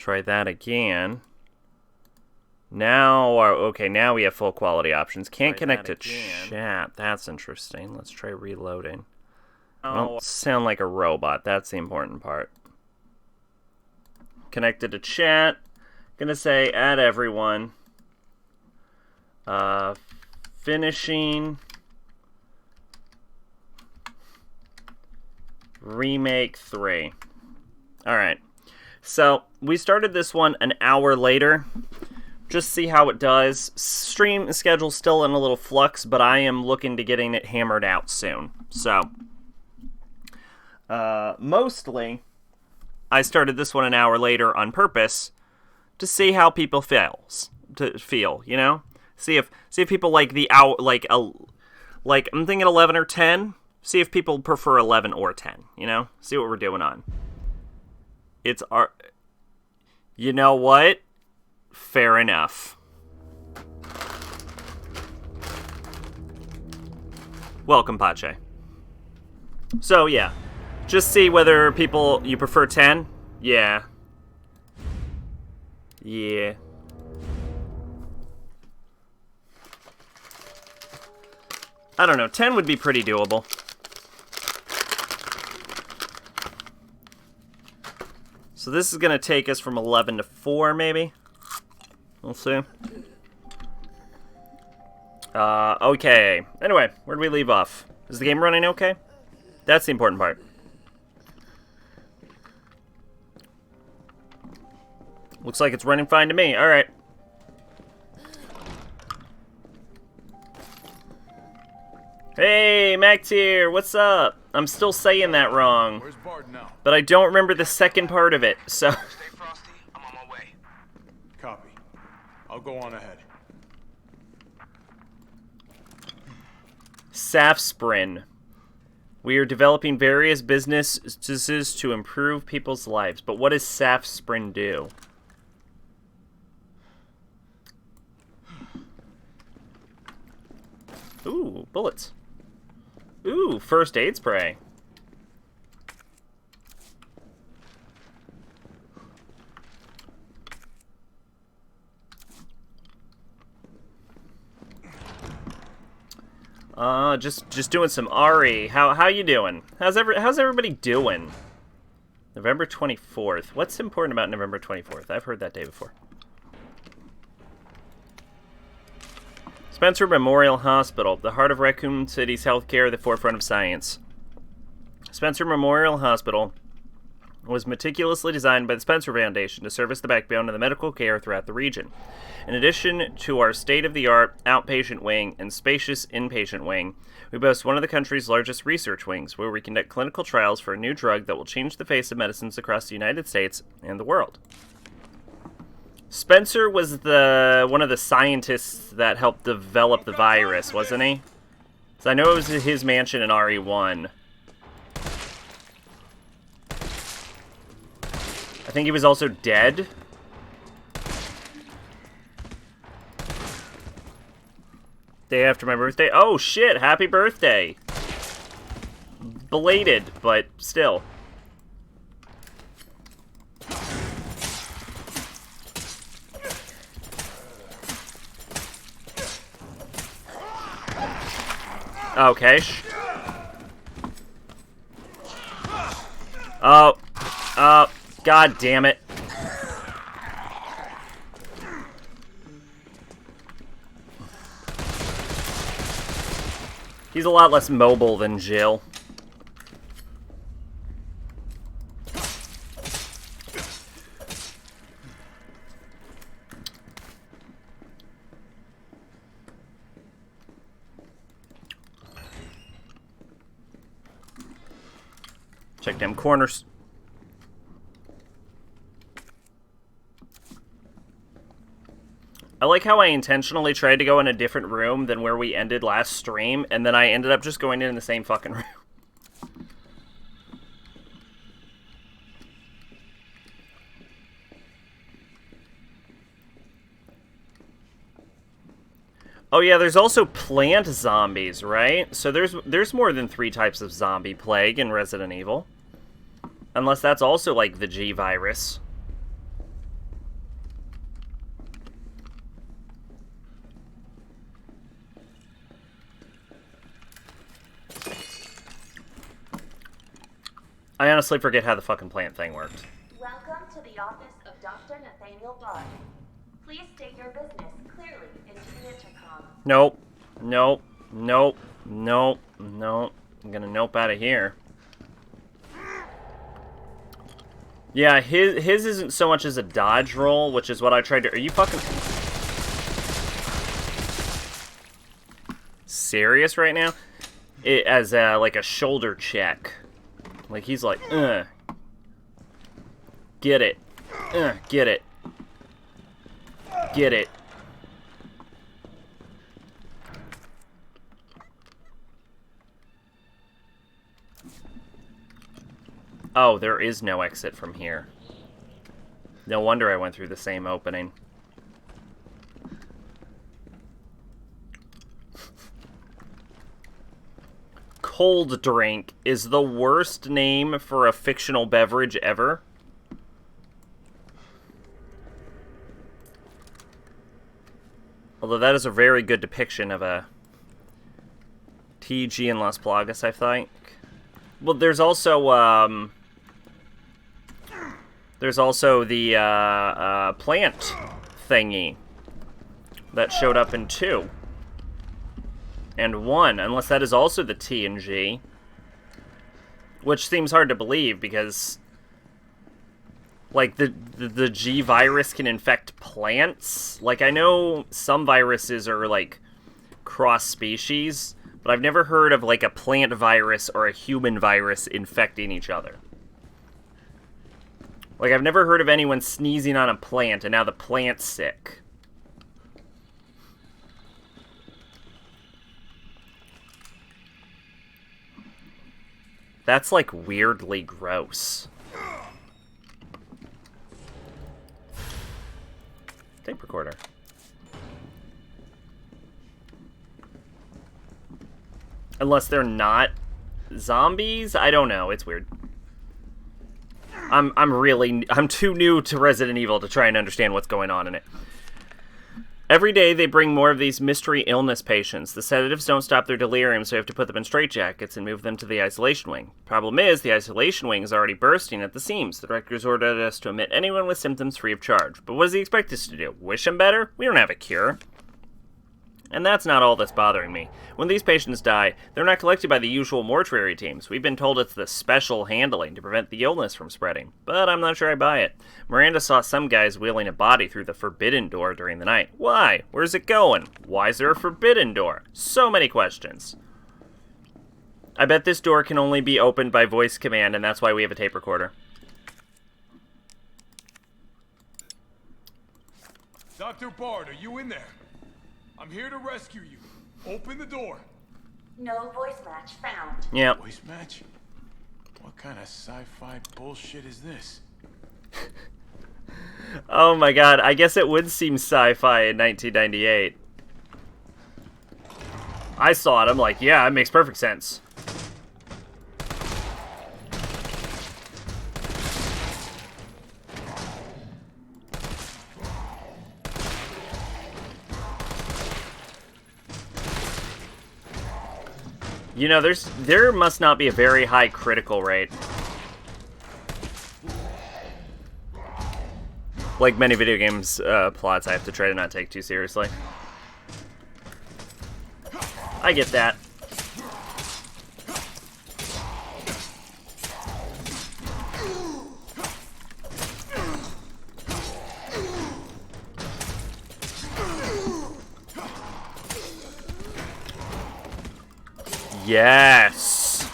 Try that again. Now, okay, now we have full quality options. Can't connect to chat. That's interesting. Let's try reloading. I don't sound like a robot. That's the important part. Connected to chat. Gonna say add everyone. Finishing. Remake 3. Alright. So, we started this one an hour later. Just see how it does. Stream schedule's still in a little flux, but I am looking to getting it hammered out soon. So, mostly, I started this one an hour later on purpose to see how people feel, you know? See if people like the hour, like I'm thinking 11 or 10. See if people prefer 11 or 10, you know? See what we're doing on. It's our... You know what? Fair enough. Welcome, Pache. So, yeah. Just see whether you prefer 10? Yeah. Yeah. I don't know, 10 would be pretty doable. So this is going to take us from 11 to 4, maybe? We'll see. Okay. Anyway, where do we leave off? Is the game running okay? That's the important part. Looks like it's running fine to me. Alright. Hey, Max here. What's up? I'm still saying that wrong. Where's Bart now? But I don't remember the second part of it, so... Stay frosty. I'm on my way. Copy. I'll go on ahead. Safsprin. We are developing various businesses to improve people's lives. But what does Safsprin do? Ooh, bullets. Ooh, first aid spray. Just doing some Ari. How you doing? How's everybody doing? November 24th. What's important about November 24th? I've heard that day before. Spencer Memorial Hospital, the heart of Raccoon City's healthcare, the forefront of science. Spencer Memorial Hospital was meticulously designed by the Spencer Foundation to serve as the backbone of the medical care throughout the region. In addition to our state-of-the-art outpatient wing and spacious inpatient wing, we boast one of the country's largest research wings, where we conduct clinical trials for a new drug that will change the face of medicines across the United States and the world. Spencer was one of the scientists that helped develop the virus, wasn't he? So I know it was his mansion in RE1. I think he was also dead. Day after my birthday. Oh shit, happy birthday. Belated, but still. Okay. God damn it. He's a lot less mobile than Jill. Check them corners. I like how I intentionally tried to go in a different room than where we ended last stream, and then I ended up just going in the same fucking room. Oh yeah, there's also plant zombies, right? So there's more than 3 types of zombie plague in Resident Evil. Unless that's also like the G virus. I honestly forget how the fucking plant thing worked. Welcome to the office of Dr. Nathaniel Bard. Please state your business clearly into the intercom. Nope. Nope. Nope. Nope. Nope. I'm gonna nope out of here. Yeah, his isn't so much as a dodge roll, which is what I tried to... Are you fucking... serious right now? As like a shoulder check. Like, he's like, get it. Get it. Get it. Oh, there is no exit from here. No wonder I went through the same opening. Cold drink is the worst name for a fictional beverage ever. Although that is a very good depiction of a TG in Las Plagas, I think. Well, there's also the plant thingy that showed up in 2 and 1, unless that is also the T and G, which seems hard to believe because, like, the G virus can infect plants. Like, I know some viruses are like cross species, but I've never heard of like a plant virus or a human virus infecting each other. Like, I've never heard of anyone sneezing on a plant and now the plant's sick. That's, like, weirdly gross. Tape recorder. Unless they're not zombies? I don't know. It's weird. I'm too new to Resident Evil to try and understand what's going on in it. Every day they bring more of these mystery illness patients. The sedatives don't stop their delirium, so you have to put them in straitjackets and move them to the isolation wing. Problem is, the isolation wing is already bursting at the seams. The director's ordered us to admit anyone with symptoms free of charge. But what does he expect us to do? Wish him better? We don't have a cure. And that's not all that's bothering me. When these patients die, they're not collected by the usual mortuary teams. We've been told it's the special handling to prevent the illness from spreading. But I'm not sure I buy it. Miranda saw some guys wheeling a body through the forbidden door during the night. Why? Where's it going? Why is there a forbidden door? So many questions. I bet this door can only be opened by voice command, and that's why we have a tape recorder. Dr. Bard, are you in there? I'm here to rescue you. Open the door. No voice match found. Yep. Voice match? What kind of sci-fi bullshit is this? Oh my god, I guess it would seem sci-fi in 1998. I saw it, I'm like, yeah, it makes perfect sense. You know, there must not be a very high critical rate. Like many video games plots, I have to try to not take too seriously. I get that. Yes!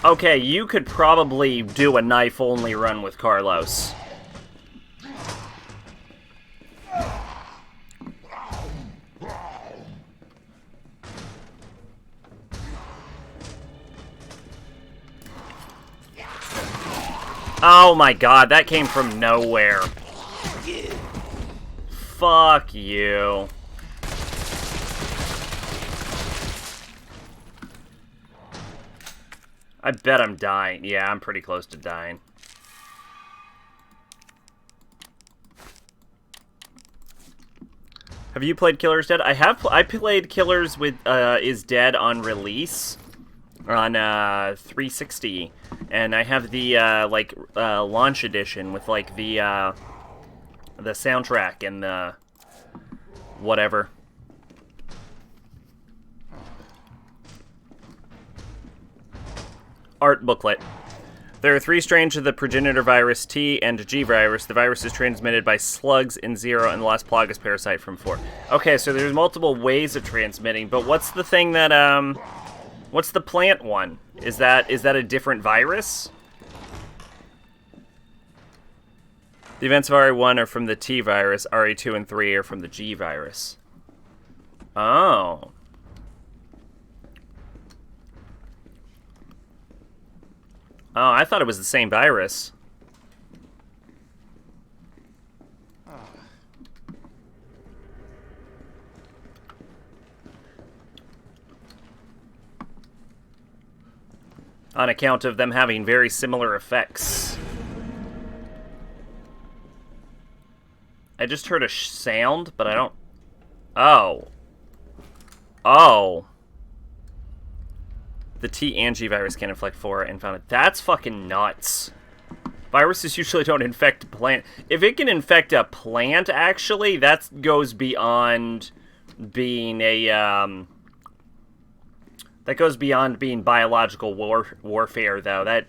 Okay, you could probably do a knife-only run with Carlos. Oh my god, that came from nowhere. Fuck you. I bet I'm dying. Yeah, I'm pretty close to dying. Have you played Killer's Dead? I have. I played Killer's with Is Dead on release on 360 And I have the launch edition with like the soundtrack and the whatever. Art booklet. There are 3 strains of the progenitor virus T and G virus. The virus is transmitted by slugs in 0 and the Las Plagas parasite from 4. Okay, so there's multiple ways of transmitting, but what's the thing that, what's the plant one? Is that a different virus? The events of RE1 are from the T virus, RE2 and 3 are from the G virus. Oh. Oh, I thought it was the same virus. On account of them having very similar effects. I just heard a sound, but I don't... Oh. Oh. The T and G virus can infect flora and fauna. That's fucking nuts. Viruses usually don't infect plant. If it can infect a plant, actually, that goes beyond being a, that goes beyond being biological warfare, though. That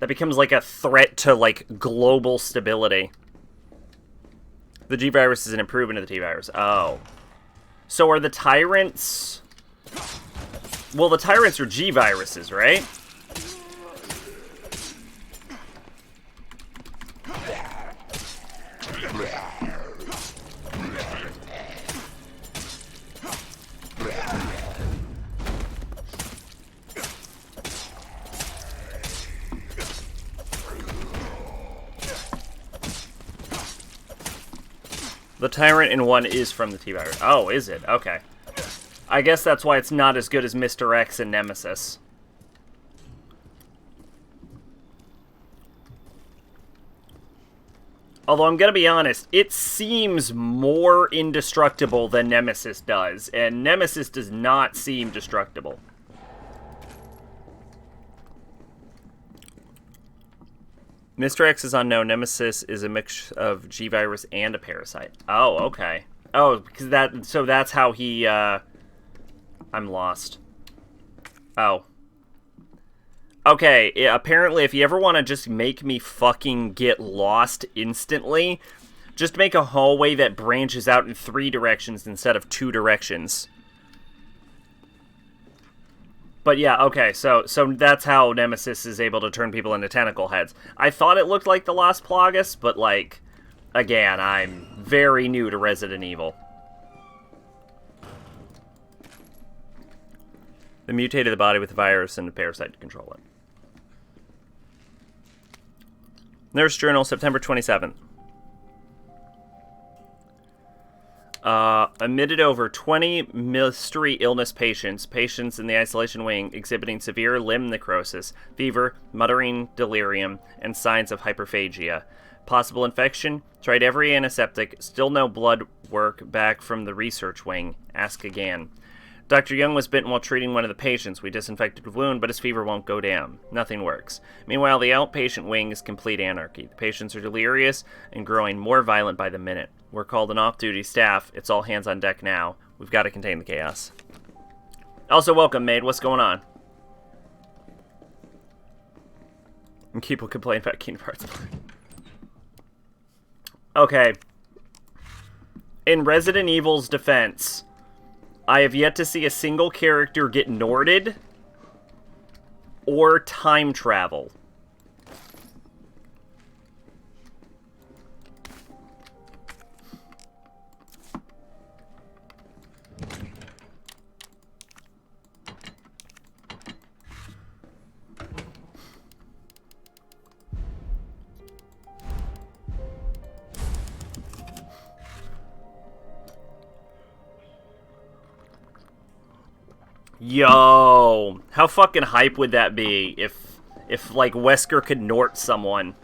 becomes like a threat to, like, global stability. The G virus is an improvement of the T virus. Oh. So are the tyrants... Well, the tyrants are G viruses, right? The tyrant in 1 is from the T virus. Oh, is it? Okay. I guess that's why it's not as good as Mr. X and Nemesis. Although I'm gonna be honest, it seems more indestructible than Nemesis does, and Nemesis does not seem destructible. Mr. X is unknown. Nemesis is a mix of G virus and a parasite. Oh, okay. Oh, because that's how he, I'm lost. Oh. Okay, apparently if you ever want to just make me fucking get lost instantly, just make a hallway that branches out in 3 directions instead of 2 directions. But yeah, okay, so that's how Nemesis is able to turn people into tentacle heads. I thought it looked like the Las Plagas, but like, again, I'm very new to Resident Evil. They mutated the body with the virus and the parasite to control it. Nurse Journal, September 27th. Admitted over 20 mystery illness patients in the isolation wing exhibiting severe limb necrosis, fever, muttering delirium, and signs of hyperphagia. Possible infection? Tried every antiseptic, still no blood work back from the research wing. Ask again. Dr. Young was bitten while treating one of the patients. We disinfected the wound, but his fever won't go down. Nothing works. Meanwhile, the outpatient wing is complete anarchy. The patients are delirious and growing more violent by the minute. We're called an off-duty staff. It's all hands on deck now. We've got to contain the chaos. Also, welcome, maid. What's going on? And people complain about Kingdom Hearts. Okay. In Resident Evil's defense, I have yet to see a single character get Norded or time travel. Yo, how fucking hype would that be if like Wesker could Nort someone?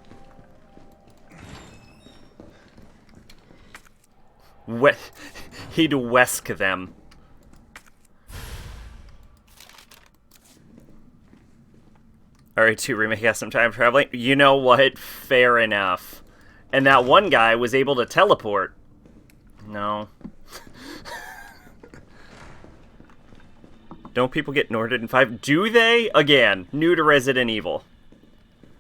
He'd Wesk them. RE2 remake has some time traveling. You know what? Fair enough. And that one guy was able to teleport. No. Don't people get Norded in 5? Do they? Again, new to Resident Evil.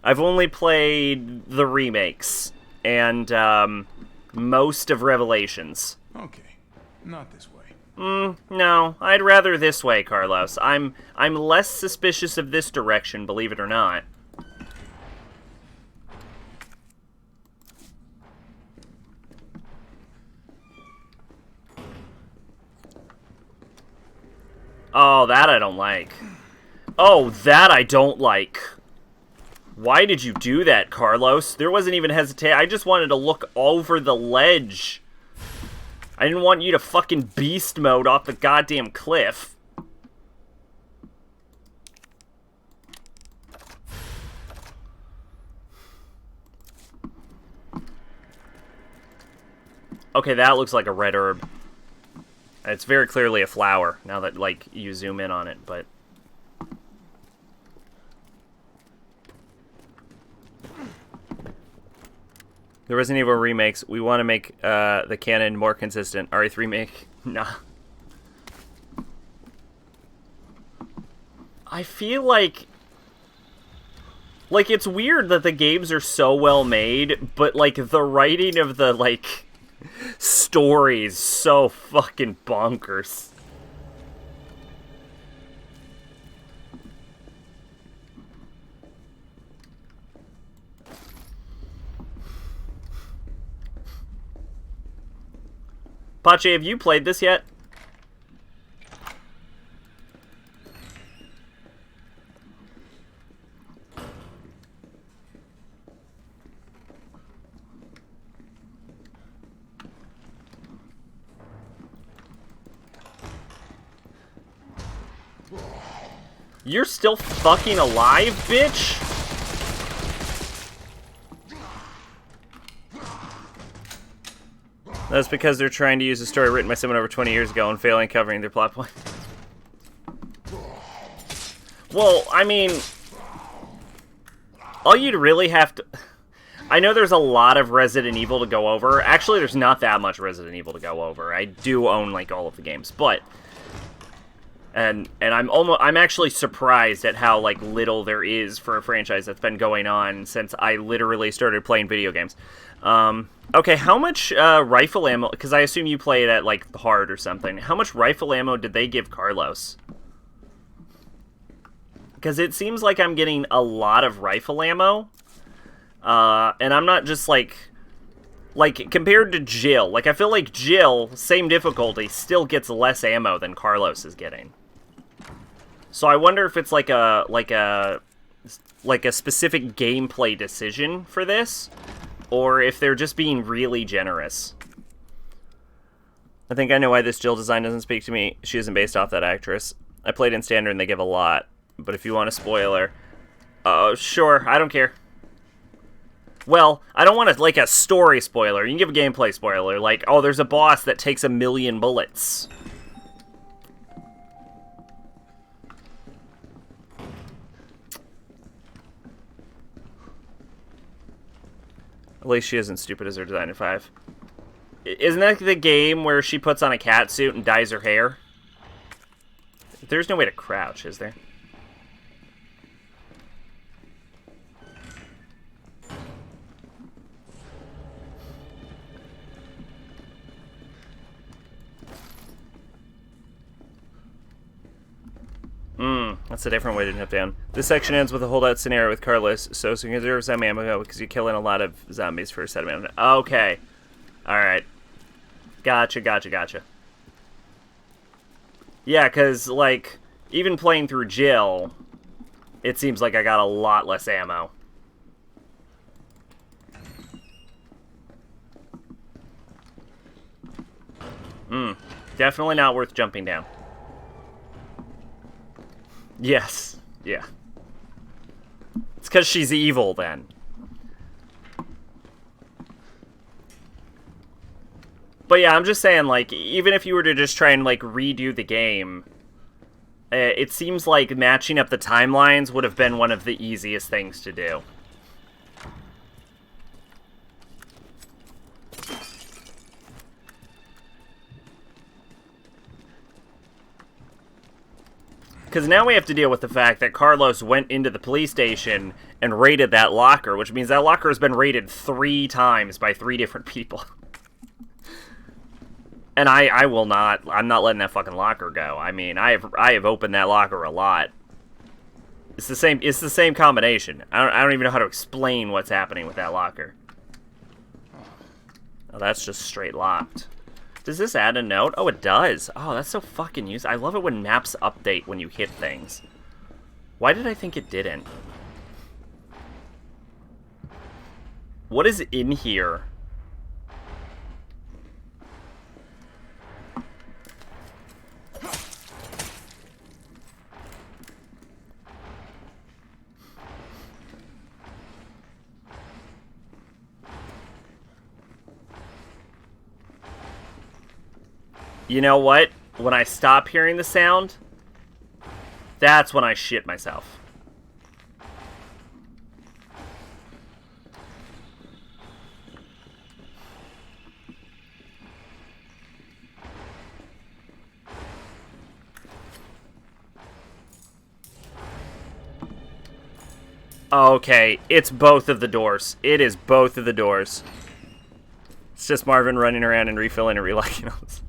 I've only played the remakes and most of Revelations. Okay, not this way. No, I'd rather this way, Carlos. I'm less suspicious of this direction, believe it or not. Oh, that I don't like. Oh, that I don't like. Why did you do that, Carlos? There wasn't even hesitation. I just wanted to look over the ledge. I didn't want you to fucking beast mode off the goddamn cliff. Okay, that looks like a red herb. It's very clearly a flower, now that, like, you zoom in on it, but... The Resident Evil remakes, we want to make the canon more consistent. RE3 remake? Nah. I feel like... Like, it's weird that the games are so well made, but, like, the writing of the, like, stories so fucking bonkers. Pache, have you played this yet? You're still fucking alive, bitch? That's because they're trying to use a story written by someone over 20 years ago and failing covering their plot point. Well, I mean... all you'd really have to... I know there's a lot of Resident Evil to go over. Actually, there's not that much Resident Evil to go over. I do own, like, all of the games, but... And I'm actually surprised at how, like, little there is for a franchise that's been going on since I literally started playing video games. Okay, how much rifle ammo, because I assume you play it at, like, hard or something. How much rifle ammo did they give Carlos? Because it seems like I'm getting a lot of rifle ammo. And I'm not just, like, compared to Jill. Like, I feel like Jill, same difficulty, still gets less ammo than Carlos is getting. So I wonder if it's like a specific gameplay decision for this, or if they're just being really generous. I think I know why this Jill design doesn't speak to me. She isn't based off that actress. I played in Standard and they give a lot, but if you want a spoiler, sure, I don't care. Well, I don't want to, like, a story spoiler. You can give a gameplay spoiler, like, oh, there's a boss that takes 1,000,000 bullets. At least she isn't stupid as her design in 5. Isn't that the game where she puts on a cat suit and dyes her hair? There's no way to crouch, is there? That's a different way to jump down. This section ends with a holdout scenario with Carlos, so you can conserve some ammo because you're killing a lot of zombies for a set of ammo. Okay. Alright. Gotcha. Yeah, because, like, even playing through Jill, it seems like I got a lot less ammo. Definitely not worth jumping down. Yes. Yeah. It's because she's evil, then. But yeah, I'm just saying, like, even if you were to just try and, like, redo the game It seems like matching up the timelines would have been one of the easiest things to do. Because now we have to deal with the fact that Carlos went into the police station and raided that locker, which means that locker has been raided 3 times by 3 different people. And I will not, I'm not letting that fucking locker go. I mean, I have opened that locker a lot. It's the same combination. I don't even know how to explain what's happening with that locker. Oh, that's just straight locked. Does this add a note? Oh, it does. Oh, that's so fucking useful. I love it when maps update when you hit things. Why did I think it didn't? What is in here? You know what? When I stop hearing the sound, that's when I shit myself. Okay, it's both of the doors. It is both of the doors. It's just Marvin running around and refilling and relocking all this.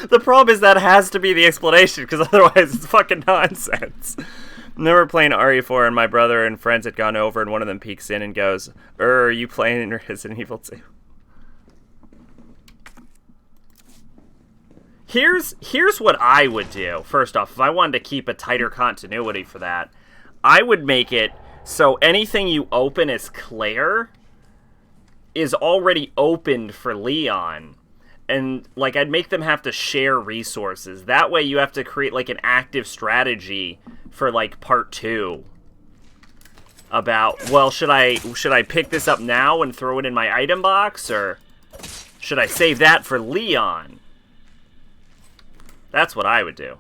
The problem is that has to be the explanation, because otherwise it's fucking nonsense. And then we're playing RE4, and my brother and friends had gone over, and one of them peeks in and goes, are you playing Resident Evil 2? Here's what I would do. First off, if I wanted to keep a tighter continuity for that, I would make it so anything you open as Claire is already opened for Leon. And, like, I'd make them have to share resources. That way you have to create, like, an active strategy for, like, part 2. About, well, should I pick this up now and throw it in my item box? Or should I save that for Leon? That's what I would do.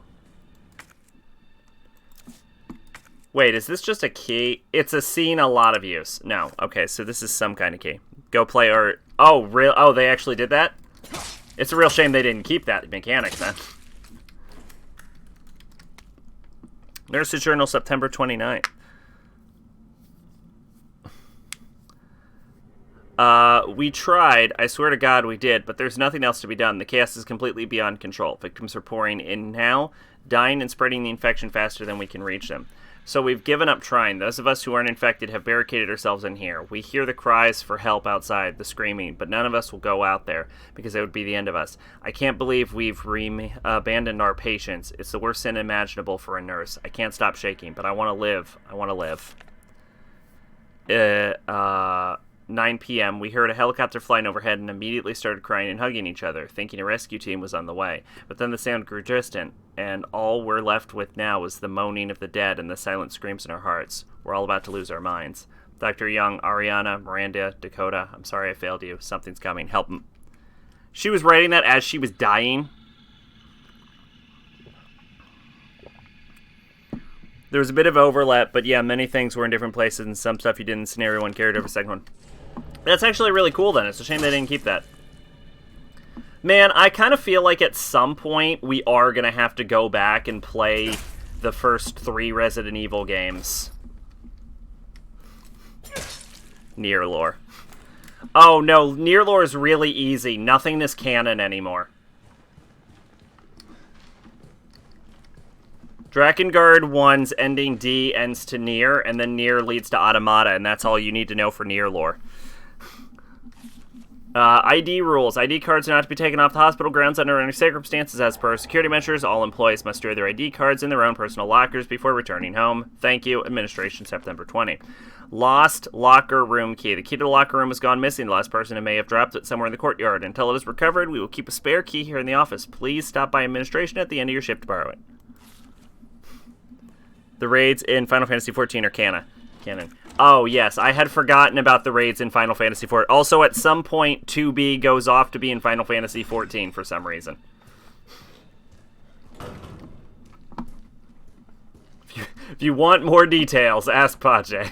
Wait, is this just a key? It's a scene a lot of use. No. Okay, so this is some kind of key. Go play or... Oh, real? Oh, they actually did that? It's a real shame they didn't keep that mechanic, then. Nurse's Journal, September 29th. We tried. I swear to God we did, but there's nothing else to be done. The chaos is completely beyond control. Victims are pouring in now, dying and spreading the infection faster than we can reach them. So we've given up trying. Those of us who aren't infected have barricaded ourselves in here. We hear the cries for help outside, the screaming, but none of us will go out there because it would be the end of us. I can't believe we've abandoned our patients. It's the worst sin imaginable for a nurse. I can't stop shaking, but I want to live. I want to live. 9 p.m., we heard a helicopter flying overhead and immediately started crying and hugging each other, thinking a rescue team was on the way. But then the sound grew distant, and all we're left with now was the moaning of the dead and the silent screams in our hearts. We're all about to lose our minds. Dr. Young, Ariana, Miranda, Dakota, I'm sorry I failed you. Something's coming. Help them. She was writing that as she was dying. There was a bit of overlap, but yeah, many things were in different places, and some stuff you did in Scenario 1 carried over Second 1. That's actually really cool, then. It's a shame they didn't keep that. Man, I kind of feel like at some point we are going to have to go back and play the first 3 Resident Evil games. Nier lore. Oh, no, Nier lore is really easy. Nothing is canon anymore. Drakengard 1's ending D ends to Nier, and then Nier leads to Automata, and that's all you need to know for Nier lore. ID rules. ID cards are not to be taken off the hospital grounds under any circumstances as per security measures. All employees must store their ID cards in their own personal lockers before returning home. Thank you. Administration, September 20. Lost locker room key. The key to the locker room has gone missing. The last person may have dropped it somewhere in the courtyard. Until it is recovered, we will keep a spare key here in the office. Please stop by administration at the end of your shift to borrow it. The raids in Final Fantasy XIV are canon. Canon. Oh, yes, I had forgotten about the raids in Final Fantasy XIV. Also, at some point, 2B goes off to be in Final Fantasy XIV for some reason. If you want more details, ask Pache.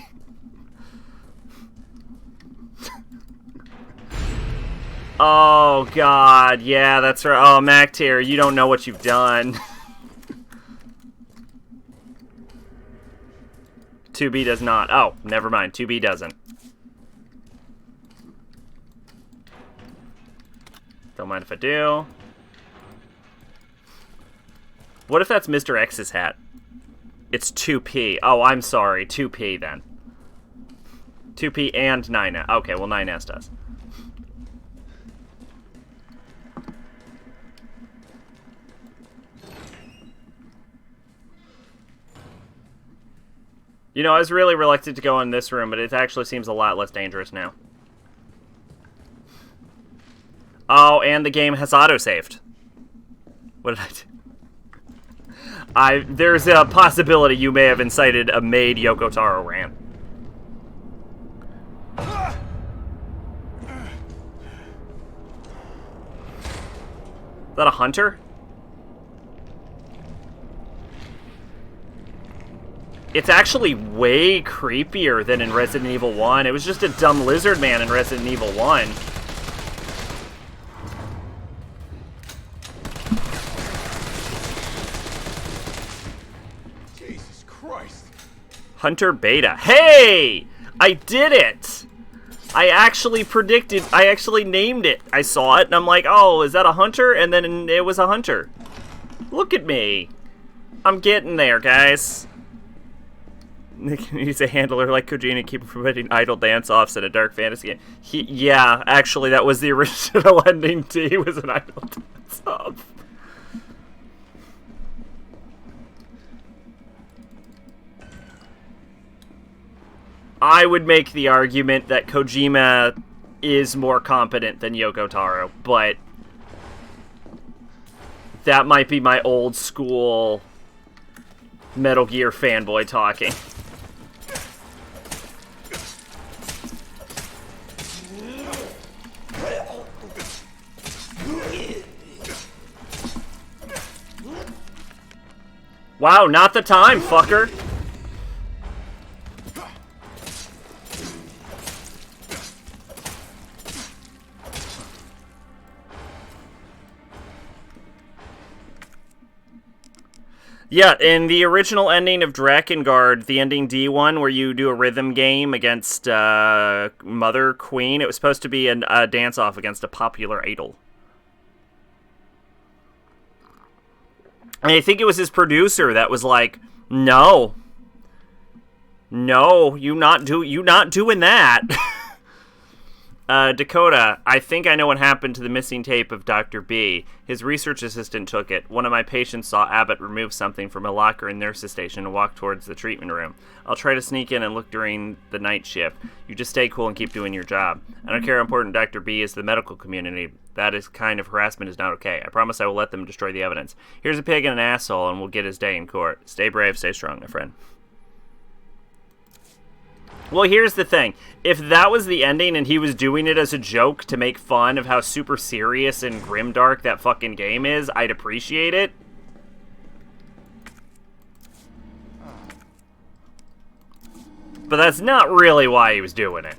Oh, God, yeah, that's right. Oh, Mactier, you don't know what you've done. 2B does not. Oh, never mind. 2B doesn't. Don't mind if I do. What if that's Mr. X's hat? It's 2P. Oh, I'm sorry. 2P then. 2P and 9S. Okay, well 9S does. You know, I was really reluctant to go in this room, but it actually seems a lot less dangerous now. Oh, and the game has autosaved. What did I do? There's a possibility you may have incited a maid Yoko Taro rant. Is that a hunter? It's actually way creepier than in Resident Evil 1. It was just a dumb lizard man in Resident Evil 1. Jesus Christ. Hunter Beta. Hey! I did it! I actually named it. I saw it and I'm like, oh, is that a hunter? And then it was a hunter. Look at me. I'm getting there, guys. He's a handler like Kojima to keep providing idle dance-offs in a dark fantasy game. Yeah, actually, that was the original ending. He was an idle dance-off. I would make the argument that Kojima is more competent than Yoko Taro, but that might be my old school Metal Gear fanboy talking. Wow, not the time, fucker! Yeah, in the original ending of Drakengard, the ending D1, where you do a rhythm game against Mother Queen, it was supposed to be a dance-off against a popular idol. And I think it was his producer that was like, no, you not doing that. Dakota, I think I know what happened to the missing tape of Dr. B. His research assistant took it. One of my patients saw Abbott remove something from a locker in nurse's station and walk towards the treatment room. I'll try to sneak in and look during the night shift. You just stay cool and keep doing your job. I don't care how important Dr. B is to the medical community. That is kind of harassment is not okay. I promise I will let them destroy the evidence. Here's a pig and an asshole, and we'll get his day in court. Stay brave, stay strong, my friend. Well, here's the thing. If that was the ending and he was doing it as a joke to make fun of how super serious and grimdark that fucking game is, I'd appreciate it. But that's not really why he was doing it.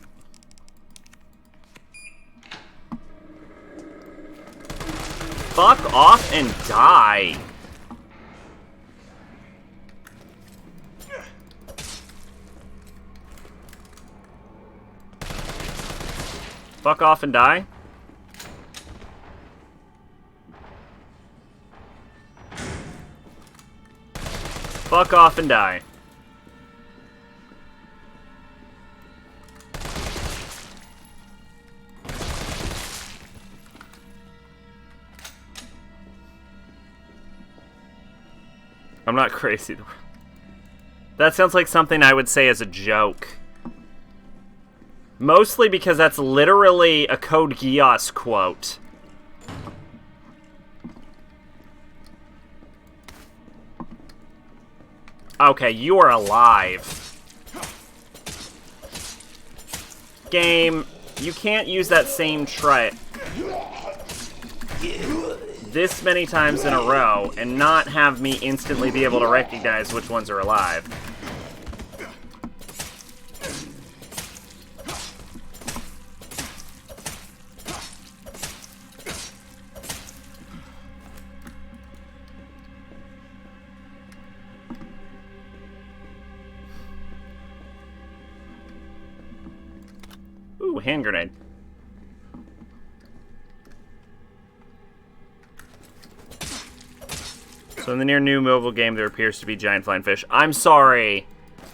Fuck off and die. Fuck off and die? Fuck off and die. I'm not crazy. That sounds like something I would say as a joke. Mostly because that's literally a Code Geass quote. Okay, you are alive. Game, you can't use that same trick this many times in a row and not have me instantly be able to recognize which ones are alive. Ooh, hand grenade. So in the near new mobile game, there appears to be giant flying fish. I'm sorry.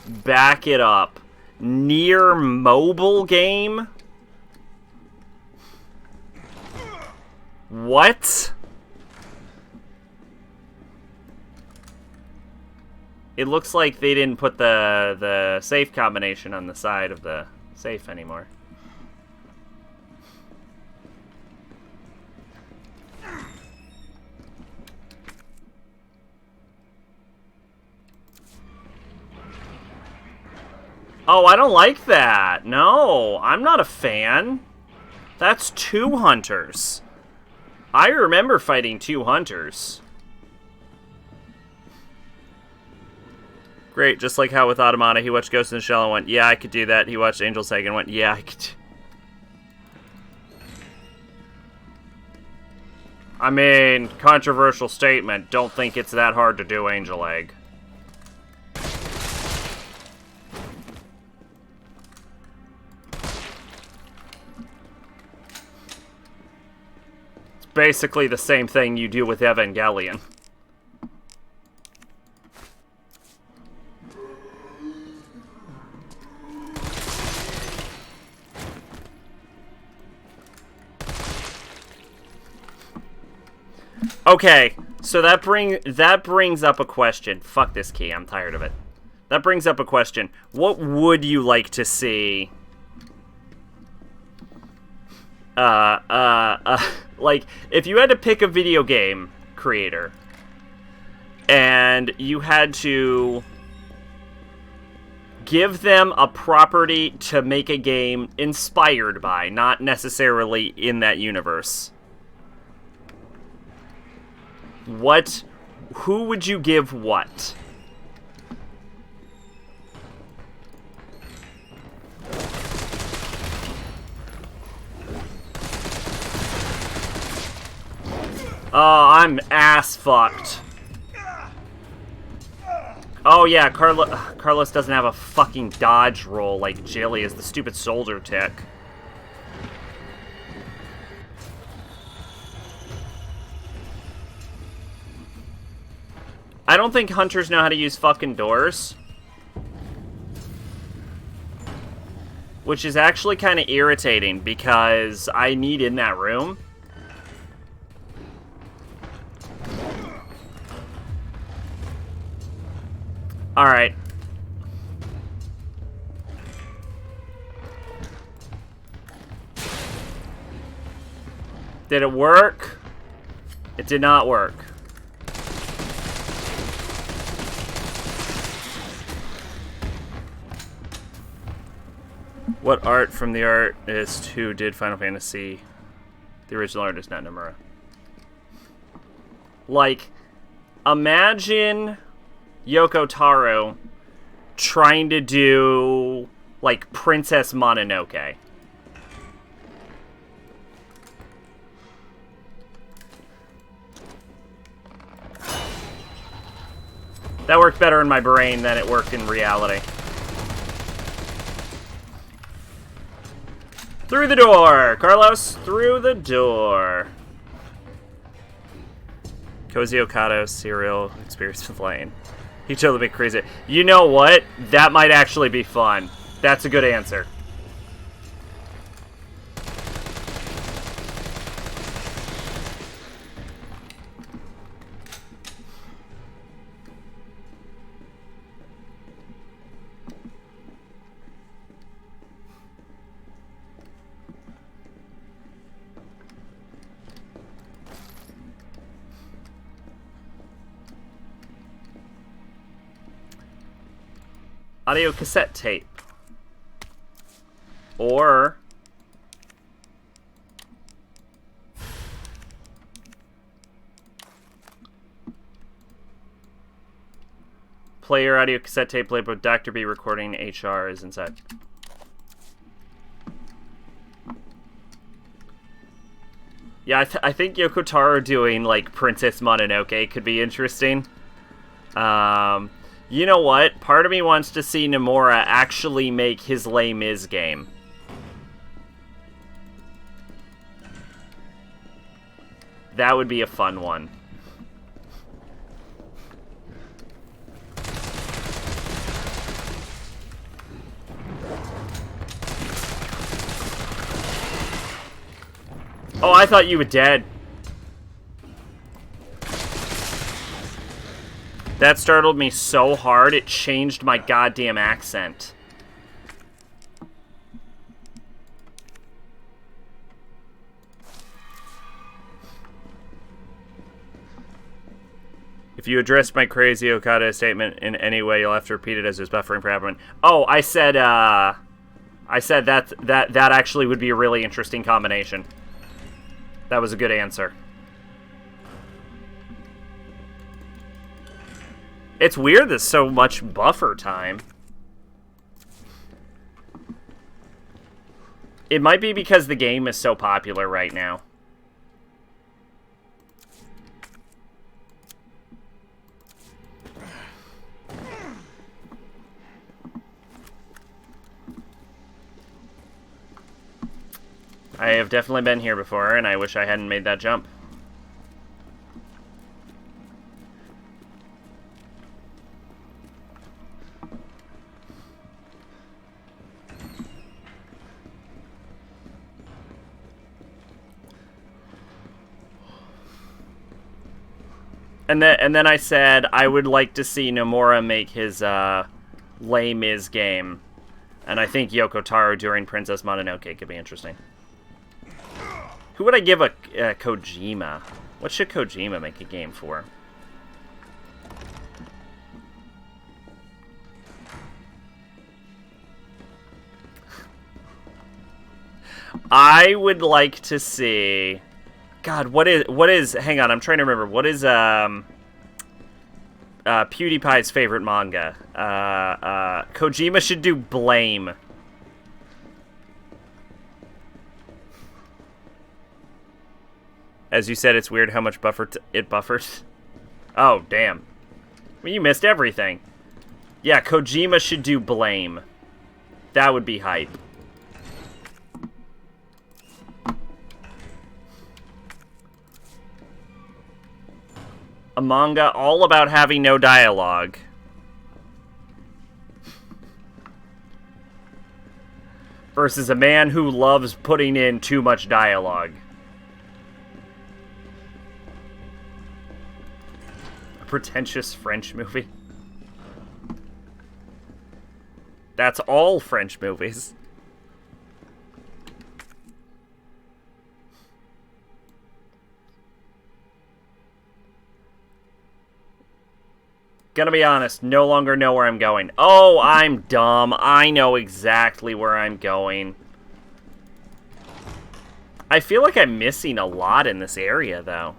Back it up. Near mobile game? What? It looks like they didn't put the safe combination on the side of the safe anymore. Oh, I don't like that. No, I'm not a fan. That's 2 hunters. I remember fighting 2 hunters. Great, just like how with Automata, he watched Ghost in the Shell and went, yeah, I could do that. He watched Angel's Egg and went, yeah, I could. I mean, controversial statement. Don't think it's that hard to do Angel Egg. Basically the same thing you do with Evangelion. Okay, so that brings up a question. Fuck this key, I'm tired of it. That brings up a question. What would you like to see? Like, if you had to pick a video game creator, and you had to give them a property to make a game inspired by, not necessarily in that universe, who would you give what? Oh, I'm ass fucked. Oh yeah, Carlos doesn't have a fucking dodge roll like Jilly is the stupid soldier tick. I don't think hunters know how to use fucking doors. Which is actually kind of irritating because I need in that room. Alright. Did it work? It did not work. What art from the artist who did Final Fantasy? The original artist, not Nomura. Like, imagine Yoko Taro trying to do, like, Princess Mononoke. That worked better in my brain than it worked in reality. Through the door! Carlos, through the door. Koji Okado, serial experience with Lane. He totally be crazy. You know what? That might actually be fun. That's a good answer. Audio cassette tape. Or play your audio cassette tape played with Dr. B recording HR is inside. Yeah, I think Yoko Taro doing, like, Princess Mononoke could be interesting. You know what? Part of me wants to see Nomura actually make his Les Mis game. That would be a fun one. Oh, I thought you were dead. That startled me so hard, it changed my goddamn accent. If you addressed my crazy Okada statement in any way, you'll have to repeat it as there's buffering for happening. Oh, I said that actually would be a really interesting combination. That was a good answer. It's weird there's so much buffer time. It might be because the game is so popular right now. I have definitely been here before, and I wish I hadn't made that jump. And then I said I would like to see Nomura make his Les Mis game. And I think Yoko Taro during Princess Mononoke could be interesting. Who would I give a Kojima? What should Kojima make a game for? I would like to see... God, what is... Hang on, I'm trying to remember. What is PewDiePie's favorite manga? Kojima should do Blame. As you said, it's weird how much it buffers. Oh, damn. Well, you missed everything. Yeah, Kojima should do Blame. That would be hype. A manga all about having no dialogue. Versus a man who loves putting in too much dialogue. A pretentious French movie. That's all French movies. Gonna be honest, no longer know where I'm going. Oh, I'm dumb. I know exactly where I'm going. I feel like I'm missing a lot in this area, though.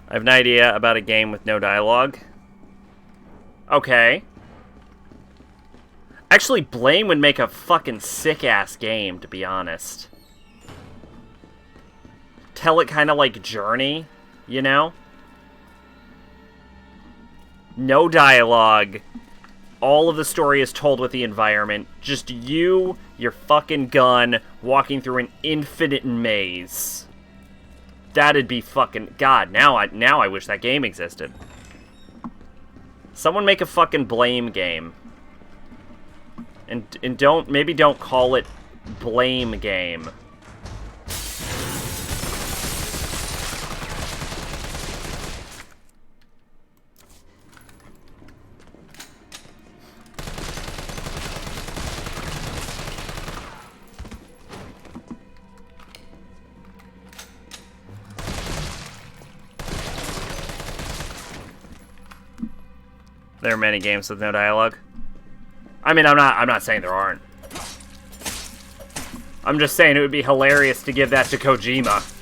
I have an idea about a game with no dialogue. Okay. Actually, Blame would make a fucking sick-ass game, to be honest. Tell it kind of like Journey, you know? No dialogue. All of the story is told with the environment. Just you, your fucking gun, walking through an infinite maze. That'd be fucking... God, now I wish that game existed. Someone make a fucking Blame game. And maybe don't call it Blame game. There are many games with no dialogue. I mean, I'm not saying there aren't. I'm just saying it would be hilarious to give that to Kojima.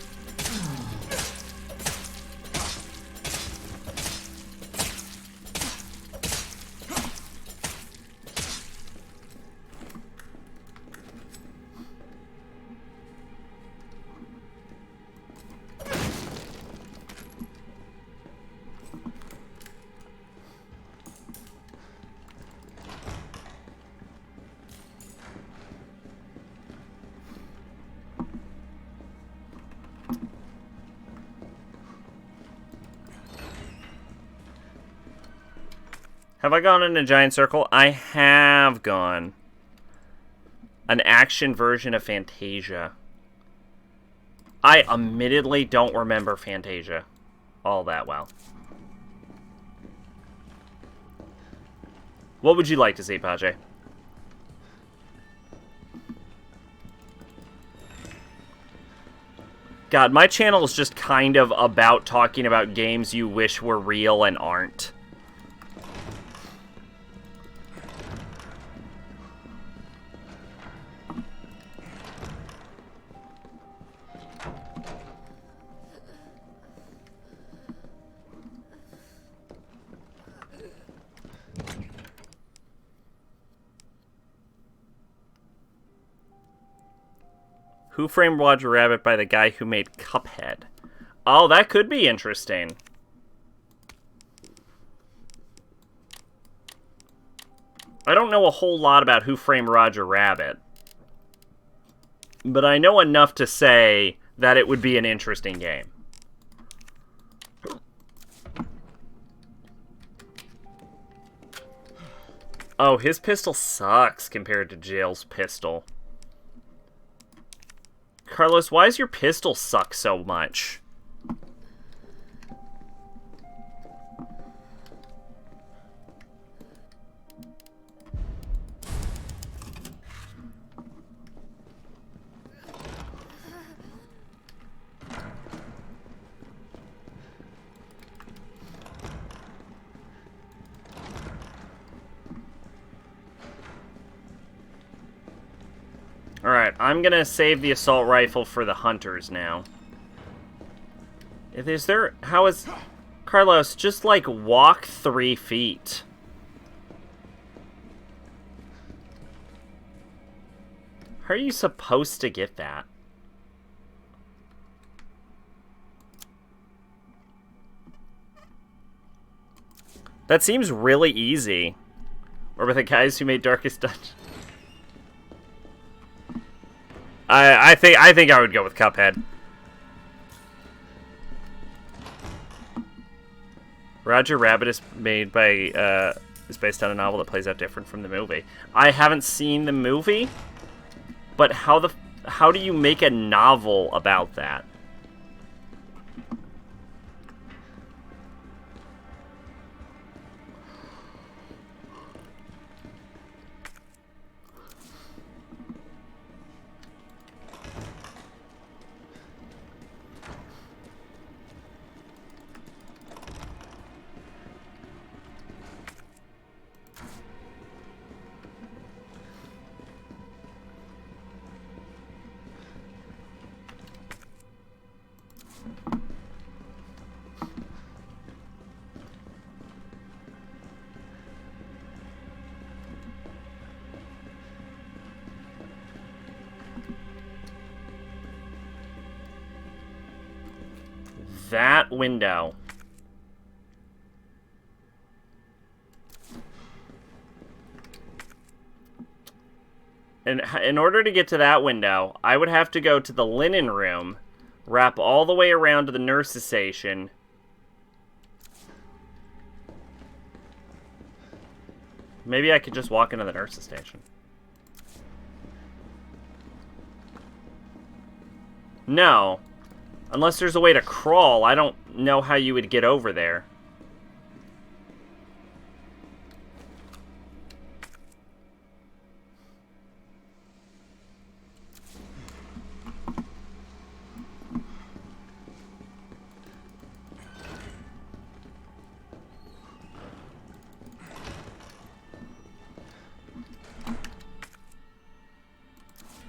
Have I gone in a giant circle? I have gone. An action version of Fantasia. I admittedly don't remember Fantasia all that well. What would you like to see, Pache? God, my channel is just kind of about talking about games you wish were real and aren't. Who Framed Roger Rabbit by the guy who made Cuphead? Oh, that could be interesting. I don't know a whole lot about Who Framed Roger Rabbit, but I know enough to say that it would be an interesting game. Oh, his pistol sucks compared to Jill's pistol. Carlos, why does your pistol suck so much? Alright, I'm gonna save the assault rifle for the hunters now. Is there... How is... Carlos, just, like, walk 3 feet. How are you supposed to get that? That seems really easy. Or with the guys who made Darkest Dungeon. I think I would go with Cuphead. Roger Rabbit is made by is based on a novel that plays out different from the movie. I haven't seen the movie, but how do you make a novel about that? That window. And in order to get to that window, I would have to go to the linen room, wrap all the way around to the nurse's station. Maybe I could just walk into the nurse's station. No. Unless there's a way to crawl, I don't know how you would get over there.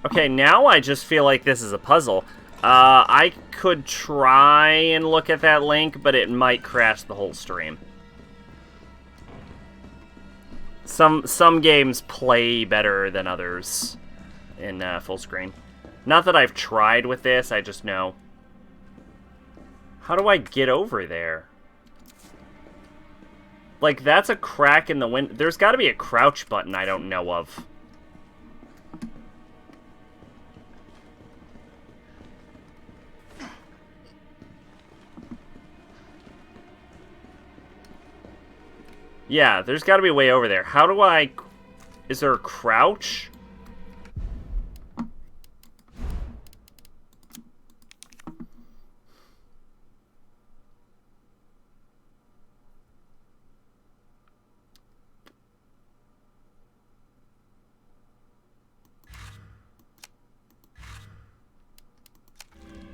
Okay, now I just feel like this is a puzzle. I could try and look at that link, but it might crash the whole stream. Some games play better than others in full screen. Not that I've tried with this, I just know. How do I get over there? Like, that's a crack in the window. There's got to be a crouch button I don't know of. Yeah, there's got to be a way over there. How do I... Is there a crouch?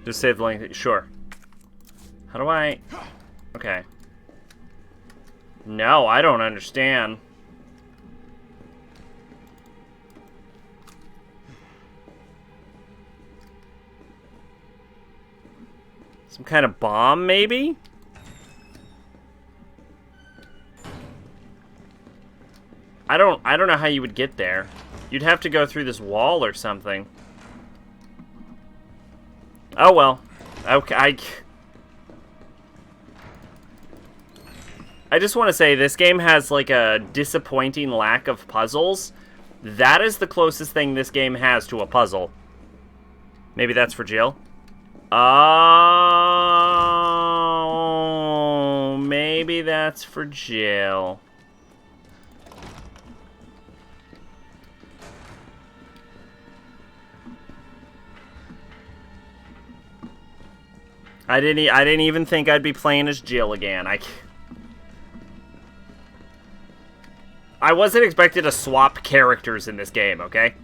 Just save the link. Sure. How do I... Okay. No, I don't understand. Some kind of bomb, maybe? I don't know how you would get there. You'd have to go through this wall or something. Oh well. Okay, I just want to say, this game has, like, a disappointing lack of puzzles. That is the closest thing this game has to a puzzle. Maybe that's for Jill? Oh, maybe that's for Jill. I didn't even think I'd be playing as Jill again. I wasn't expected to swap characters in this game, okay?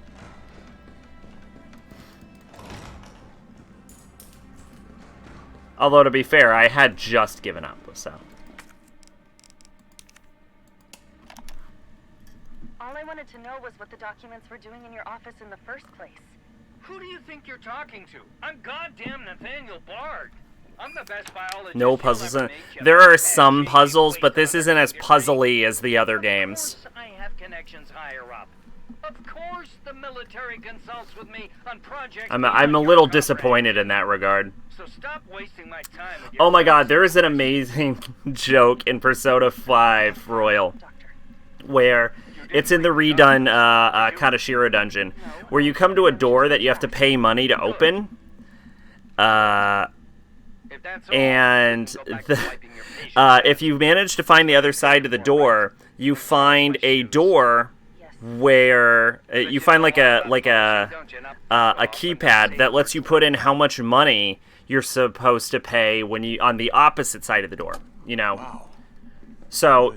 Although, to be fair, I had just given up, so... All I wanted to know was what the documents were doing in your office in the first place. Who do you think you're talking to? I'm goddamn Nathaniel Bard. I'm the best biologist. No puzzles in it. There are some puzzles, but this isn't as puzzly as the other games. Of course I have connections higher up. Of course the military consults with me on projects. I'm a little disappointed in that regard. So stop wasting my time. Oh my god, there is an amazing joke in Persona 5 Royal where it's in the redone Katashiro dungeon where you come to a door that you have to pay money to open. And if you manage to find the other side of the door, you find a door where you find like a keypad that lets you put in how much money you're supposed to pay when you on the opposite side of the door. You know. Wow. So,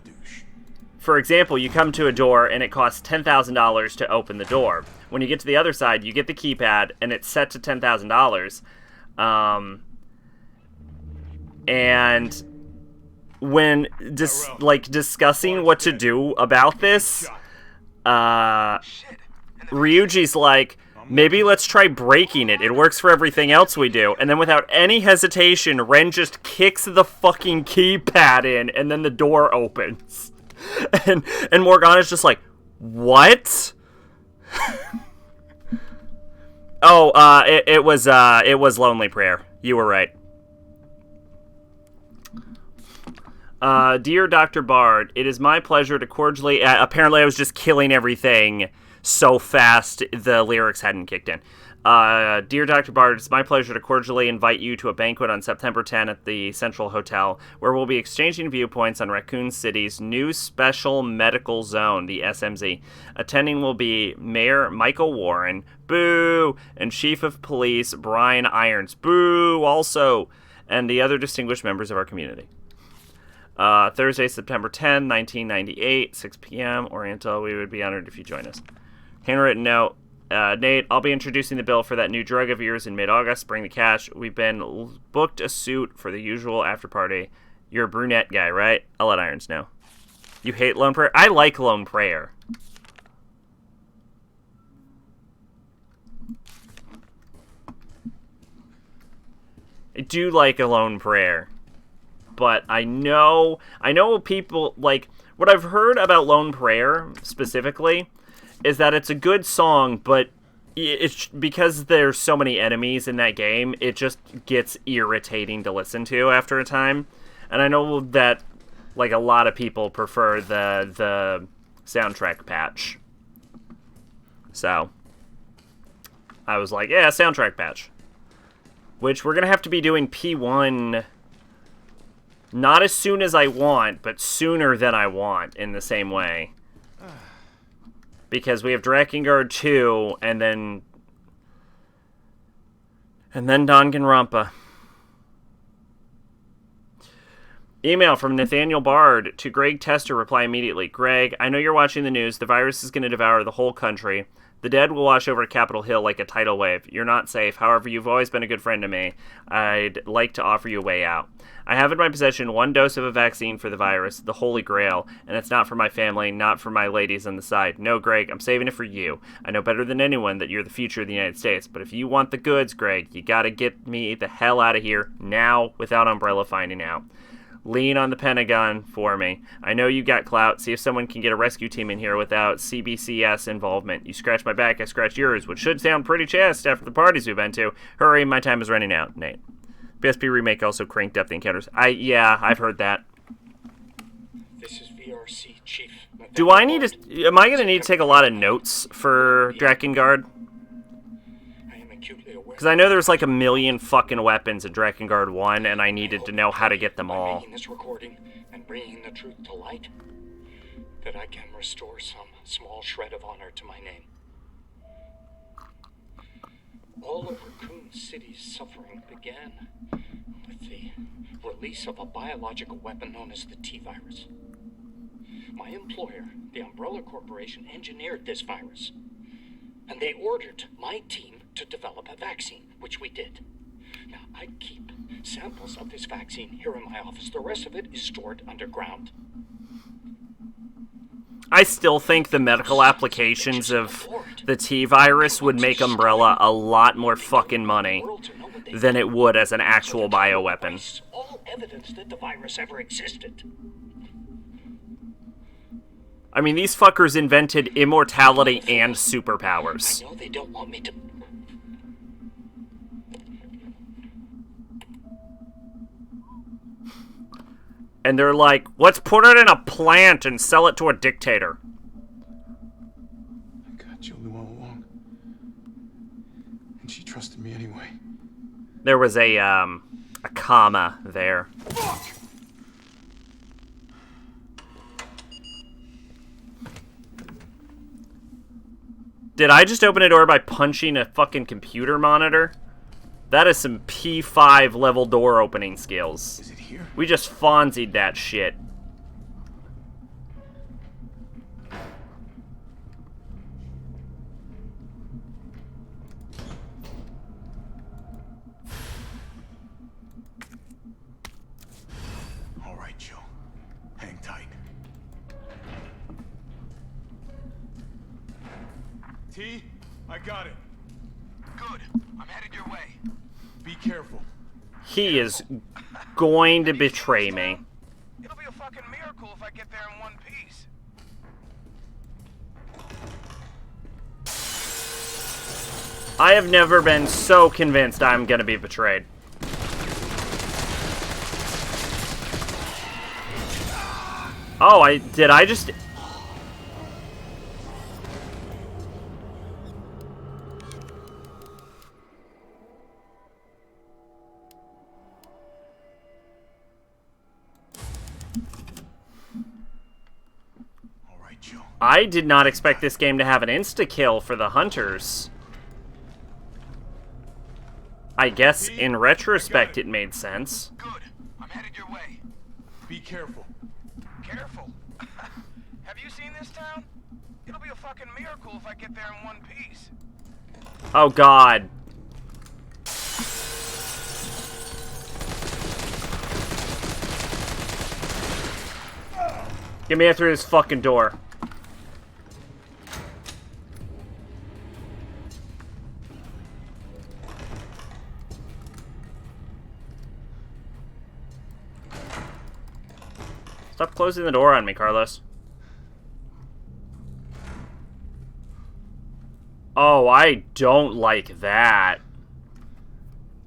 for example, you come to a door and it costs $10,000 to open the door. When you get to the other side, you get the keypad and it's set to $10,000. And when discussing what to do about this, Ryuji's like, maybe let's try breaking it. It works for everything else we do. And then without any hesitation, Ren just kicks the fucking keypad in, and then the door opens. And Morgana's just like, what? Oh, it was Lonely Prayer. You were right. Dear Dr. Bard, it is my pleasure to cordially... apparently I was just killing everything so fast the lyrics hadn't kicked in. Dear Dr. Bard, it's my pleasure to cordially invite you to a banquet on September 10 at the Central Hotel, where we'll be exchanging viewpoints on Raccoon City's new Special Medical Zone, the SMZ. Attending will be Mayor Michael Warren, boo, and Chief of Police Brian Irons, boo, also, and the other distinguished members of our community. Thursday, September 10, 1998, 6 p.m. Oriental. We would be honored if you join us. Handwritten note. Nate, I'll be introducing the bill for that new drug of yours in mid-August. Bring the cash. We've been booked a suit for the usual after party. You're a brunette guy, right? I'll let Irons know. You hate Lone Prayer? I like Lone Prayer. I do like A Lone Prayer. But I know people, like, what I've heard about Lone Prayer, specifically, is that it's a good song, but it's because there's so many enemies in that game, it just gets irritating to listen to after a time. And I know that, like, a lot of people prefer the soundtrack patch. So, I was like, yeah, soundtrack patch. Which we're going to have to be doing P1... not as soon as I want, but sooner than I want, in the same way. Because we have Drakengard 2, and then Danganronpa. Email from Nathaniel Bard to Greg Tester. Reply immediately. Greg, I know you're watching the news. The virus is going to devour the whole country. The dead will wash over Capitol Hill like a tidal wave. You're not safe. However, you've always been a good friend to me. I'd like to offer you a way out. I have in my possession 1 dose of a vaccine for the virus, the Holy Grail, and it's not for my family, not for my ladies on the side. No, Greg, I'm saving it for you. I know better than anyone that you're the future of the United States, but if you want the goods, Greg, you gotta get me the hell out of here now without Umbrella finding out. Lean on the Pentagon for me. I know you got clout. See if someone can get a rescue team in here without CBCS involvement. You scratch my back, I scratch yours, which should sound pretty chaste after the parties we've been to. Hurry, my time is running out. Nate. PSP Remake also cranked up the encounters. Yeah, I've heard that. This is VRC Chief. Do I need to... Am I going to need to take a lot of notes for Drakengard? Because I know there's like 1 million fucking weapons in Drakengard 1, and I needed to know how to get them all. Making this recording and bringing the truth to light, that I can restore some small shred of honor to my name. All of Raccoon City's suffering began with the release of a biological weapon known as the T-virus. My employer, the Umbrella Corporation, engineered this virus, and they ordered my team to develop a vaccine, which we did. Now, I keep samples of this vaccine here in my office. The rest of it is stored underground. I still think the medical applications of the T-virus would make Umbrella a lot more fucking money than it would as an actual bioweapon. All evidence that the virus ever existed. I mean, these fuckers invented immortality and superpowers. I know they don't want me to... And they're like, let's put it in a plant and sell it to a dictator. I got Julie all along. And she trusted me anyway. There was a comma there. Fuck! Did I just open a door by punching a fucking computer monitor? That is some P5 level door opening skills. Is it here? We just Fonzied that shit. All right, Joe. Hang tight. T, I got it. Good. I'm headed your way. Be careful. He is going to betray me. It'll be a fucking miracle if I get there in one piece. I have never been so convinced I'm gonna be betrayed. Oh, did I just... I did not expect this game to have an insta-kill for the hunters. I guess, in retrospect, it made sense. Good. I'm headed your way. Be careful. Careful. Have you seen this town? It'll be a fucking miracle if I get there in one piece. Oh, God. Get me through this fucking door. Stop closing the door on me, Carlos. Oh, I don't like that.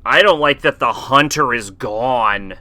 I don't like that the hunter is gone.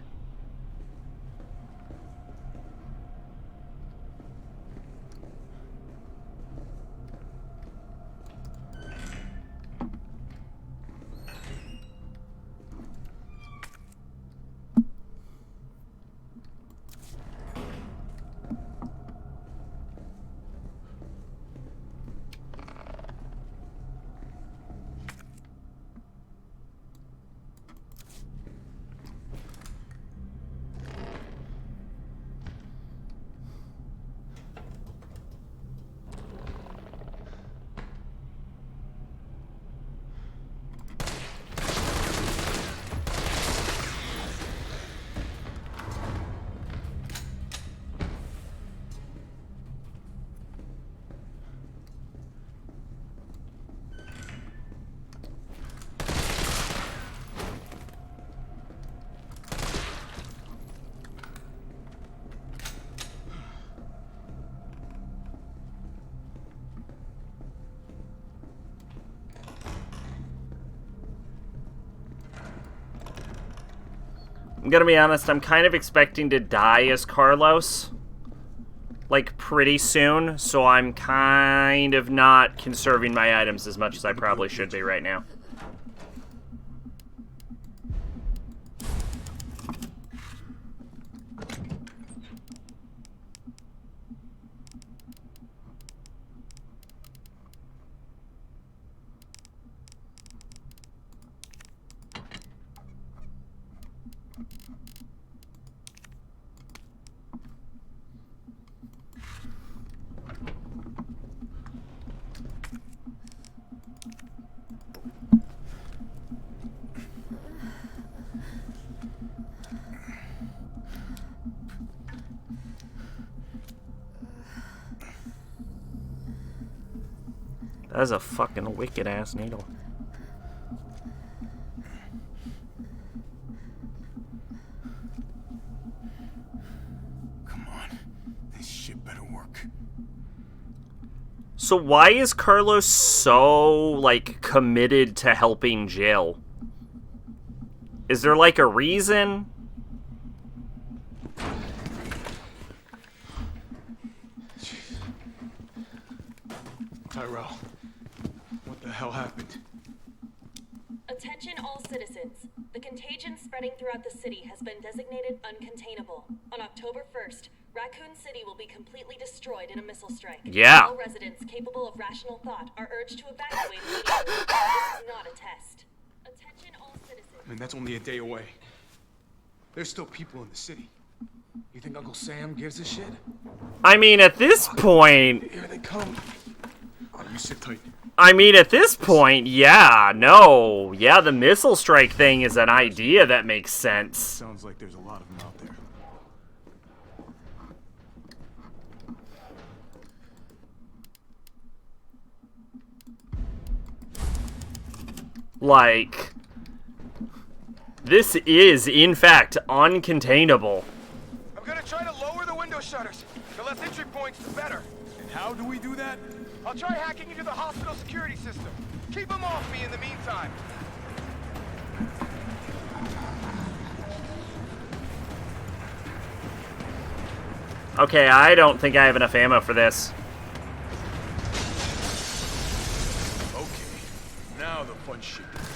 I'm gonna be honest, I'm kind of expecting to die as Carlos. Like, pretty soon, so I'm kind of not conserving my items as much as I probably should be right now. That is a fucking wicked-ass needle. Come on. This shit better work. So why is Carlos so, like, committed to helping Jill? Is there, like, a reason? Tyrell, what the hell happened? Attention all citizens. The contagion spreading throughout the city has been designated uncontainable. On October 1st, Raccoon City will be completely destroyed in a missile strike. Yeah. All residents capable of rational thought are urged to evacuate immediately. This is not a test. Attention all citizens. I mean, that's only a day away. There's still people in the city. You think Uncle Sam gives a shit? I mean, at this point... Here they come. Oh, you sit tight. I mean, at this point, yeah, no. Yeah, the missile strike thing is an idea that makes sense. Sounds like there's a lot of them out there. Like, this is, in fact, uncontainable. I'm gonna try to lower the window shutters. The less entry points, the better. And how do we do that? I'll try hacking into the hospital security system. Keep them off me in the meantime. Okay, I don't think I have enough ammo for this. Okay, now the fun shit begins.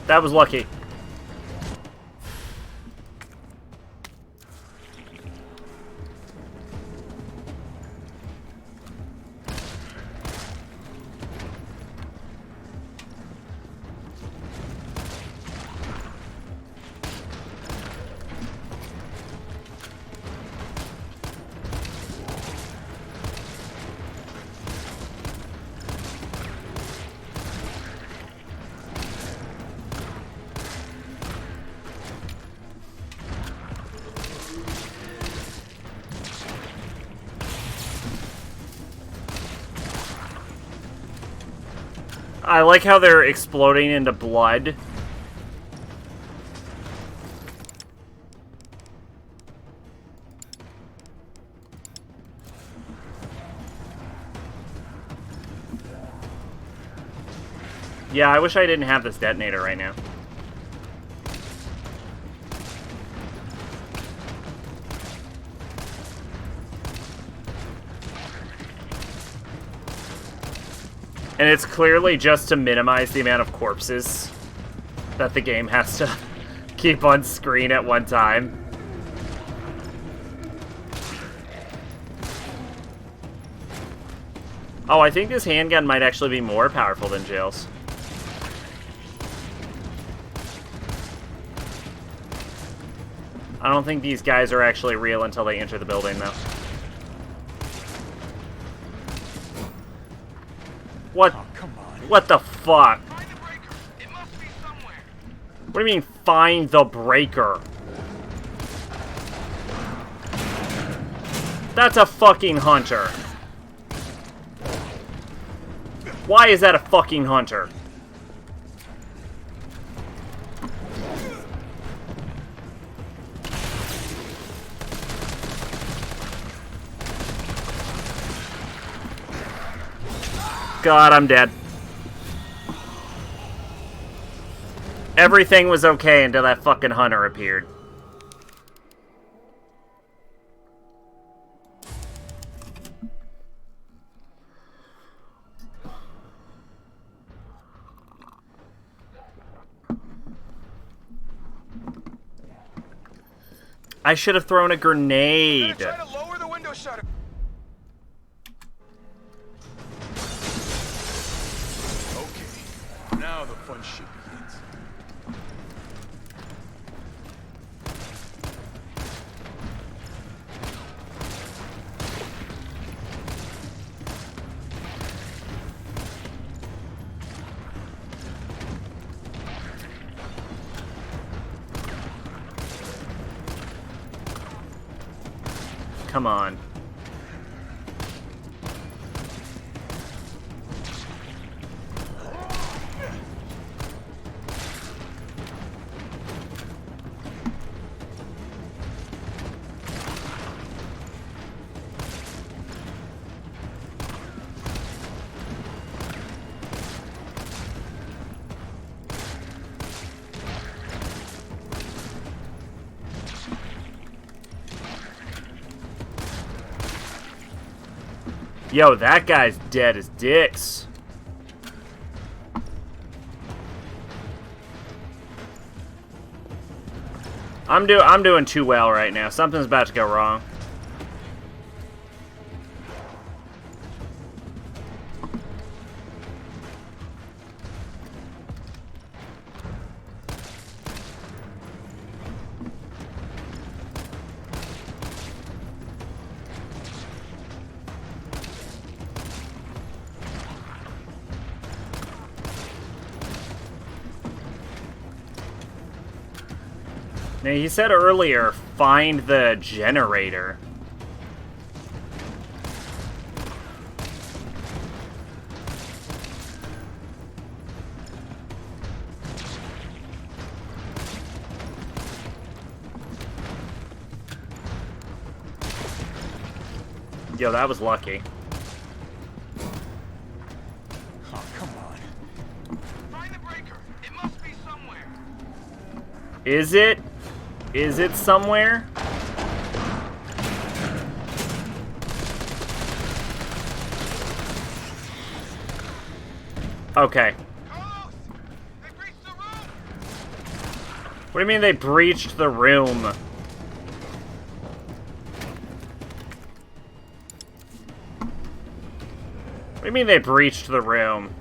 That was lucky. I like how they're exploding into blood. Yeah, I wish I didn't have this detonator right now. And it's clearly just to minimize the amount of corpses that the game has to keep on screen at one time. Oh, I think this handgun might actually be more powerful than Jail's. I don't think these guys are actually real until they enter the building, though. What? Oh, come on. What the fuck? Find the breaker. It must be somewhere. What do you mean, find the breaker? That's a fucking hunter. Why is that a fucking hunter? God, I'm dead. Everything was okay until that fucking hunter appeared. I should have thrown a grenade. Try to lower the window shutter. Okay, now the fun shit begins. Come on. Yo, that guy's dead as dicks. I'm doing too well right now. Something's about to go wrong. Now, he said earlier, find the generator. Yo, that was lucky. Oh, come on. Find the breaker. It must be somewhere. Is it? Is it somewhere? Okay. Carlos! They breached the room! What do you mean they breached the room? What do you mean they breached the room?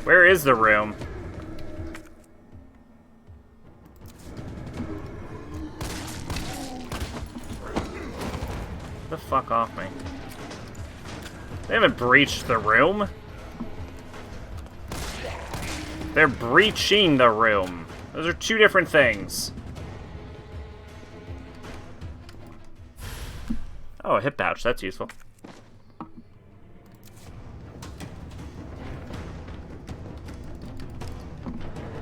Where is the room? Get the fuck off me. They haven't breached the room. They're breaching the room. Those are two different things. Oh, a hip pouch. That's useful.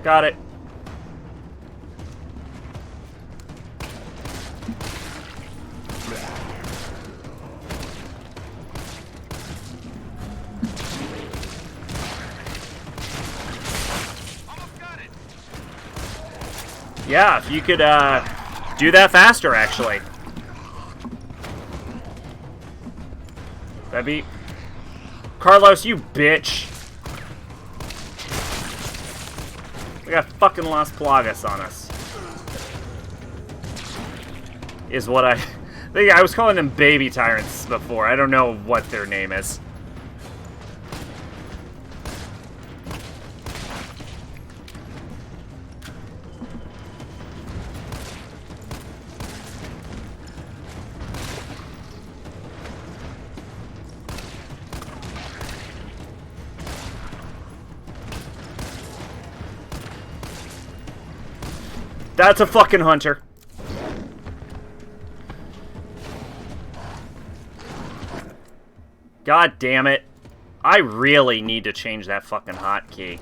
Got it. Yeah, if you could do that faster, actually. That'd be... Carlos, you bitch. We got fucking Las Plagas on us. Is what I think. I was calling them baby tyrants before. I don't know what their name is. That's a fucking hunter. God damn it. I really need to change that fucking hotkey.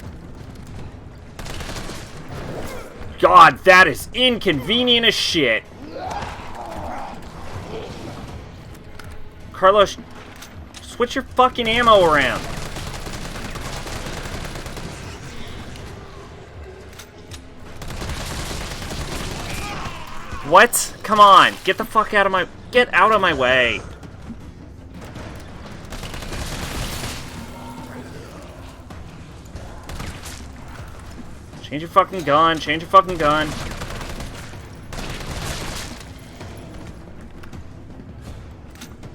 God, that is inconvenient as shit. Carlos, switch your fucking ammo around. What? Come on. Get the fuck out of my... Get out of my way. Change your fucking gun. Change your fucking gun.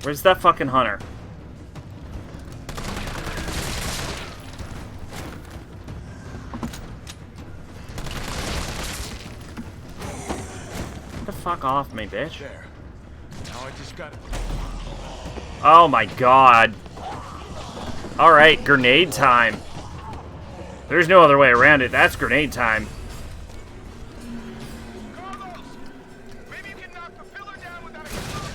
Where's that fucking hunter? Fuck off me, bitch. There. Now I just got it. Oh my god. Alright, grenade time. There's no other way around it. That's grenade time. Carlos! Maybe you can knock the pillar down without explosive.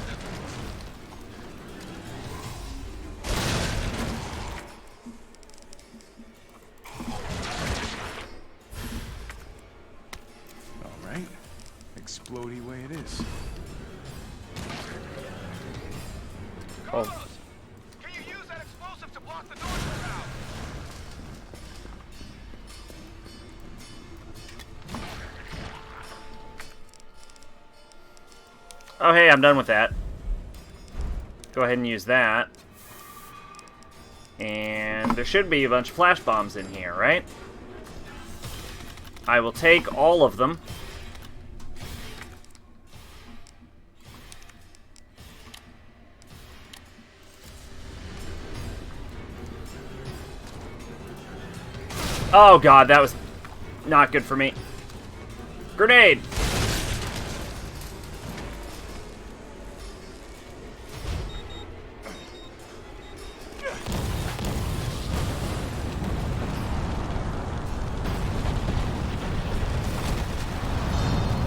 All right. Explodey way it is. Carlos! Can you use that explosive to block the door somehow? Oh, hey, I'm done with that. Go ahead and use that. And there should be a bunch of flash bombs in here, right? I will take all of them. Oh god, that was not good for me. Grenade!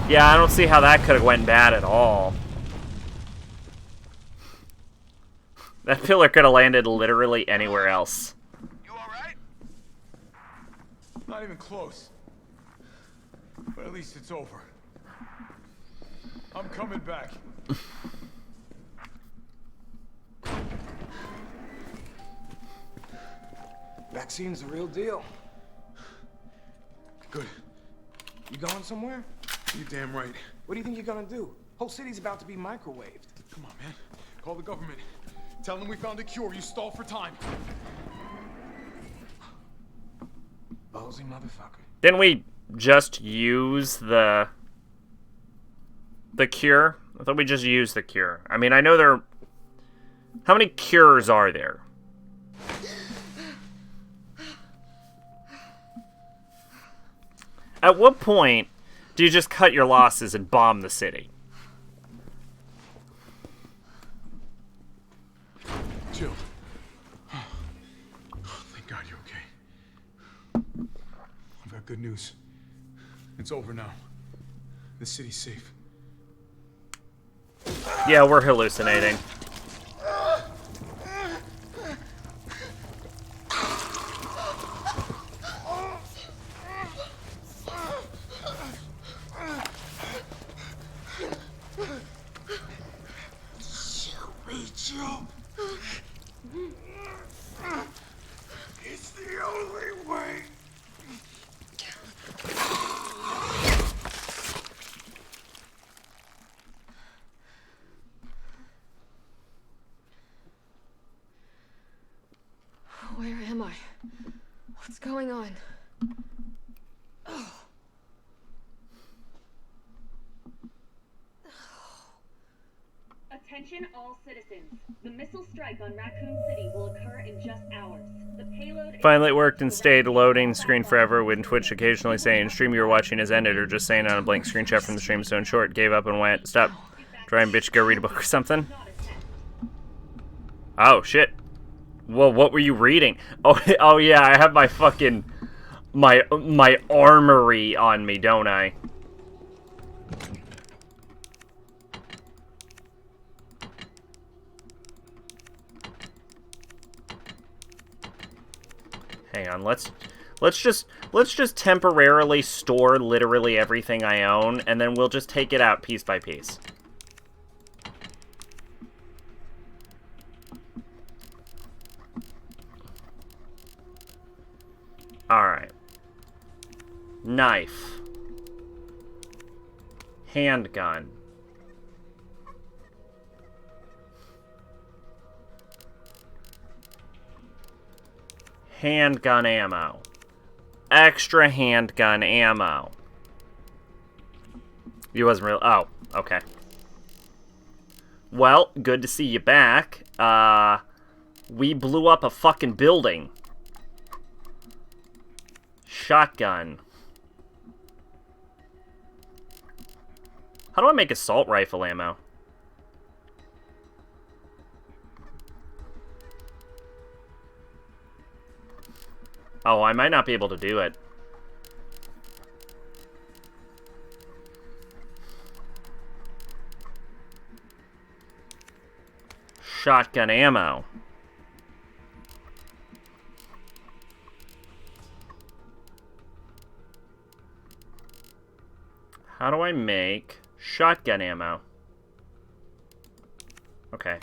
Yeah, I don't see how that could have went bad at all. That pillar could have landed literally anywhere else. You alright? Not even close. But at least it's over. I'm coming back. Vaccine's the real deal. Good. You going somewhere? You damn right. What do you think you're gonna do? Whole city's about to be microwaved. Come on, man. Call the government. Tell them we found a cure. You stall for time. Ballsy motherfucker. Didn't we just use the cure? I thought we just used the cure. I mean, I know there... How many cures are there? At what point do you just cut your losses and bomb the city? Jill. Oh, thank God you're okay. I've got good news. It's over now. The city's safe. Yeah, we're hallucinating. going on? Attention all citizens. The missile strike on Raccoon City will occur in just hours. The payload... Finally, it worked and stayed loading screen forever, with Twitch occasionally saying stream you were watching has ended, or just saying on a blank screenshot from the stream so in short, gave up and went, stop, try and bitch, go read a book or something. Oh, shit. Well, what were you reading? Oh yeah, I have my fucking... My armory on me, don't I? Hang on, let's just temporarily store literally everything I own, and then we'll just take it out piece by piece. Alright. Knife. Handgun. Handgun ammo. Extra handgun ammo. You wasn't real. Oh, okay. Well, good to see you back. We blew up a fucking building. Shotgun. How do I make assault rifle ammo? Oh, I might not be able to do it. Shotgun ammo. How do I make shotgun ammo? Okay.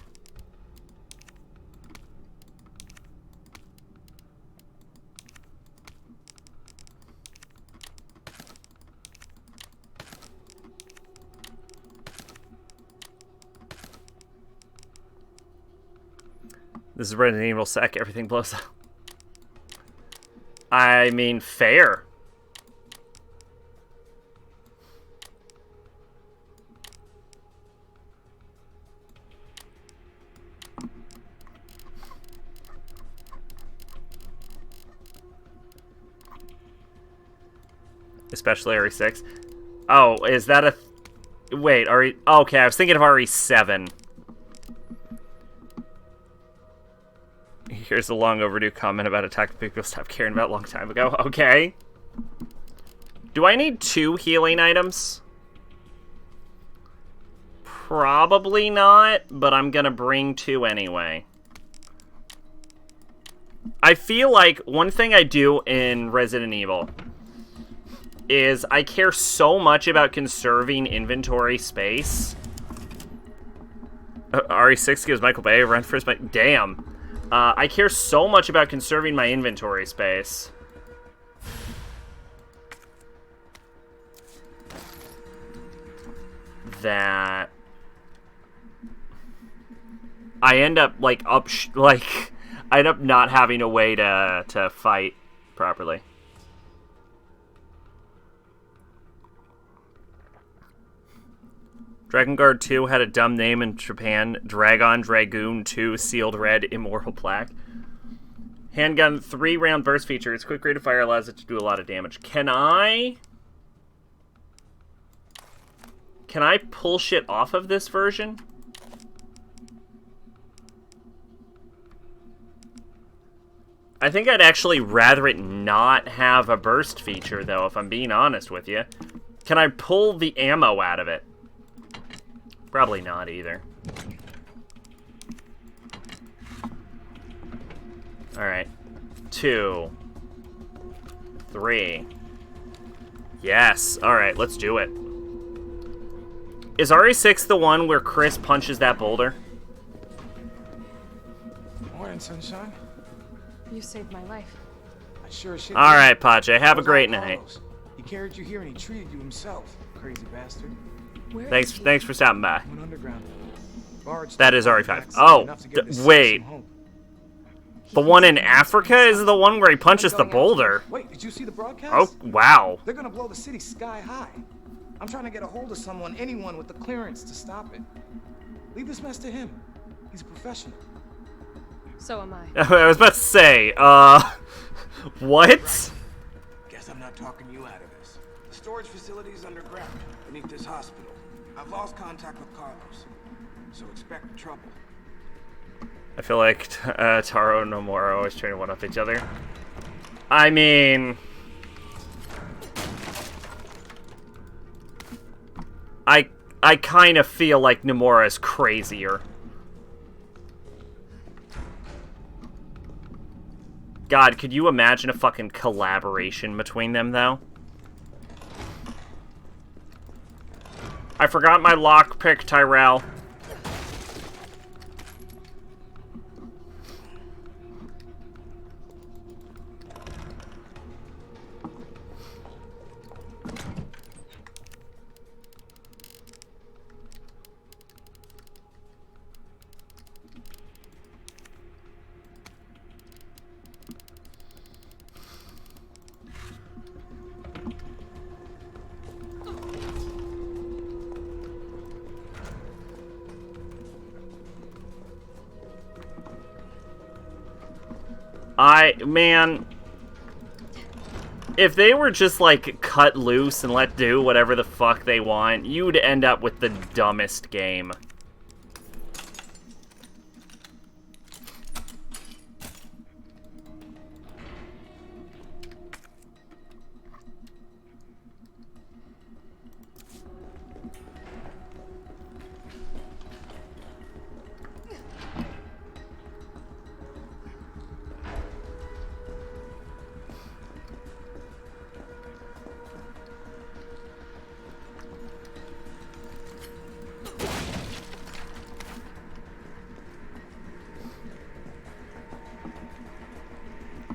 This is Resident Evil Sec, everything blows up. I mean, fair. Especially RE6. Oh, is that a... Wait, RE... Okay, I was thinking of RE7. Here's a long overdue comment about attack that people stopped caring about a long time ago. Okay. Do I need 2 healing items? Probably not, but I'm gonna bring 2 anyway. I feel like one thing I do in Resident Evil is I care so much about conserving inventory space. RE6 gives Michael Bay a run for his bike. Damn. I care so much about conserving my inventory space that I end up I end up not having a way to fight properly. Dragon Guard 2 had a dumb name in Japan. Dragon Dragoon 2 sealed red immortal black. Handgun 3-round burst feature. Its quick rate of fire allows it to do a lot of damage. Can I pull shit off of this version? I think I'd actually rather it not have a burst feature, though, if I'm being honest with you. Can I pull the ammo out of it? Probably not either. Alright. 2. 3. Yes. Alright, let's do it. Is RE6 the one where Chris punches that boulder? Morning, sunshine. You saved my life. I sure as shit. Alright, Pache. Have a great night. He carried you here and he treated you himself. Crazy bastard. Thanks for stopping by. Went underground. Barge That is RE5. Oh, wait. The one in Africa is the one where he punches the boulder. Wait, did you see the broadcast? Oh, wow. They're gonna blow the city sky high. I'm trying to get a hold of someone, anyone with the clearance to stop it. Leave this mess to him. He's a professional. So am I. I was about to say, what? Guess I'm not talking you out of this. The storage facility is underground, beneath this hospital. I've lost contact with Carlos, so expect trouble. I feel like Taro and Nomura are always trying to one-up each other. I mean... I kind of feel like Nomura is crazier. God, could you imagine a fucking collaboration between them, though? I forgot my lockpick, Tyrell. Man, if they were just, like, cut loose and let do whatever the fuck they want, you'd end up with the dumbest game.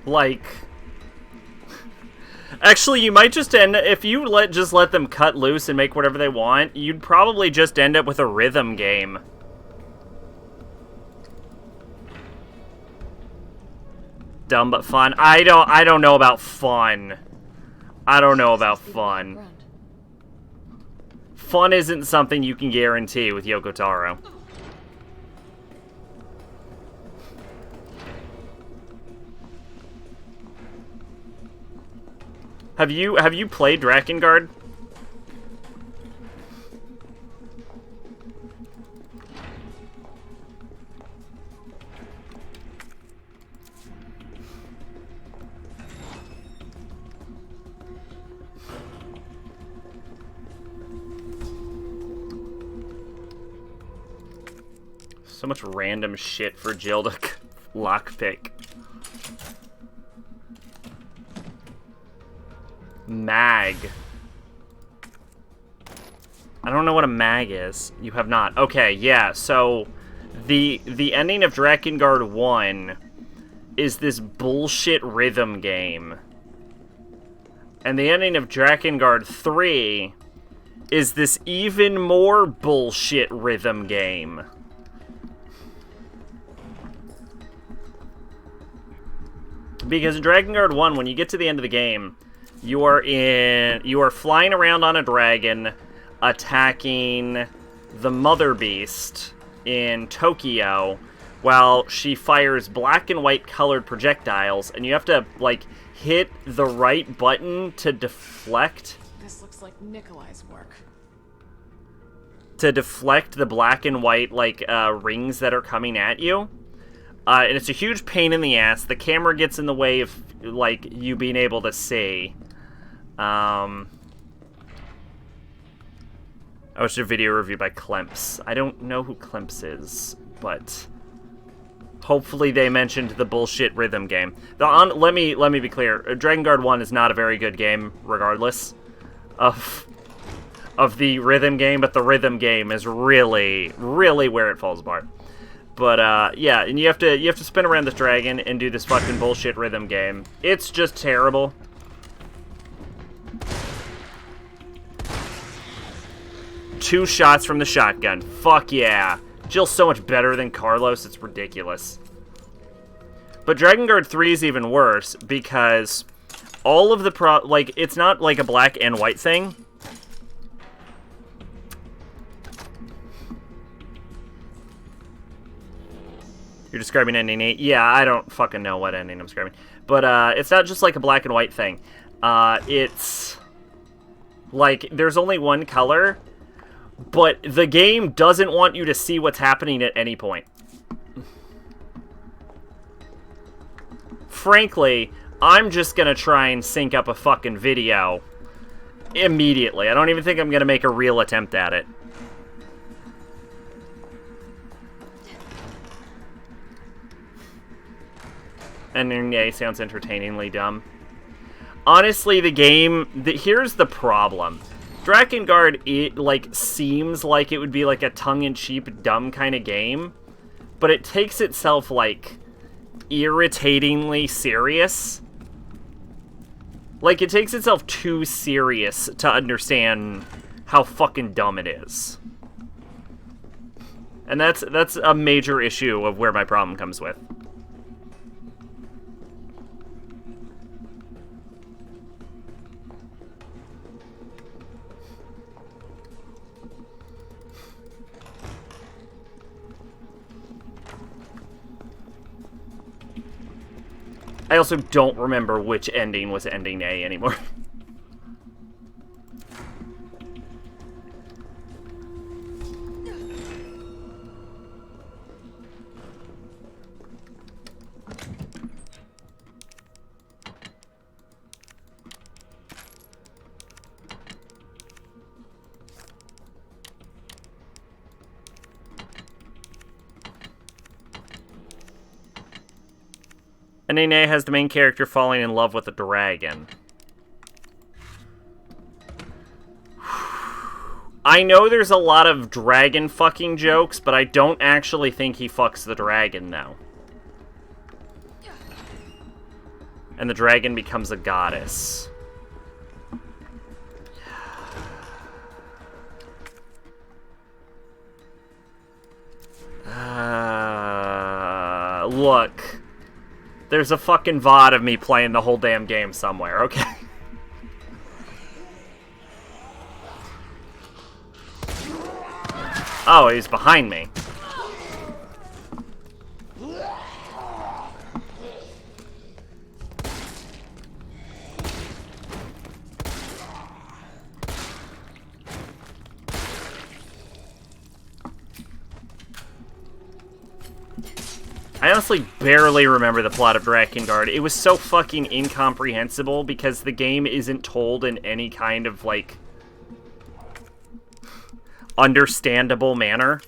Like, actually, you might just end, if you just let them cut loose and make whatever they want, you'd probably just end up with a rhythm game. Dumb but fun. I don't know about fun. I don't know about fun. Fun isn't something you can guarantee with Yoko Taro. Have you played Drakengard? So much random shit for Jill to lockpick. Mag. I don't know what a mag is. You have not. Okay, yeah, so the ending of Drakengard 1 is this bullshit rhythm game. And the ending of Drakengard 3 is this even more bullshit rhythm game. Because in Drakengard 1, when you get to the end of the game, you are flying around on a dragon, attacking the Mother Beast in Tokyo, while she fires black and white colored projectiles, and you have to, like, hit the right button to deflect. This looks like Nikolai's work. To deflect the black and white, like, rings that are coming at you. And it's a huge pain in the ass. The camera gets in the way of, like, you being able to see. I watched a video review by Klemps. I don't know who Klemps is, but hopefully they mentioned the bullshit rhythm game. Let me be clear. Drakengard 1 is not a very good game, regardless of the rhythm game, but the rhythm game is really, really where it falls apart. But, yeah, and you have to spin around this dragon and do this fucking bullshit rhythm game. It's just terrible. Two shots from the shotgun. Fuck yeah. Jill's so much better than Carlos, it's ridiculous. But Dragon Guard 3 is even worse because all of the like, it's not like a black and white thing. You're describing ending 8? Yeah, I don't fucking know what ending I'm describing. But it's not just like a black and white thing. It's like there's only one color, but the game doesn't want you to see what's happening at any point. Frankly, I'm just gonna try and sync up a fucking video immediately. I don't even think I'm gonna make a real attempt at it. And then, yeah, sounds entertainingly dumb. Honestly, the game... here's the problem. Drakengard, it, like, seems like it would be, like, a tongue-in-cheek, dumb kind of game. But it takes itself, like, irritatingly serious. Like, it takes itself too serious to understand how fucking dumb it is. And that's a major issue of where my problem comes with. I also don't remember which ending was ending A anymore. Ending A has the main character falling in love with a dragon. I know there's a lot of dragon fucking jokes, but I don't actually think he fucks the dragon now. And the dragon becomes a goddess. Look. There's a fucking VOD of me playing the whole damn game somewhere, okay? Oh, he's behind me. I honestly barely remember the plot of Drakengard. It was so fucking incomprehensible because the game isn't told in any kind of, like, understandable manner.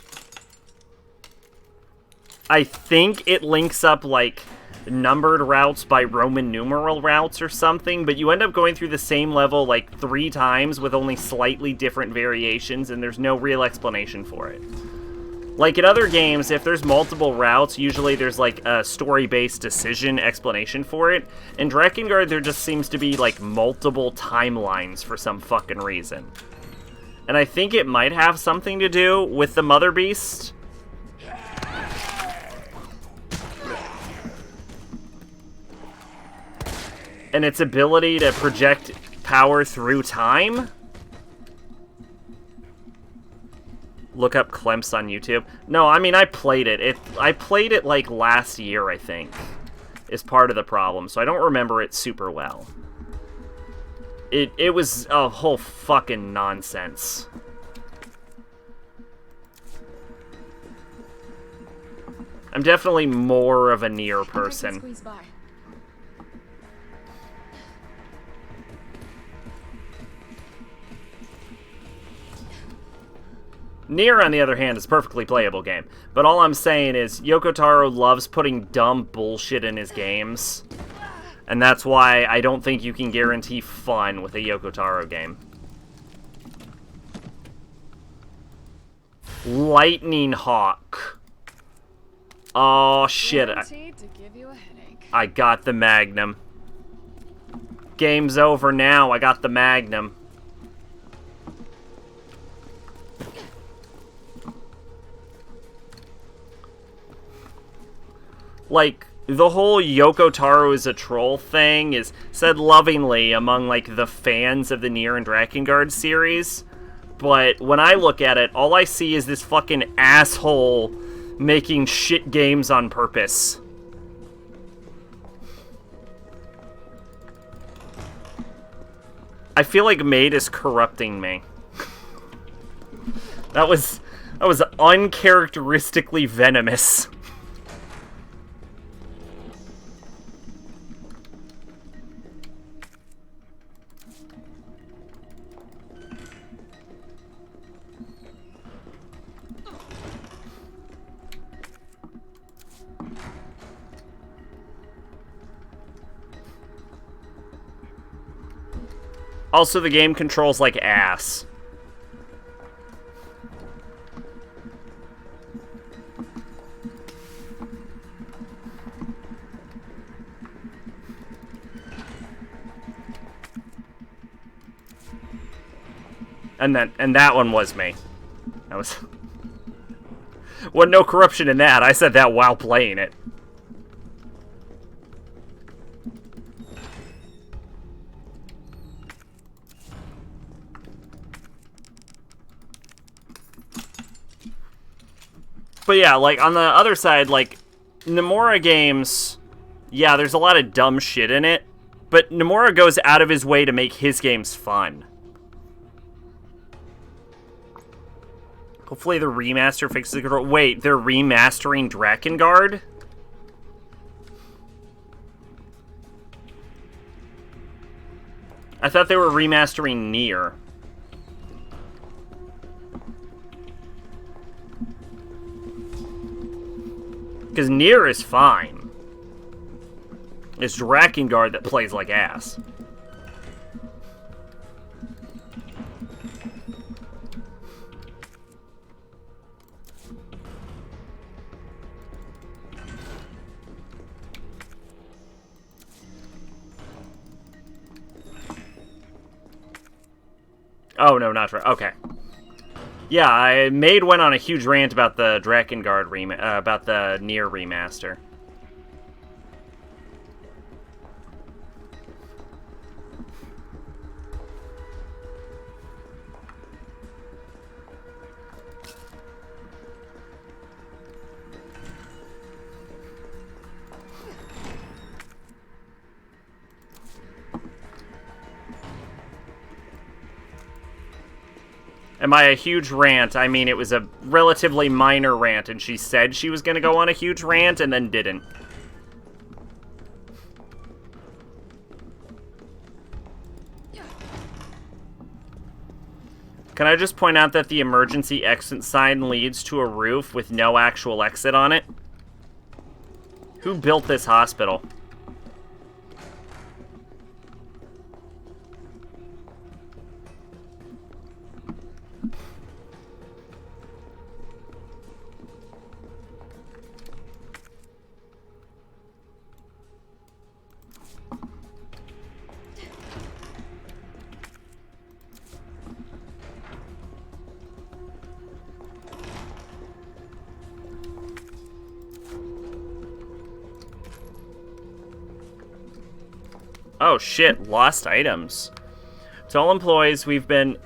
I think it links up, like, numbered routes by Roman numeral routes or something, but you end up going through the same level, like, 3 times with only slightly different variations, and there's no real explanation for it. Like in other games, if there's multiple routes, usually there's like a story-based decision explanation for it. In Drakengard, there just seems to be like multiple timelines for some fucking reason. And I think it might have something to do with the Mother Beast. And its ability to project power through time. Look up Clemps on YouTube. No, I mean, I played it. I played it, like, last year, I think, is part of the problem, so I don't remember it super well. It was a whole fucking nonsense. I'm definitely more of a Nier person. Nier, on the other hand, is a perfectly playable game. But all I'm saying is, Yoko Taro loves putting dumb bullshit in his games. And that's why I don't think you can guarantee fun with a Yoko Taro game. Lightning Hawk. Oh, shit. I got the Magnum. Game's over now. I got the Magnum. Like, the whole Yoko Taro is a troll thing is said lovingly among, like, the fans of the Nier and Drakengard series. But when I look at it, all I see is this fucking asshole making shit games on purpose. I feel like Maid is corrupting me. That was uncharacteristically venomous. Also, the game controls like ass. And that one was me. That was... Well, no corruption in that. I said that while playing it. But yeah, like, on the other side, like, Nomura games, yeah, there's a lot of dumb shit in it, but Nomura goes out of his way to make his games fun. Hopefully the remaster fixes the control. Wait, they're remastering Drakengard? I thought they were remastering Nier. Because Nier is fine. It's Drakengard that plays like ass. Oh, no, not right. Okay. Yeah, Maid went on a huge rant about the Drakengard about the Nier remaster. And by a huge rant, I mean it was a relatively minor rant, and she said she was going to go on a huge rant, and then didn't. Can I just point out that the emergency exit sign leads to a roof with no actual exit on it? Who built this hospital? Oh shit, lost items. To all employees, we've been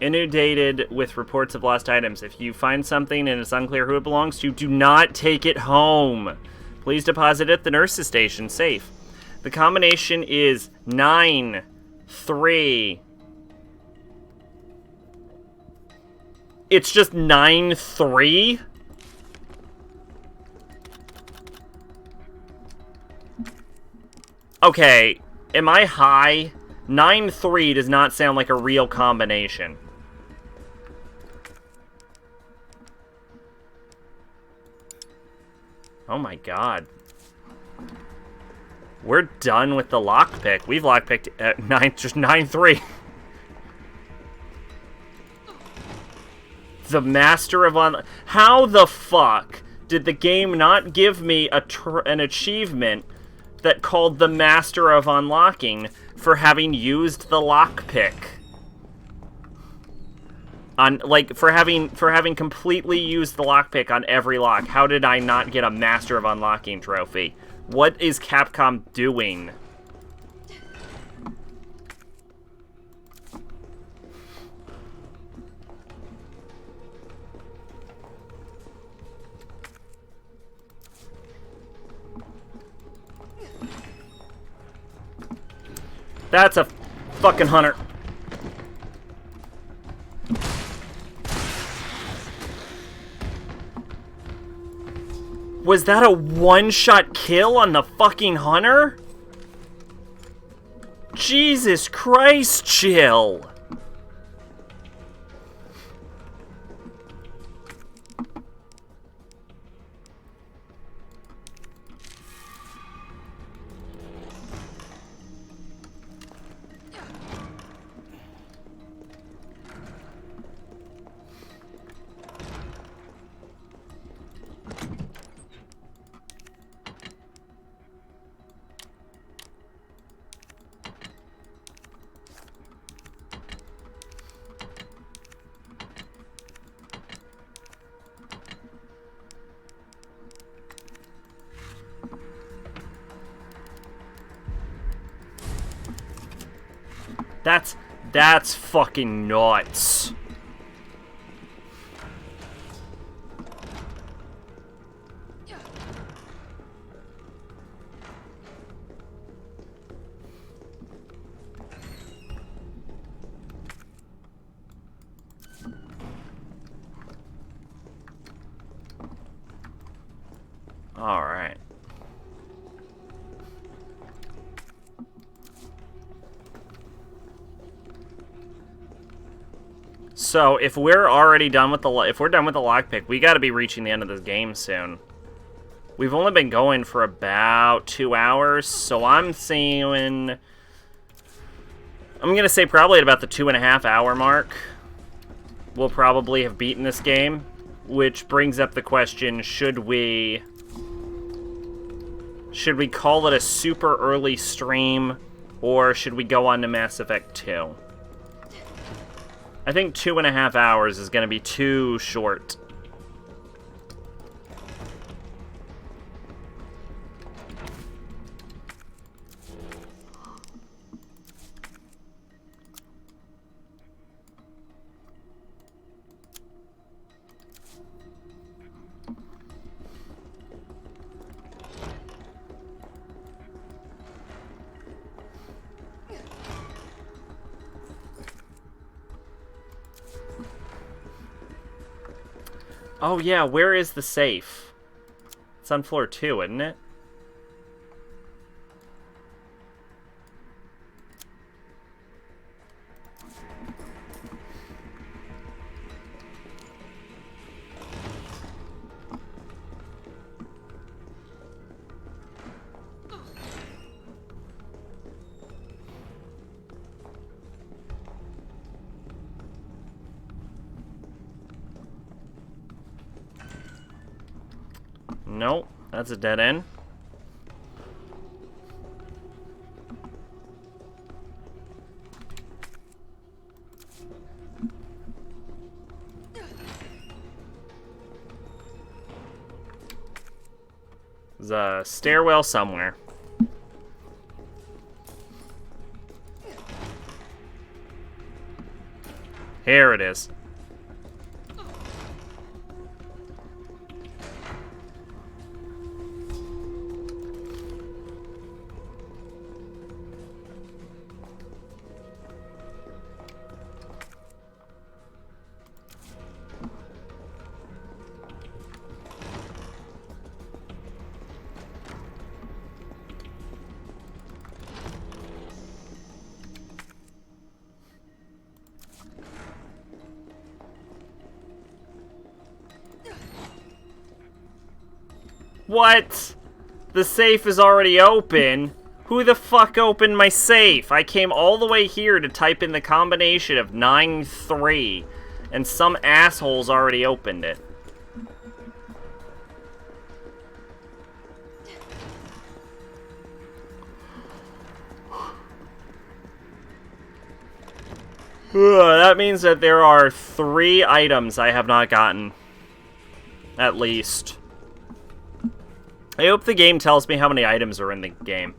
inundated with reports of lost items. If you find something and it's unclear who it belongs to, do not take it home. Please deposit it at the nurse's station, safe. The combination is 9-3. It's just 9-3? Okay, am I high? 9-3 does not sound like a real combination. Oh my god. We're done with the lockpick. We've lockpicked at just 9-3. The Master of How the fuck did the game not give me an achievement that called the Master of Unlocking for having used the lockpick? On, like, for having completely used the lockpick on every lock, how did I not get a Master of Unlocking trophy? What is Capcom doing? That's a fucking hunter. Was that a one-shot kill on the fucking hunter? Jesus Christ, chill. That's fucking nuts. All right. So if we're already done with the lockpick, we got to be reaching the end of this game soon. We've only been going for about 2 hours, so I'm gonna say probably at about the 2.5 hour mark, we'll probably have beaten this game. Which brings up the question: should we call it a super early stream, or should we go on to Mass Effect 2? I think 2.5 hours is going to be too short. Oh yeah, where is the safe? It's on floor 2, isn't it? Nope, that's a dead end. There's a stairwell somewhere. Here it is. What? The safe is already open? Who the fuck opened my safe? I came all the way here to type in the combination of 9-3, and some assholes already opened it. That means that there are 3 items I have not gotten. At least. I hope the game tells me how many items are in the game.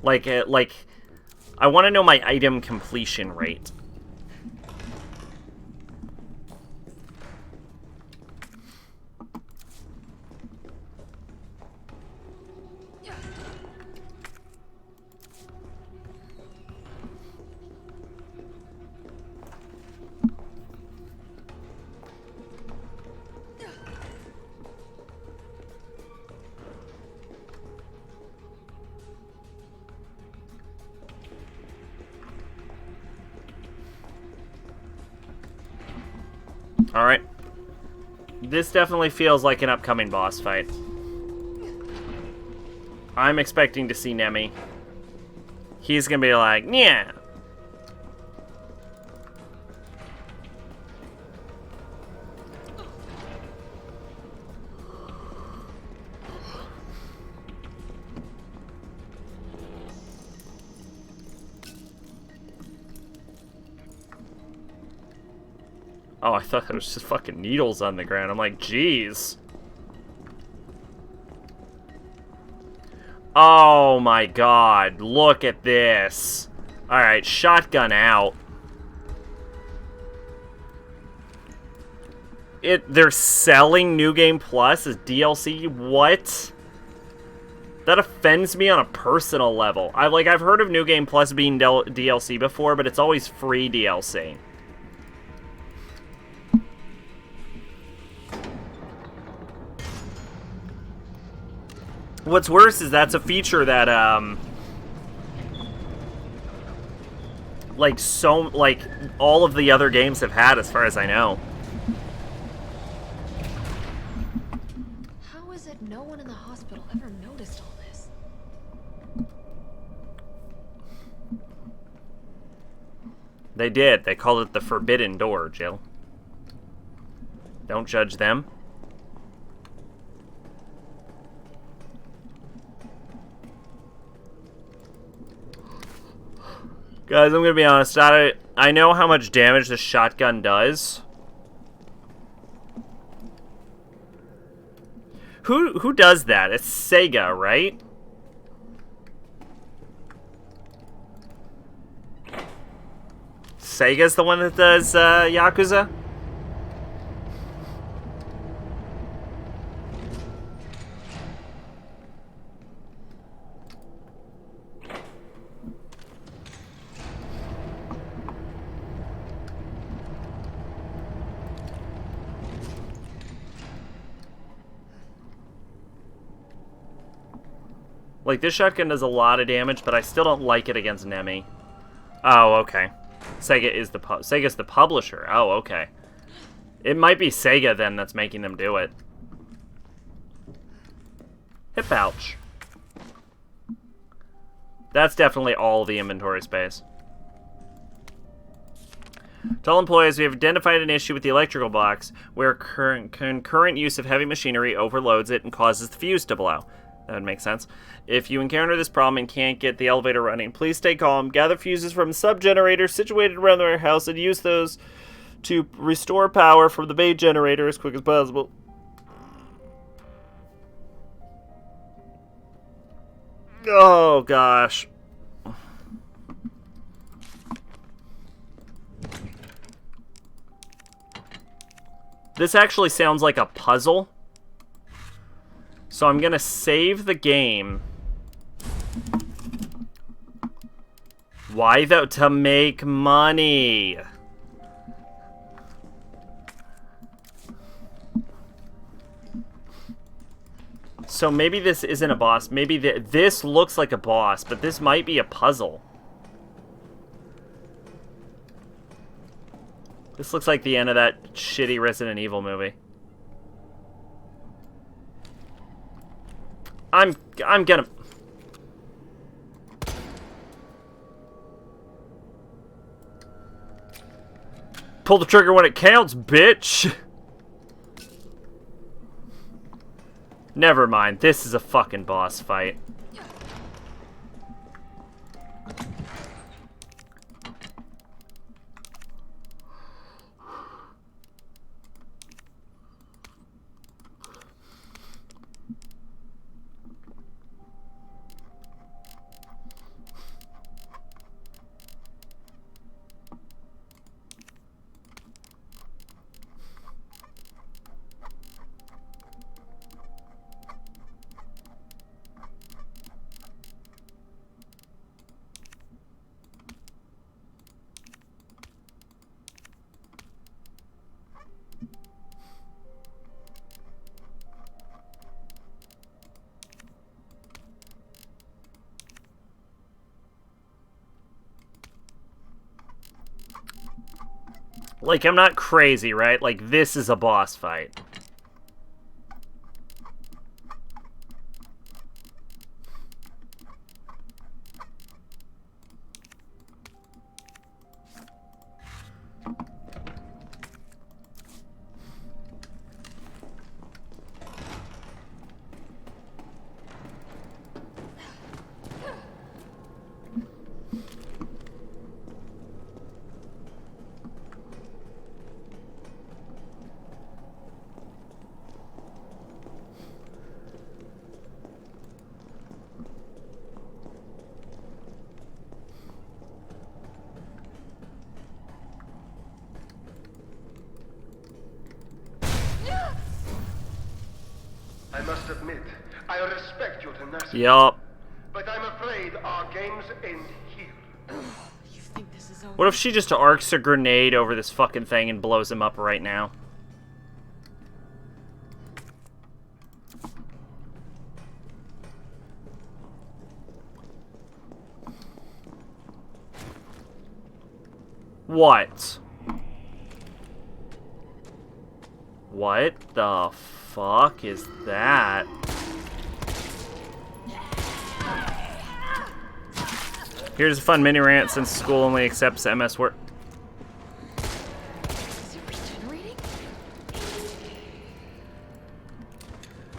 Like, I want to know my item completion rate. Alright. This definitely feels like an upcoming boss fight. I'm expecting to see Nemi. He's gonna be like, yeah. Oh, I thought there was just fucking needles on the ground. I'm like, jeez. Oh my god, look at this. Alright, shotgun out. They're selling New Game Plus as DLC? What? That offends me on a personal level. I've heard of New Game Plus being DLC before, but it's always free DLC. What's worse is that's a feature that, like, all of the other games have had, as far as I know. How is it no one in the hospital ever noticed all this? They did. They called it the Forbidden Door, Jill. Don't judge them. Guys, I'm gonna be honest. I know how much damage this shotgun does. Who does that? It's Sega, right? Sega's the one that does Yakuza? Like, this shotgun does a lot of damage, but I still don't like it against Nemi. Oh, okay. Sega's the publisher. Oh, okay. It might be Sega, then, that's making them do it. Hip pouch. That's definitely all the inventory space. To all employees, we have identified an issue with the electrical box where concurrent use of heavy machinery overloads it and causes the fuse to blow. That would make sense. If you encounter this problem and can't get the elevator running, please stay calm, gather fuses from sub-generators situated around the warehouse, and use those to restore power from the main generator as quick as possible. Oh, gosh. This actually sounds like a puzzle. So I'm gonna save the game. Why though? To make money. So maybe this isn't a boss. Maybe this looks like a boss, but this might be a puzzle. This looks like the end of that shitty Resident Evil movie. I'm gonna... Pull the trigger when it counts, bitch! Never mind, this is a fucking boss fight. Like, I'm not crazy, right? Like, this is a boss fight. I must admit, I respect your tenacity. Yup. But I'm afraid our games end here. You think this is over? What if she just arcs a grenade over this fucking thing and blows him up right now? What? What the fuck is that? Here's a fun mini rant since school only accepts MS Word.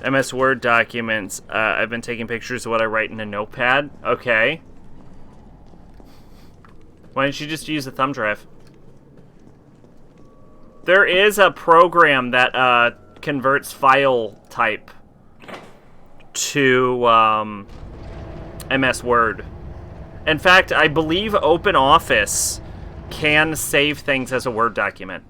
MS Word documents. I've been taking pictures of what I write in a notepad. Okay. Why didn't you just use a thumb drive? There is a program that converts file type to MS Word. In fact, I believe OpenOffice can save things as a Word document.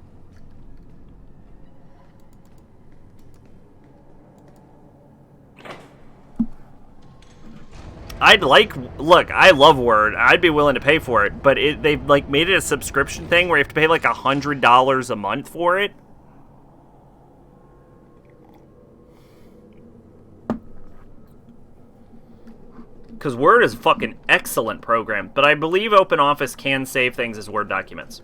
Look, I love Word. I'd be willing to pay for it, but they've like made it a subscription thing where you have to pay like $100 a month for it. Because Word is a fucking excellent program, but I believe OpenOffice can save things as Word documents.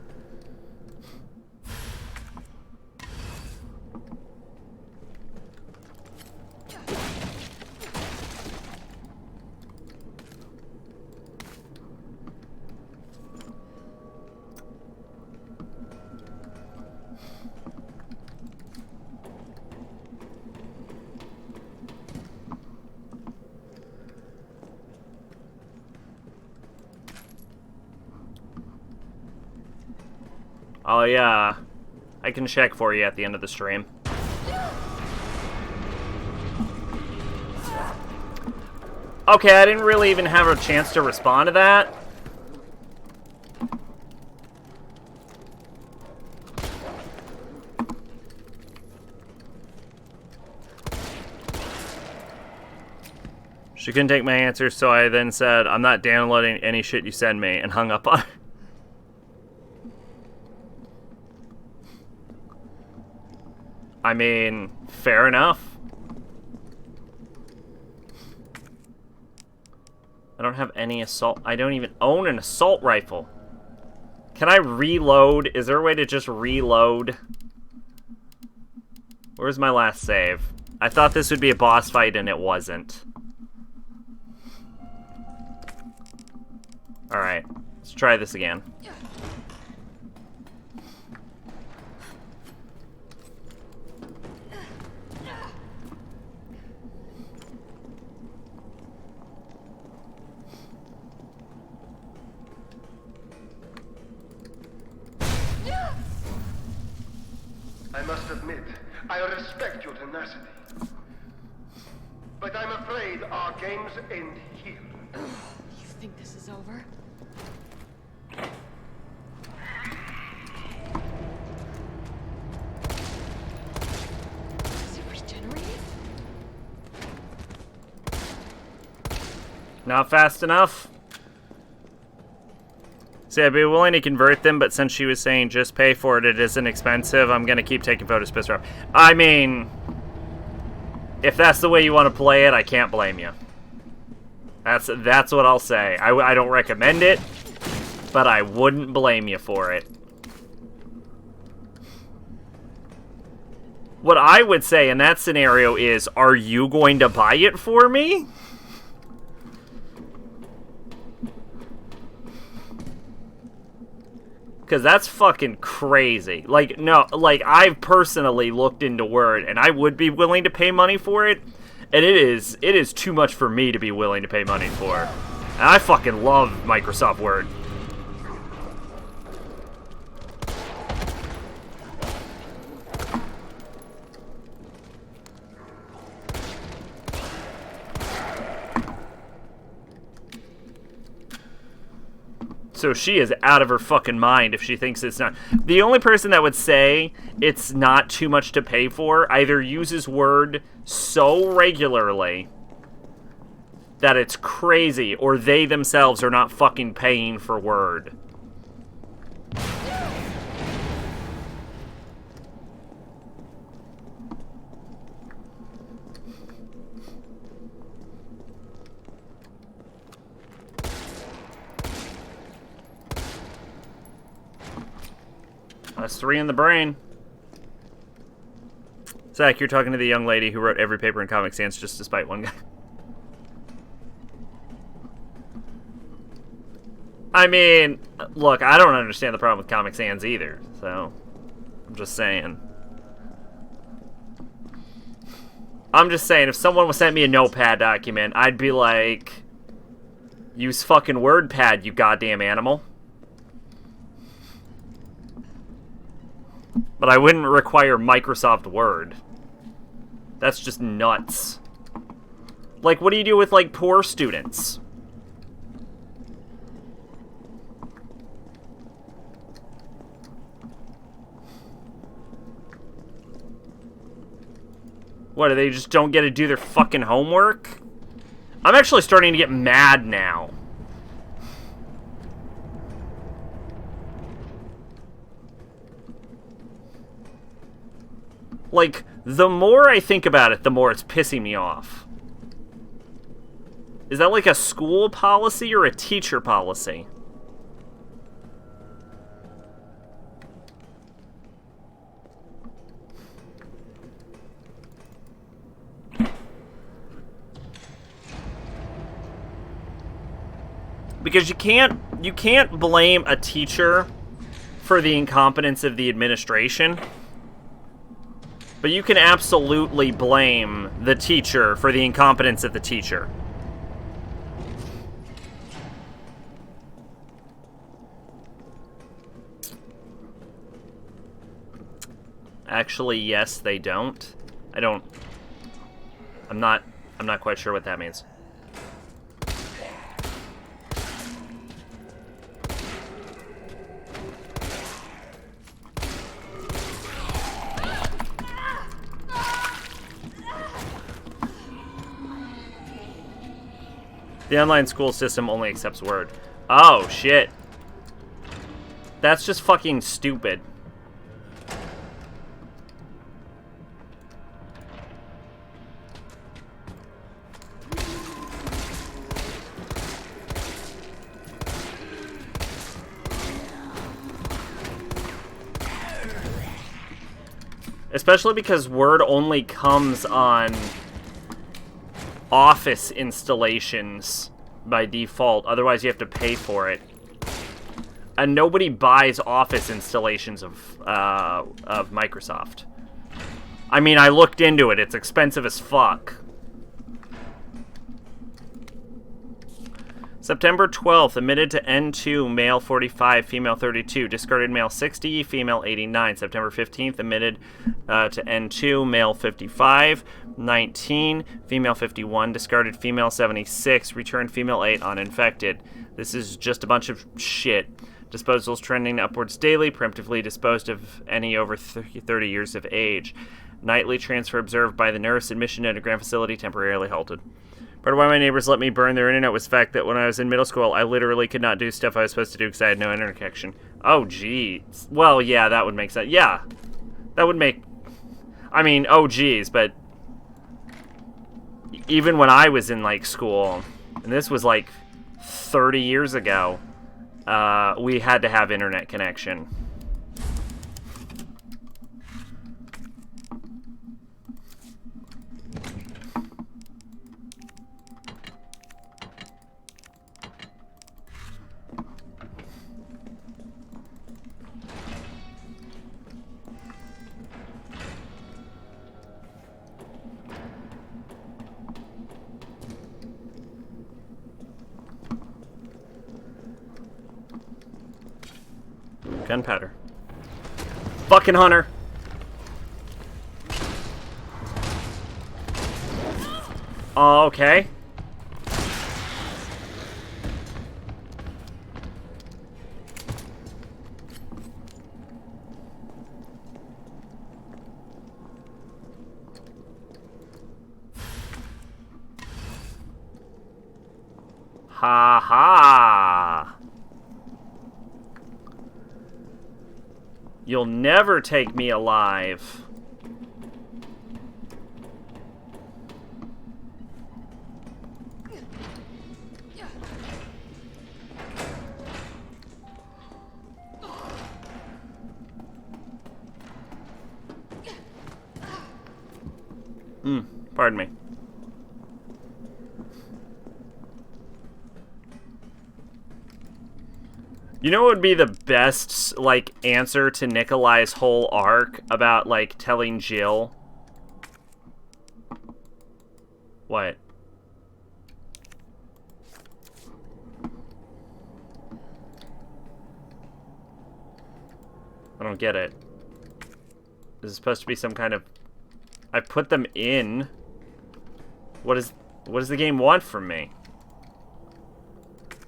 Oh yeah, I can check for you at the end of the stream. Okay, I didn't really even have a chance to respond to that. She couldn't take my answer, so I then said, I'm not downloading any shit you send me, and hung up on her. I mean, fair enough. I don't have any assault. I don't even own an assault rifle. Can I reload? Is there a way to just reload? Where's my last save? I thought this would be a boss fight and it wasn't. Alright, let's try this again. I must admit, I respect your tenacity. But I'm afraid our games end here. You think this is over? Is it regenerating? Not fast enough. See, I'd be willing to convert them, but since she was saying just pay for it, it isn't expensive, I'm going to keep taking photos pissed off. I mean, if that's the way you want to play it, I can't blame you. That's what I'll say. I don't recommend it, but I wouldn't blame you for it. What I would say in that scenario is, are you going to buy it for me? Because that's fucking crazy. Like, no, like, I've personally looked into Word, and I would be willing to pay money for it. And it is too much for me to be willing to pay money for. And I fucking love Microsoft Word. So she is out of her fucking mind if she thinks it's not. The only person that would say it's not too much to pay for either uses Word so regularly that it's crazy, or they themselves are not fucking paying for Word. That's 3 in the brain. Zach, you're talking to the young lady who wrote every paper in Comic Sans just to spite one guy. I mean, look, I don't understand the problem with Comic Sans either, so I'm just saying. I'm just saying, if someone was sent me a notepad document, I'd be like, use fucking WordPad, you goddamn animal. But I wouldn't require Microsoft Word. That's just nuts. Like, what do you do with, like, poor students? What, do they just don't get to do their fucking homework? I'm actually starting to get mad now. Like, the more I think about it, the more it's pissing me off. Is that like a school policy or a teacher policy? Because you can't blame a teacher for the incompetence of the administration. But you can absolutely blame the teacher for the incompetence of the teacher. Actually, yes, they don't. I'm not quite sure what that means. The online school system only accepts Word. Oh, shit. That's just fucking stupid. Especially because Word only comes on Office installations by default. Otherwise, you have to pay for it. And nobody buys Office installations of Microsoft. I mean, I looked into it. It's expensive as fuck. September 12th, admitted to N2, male 45, female 32. Discarded male 60, female 89. September 15th, admitted to N2, male 55, 19, female 51. Discarded female 76. Returned female 8, uninfected. This is just a bunch of shit. Disposals trending upwards daily. Preemptively disposed of any over 30 years of age. Nightly transfer observed by the nurse. Admission at a grand facility temporarily halted. Part of why my neighbors let me burn their internet was the fact that when I was in middle school, I literally could not do stuff I was supposed to do because I had no internet connection. Oh, geez. Well, yeah, that would make sense. Yeah. That would make... I mean, oh, geez, but... Even when I was in, like, school, and this was, like, 30 years ago, we had to have internet connection. Gunpowder. Fucking hunter. Oh, okay. Ha ha. You'll never take me alive. Pardon me. You know what would be the best, like, answer to Nikolai's whole arc about, like, telling Jill? What? I don't get it. This is supposed to be some kind of... I put them in. What does the game want from me?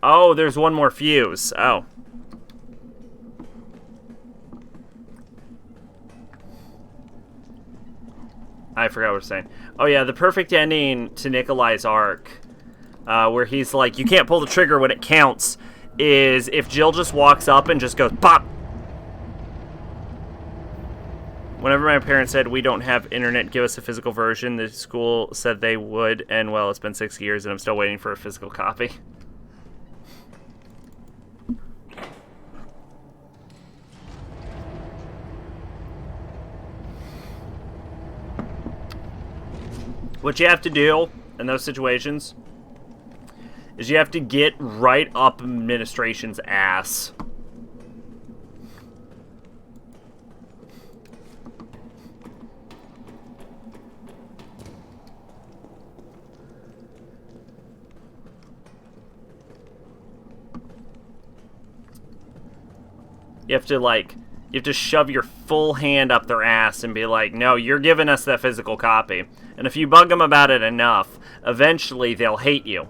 Oh, there's one more fuse. Oh. I forgot what I was saying. Oh yeah, the perfect ending to Nikolai's arc, where he's like, you can't pull the trigger when it counts, is if Jill just walks up and just goes, pop! Whenever my parents said, we don't have internet, give us a physical version, the school said they would, and well, it's been 6 years and I'm still waiting for a physical copy. What you have to do in those situations is you have to get right up administration's ass. You have to, like, you have to shove your full hand up their ass and be like, no, you're giving us that physical copy. And if you bug them about it enough, eventually they'll hate you.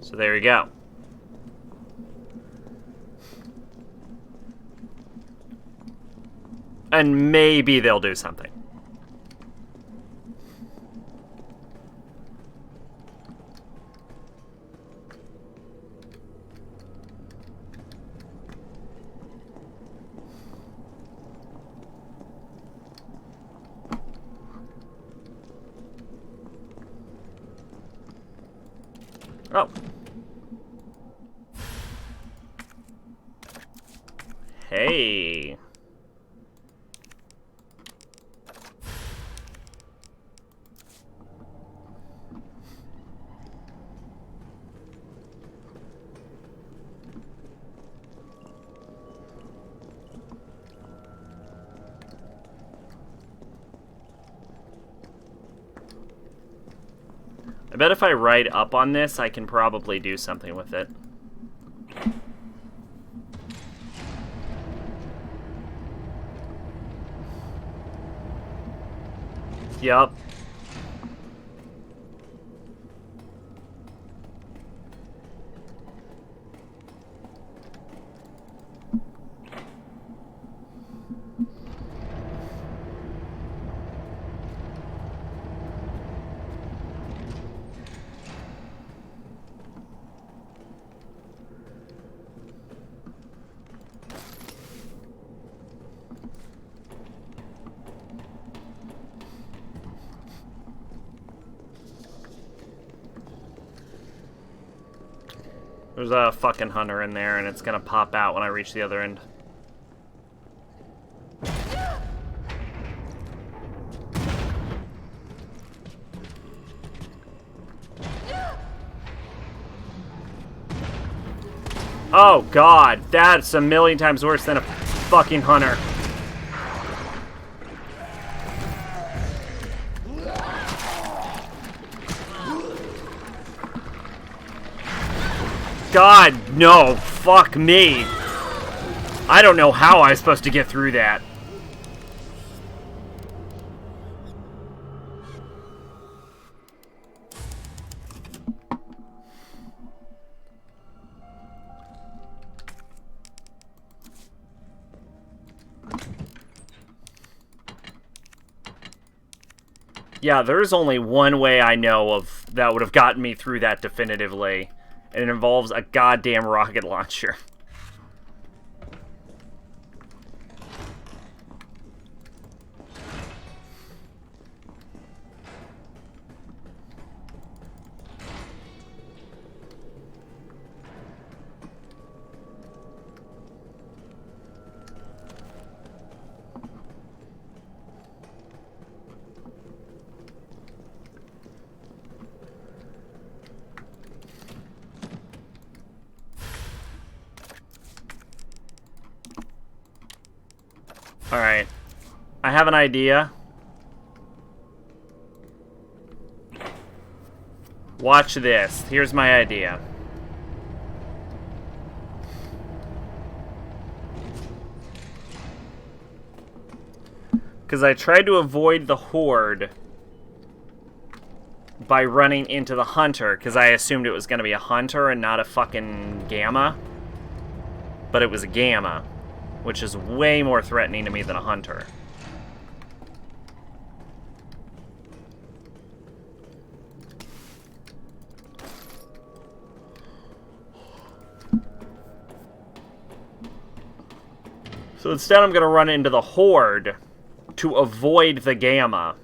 So there you go. And maybe they'll do something. Oh. Hey. I bet if I ride up on this, I can probably do something with it. Yup. There's a fucking hunter in there, and it's gonna pop out when I reach the other end. Oh god, that's a million times worse than a fucking hunter. God, no. Fuck me. I don't know how I was supposed to get through that. Yeah, there's only one way I know of that would have gotten me through that definitively, and it involves a goddamn rocket launcher. Alright. I have an idea. Watch this. Here's my idea. Because I tried to avoid the horde by running into the hunter, because I assumed it was going to be a hunter and not a fucking gamma. But it was a gamma, which is way more threatening to me than a hunter. So instead I'm going to run into the horde to avoid the gamma.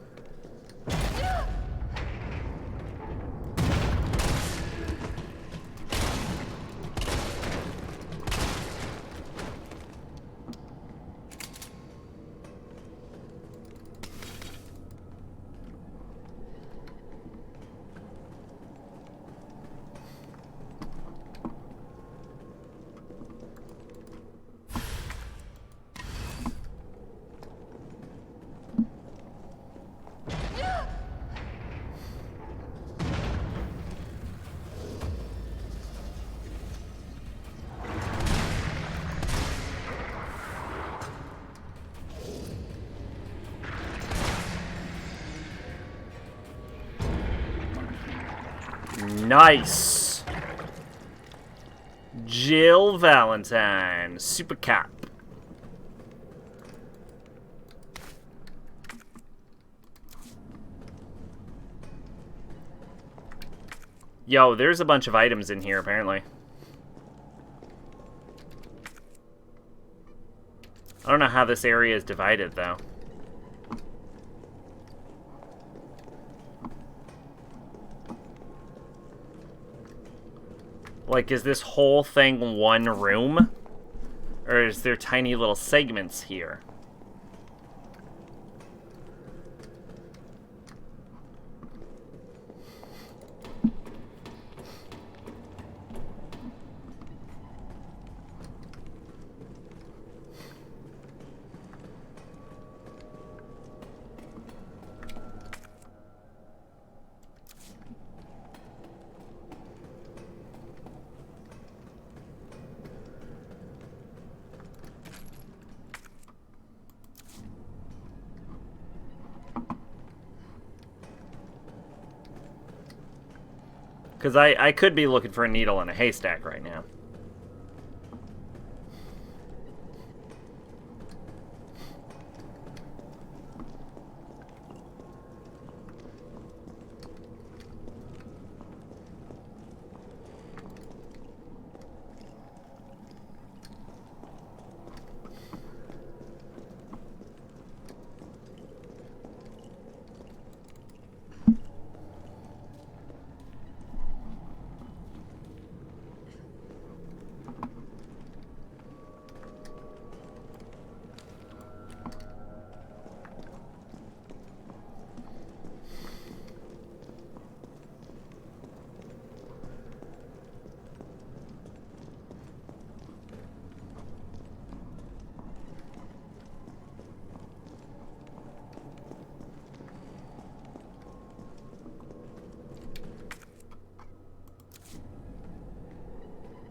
Nice. Jill Valentine, super cop. Yo, there's a bunch of items in here, apparently. I don't know how this area is divided, though. Like, is this whole thing one room? Or is there tiny little segments here? Because I could be looking for a needle in a haystack right now.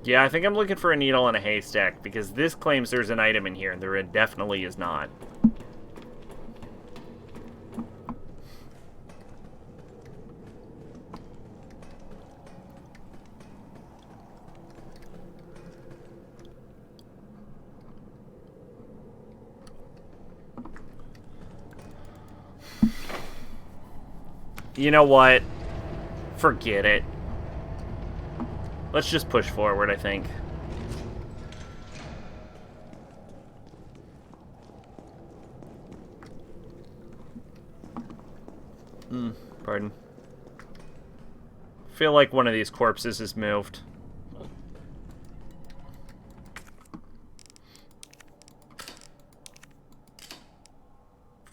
Yeah, I think I'm looking for a needle in a haystack, because this claims there's an item in here, and there definitely is not. You know what? Forget it. Let's just push forward, I think. Pardon. Feel like one of these corpses is moved.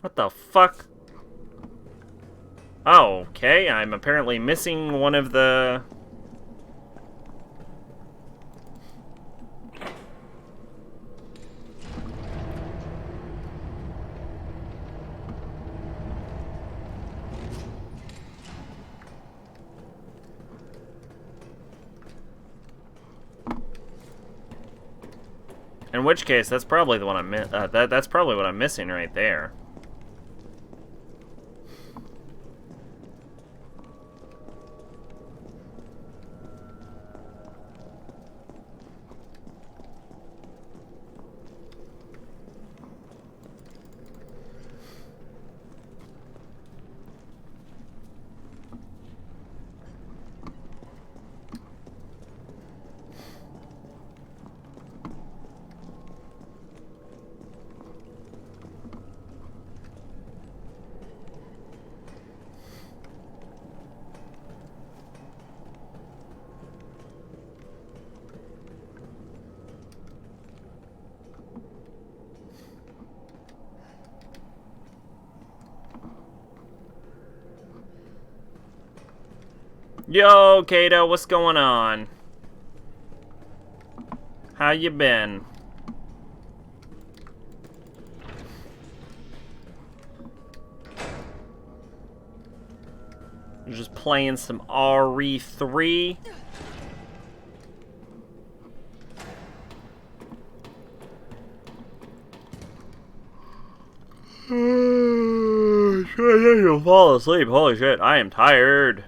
What the fuck? Oh, okay. I'm apparently missing one of the... In which case, that's probably the one I'm that's probably what I'm missing right there. Yo, Kato, what's going on? How you been? You're just playing some RE3? You'll fall asleep. Holy shit, I am tired.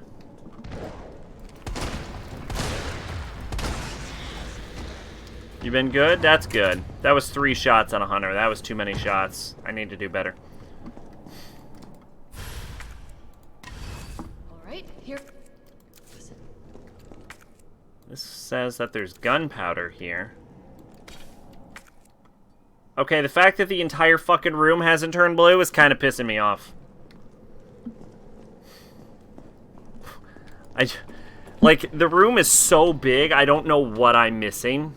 You been good? That's good. That was 3 shots on a hunter. That was too many shots. I need to do better. Alright, here. This says that there's gunpowder here. Okay, the fact that the entire fucking room hasn't turned blue is kind of pissing me off. Like, the room is so big, I don't know what I'm missing.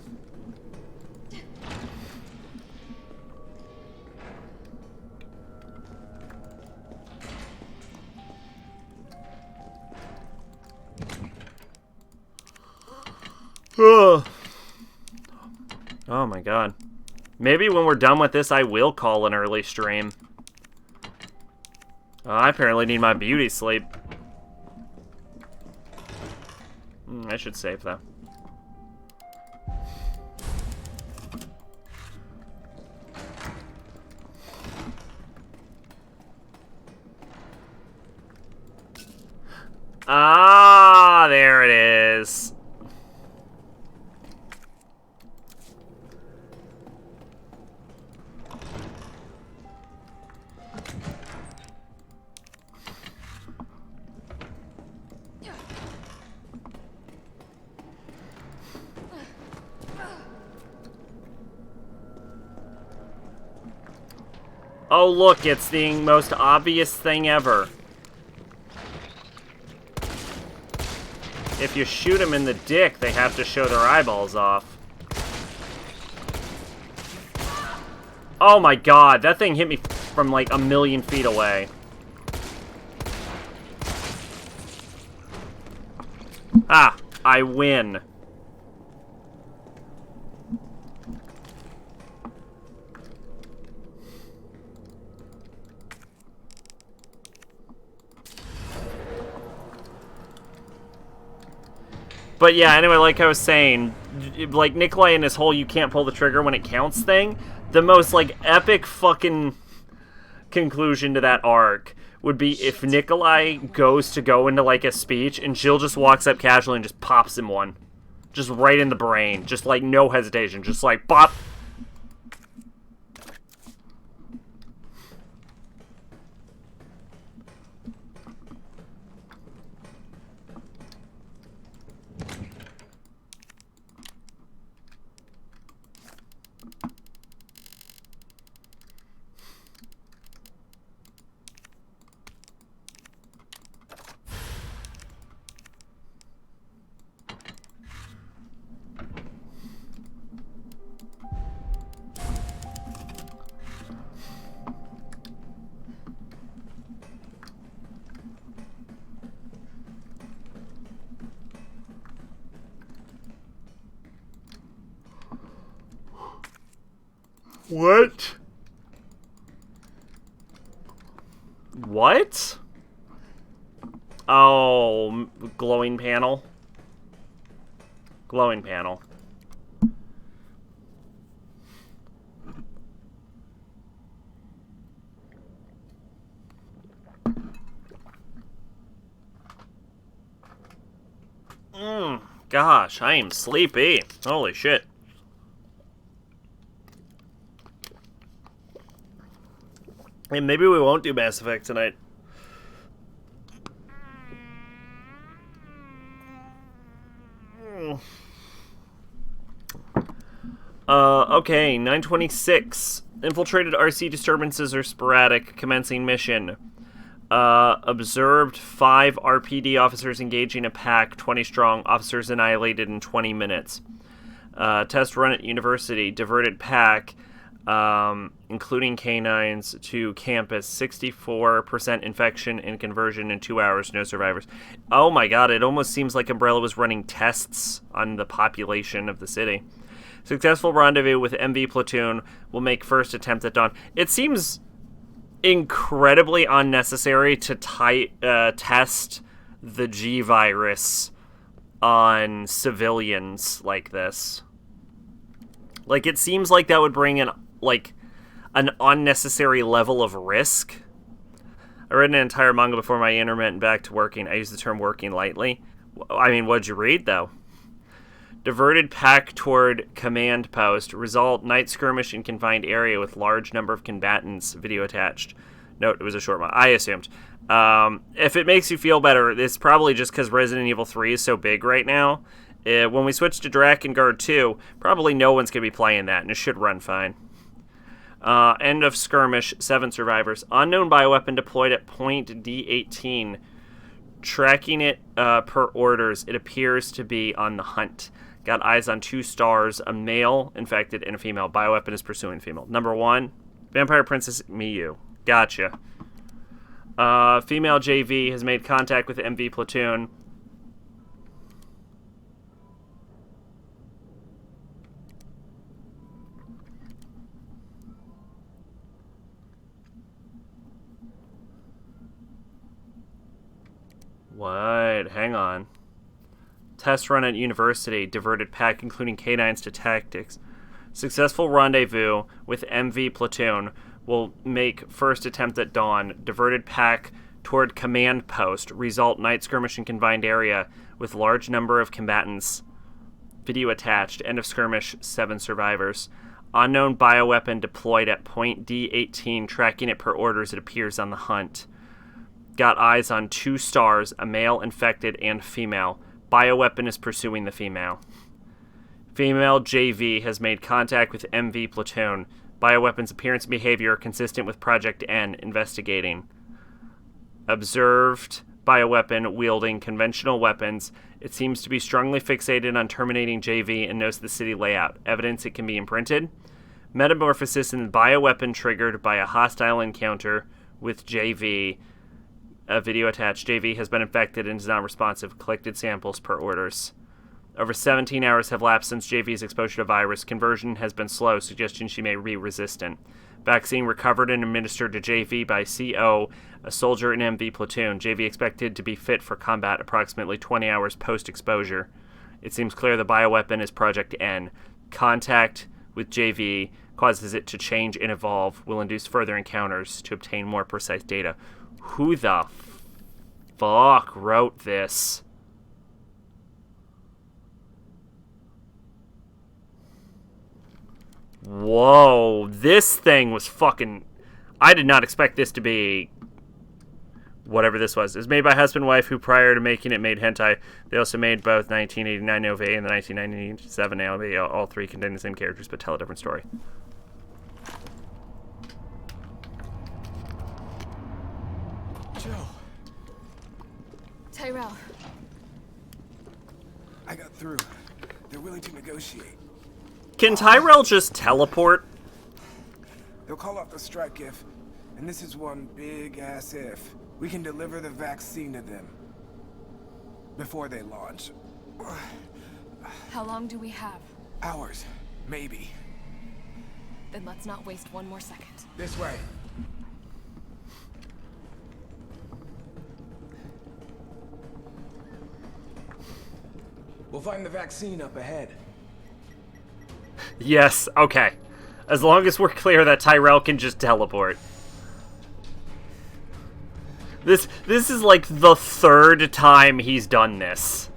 Oh my god. Maybe when we're done with this, I will call an early stream. I apparently need my beauty sleep. I should save, though. Ah, there it is. Oh, look, it's the most obvious thing ever. If you shoot them in the dick, they have to show their eyeballs off. Oh my god, that thing hit me from like a million feet away. Ah, I win. But yeah, anyway, like I was saying, like, Nikolai and his whole you can't pull the trigger when it counts thing, the most, like, epic fucking conclusion to that arc would be if Nikolai goes to go into, like, a speech, and Jill just walks up casually and just pops him one. Just right in the brain. Just, like, no hesitation. Just, like, pop. What? What? Oh, glowing panel. Glowing panel. Gosh, I am sleepy. Holy shit. And maybe we won't do Mass Effect tonight. Okay, 926. Infiltrated RC disturbances are sporadic. Commencing mission. Observed 5 RPD officers engaging a pack, 20 strong. Officers annihilated in 20 minutes. Test run at University. Diverted pack, including canines, to campus. 64% infection and conversion in 2 hours. No survivors. Oh my god, it almost seems like Umbrella was running tests on the population of the city. Successful rendezvous with MV platoon will make first attempt at dawn. It seems incredibly unnecessary to test the G virus on civilians like this. Like, it seems like that would bring an unnecessary level of risk. I read an entire manga before my intermittent back to working. I use the term working lightly. I mean, what'd you read, though? Diverted pack toward command post. Result, night skirmish in confined area with large number of combatants. Video attached. Note, it was a short one. I assumed. If it makes you feel better, it's probably just because Resident Evil 3 is so big right now. When we switch to Drakengard 2, probably no one's going to be playing that, and it should run fine. End of skirmish, 7 survivors. Unknown bioweapon deployed at point D18. Tracking it per orders, it appears to be on the hunt. Got eyes on 2 stars, a male infected and a female. Bioweapon is pursuing female. Number 1, Vampire Princess Miyu. Gotcha. Female JV has made contact with MV platoon. What? Hang on. Test run at University. Diverted pack, including canines to tactics. Successful rendezvous with MV platoon will make first attempt at dawn. Diverted pack toward command post. Result, night skirmish in confined area with large number of combatants. Video attached. End of skirmish, 7 survivors. Unknown bioweapon deployed at point D18. Tracking it per orders, it appears on the hunt. Got eyes on 2 stars, a male infected and female. Bioweapon is pursuing the female. Female JV has made contact with MV platoon. Bioweapon's appearance and behavior are consistent with Project N. Investigating. Observed bioweapon wielding conventional weapons. It seems to be strongly fixated on terminating JV and knows the city layout. Evidence it can be imprinted. Metamorphosis in bioweapon triggered by a hostile encounter with JV. A video attached. JV has been infected and is non-responsive. Collected samples per orders. Over 17 hours have lapsed since JV's exposure to virus. Conversion has been slow, suggesting she may be resistant. Vaccine recovered and administered to JV by CO, a soldier in MV platoon. JV expected to be fit for combat approximately 20 hours post-exposure. It seems clear the bioweapon is Project N. Contact with JV causes it to change and evolve, will induce further encounters to obtain more precise data. Who the fuck wrote this? Whoa, this thing was fucking... I did not expect this to be... whatever this was. It was made by husband and wife who, prior to making it, made hentai. They also made both 1989 OVA and the 1997 OVA. All three contain the same characters but tell a different story. Joe. Tyrell. I got through. They're willing to negotiate. Can Tyrell just teleport? They'll call off the strike if, and this is one big-ass if, we can deliver the vaccine to them. Before they launch. How long do we have? Hours. Maybe. Then let's not waste one more second. This way. We'll find the vaccine up ahead. Yes, okay. As long as we're clear that Tyrell can just teleport. This is like the third time he's done this.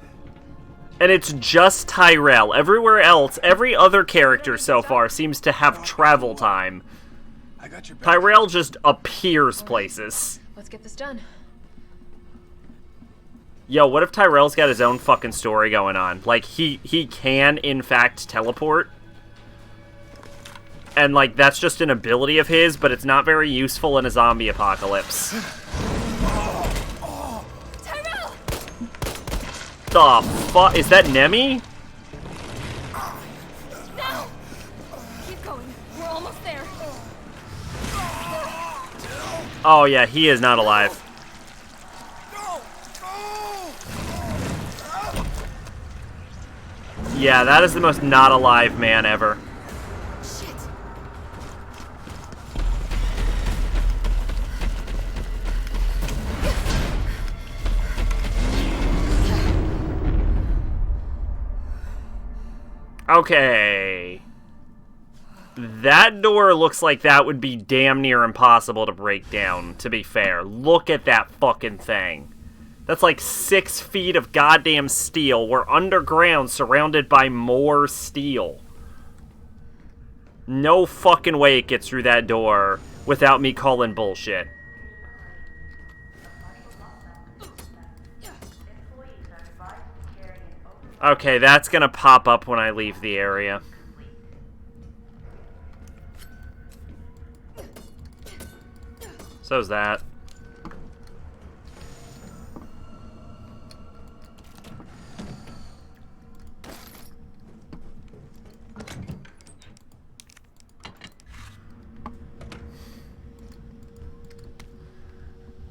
And it's just Tyrell. Everywhere else, every other character so far seems to have travel time. Tyrell just appears places. Let's get this done. Yo, what if Tyrell's got his own fucking story going on? Like, he can, in fact, teleport. And, like, that's just an ability of his, but it's not very useful in a zombie apocalypse. Tyrell! The fuck? Is that Nemi? Now! Keep going. We're almost there. Oh, yeah, he is not alive. Yeah, that is the most not alive man ever. Shit. Okay. That door looks like that would be damn near impossible to break down, to be fair. Look at that fucking thing. That's like 6 feet of goddamn steel. We're underground, surrounded by more steel. No fucking way it gets through that door without me calling bullshit. Okay, that's gonna pop up when I leave the area. So's that.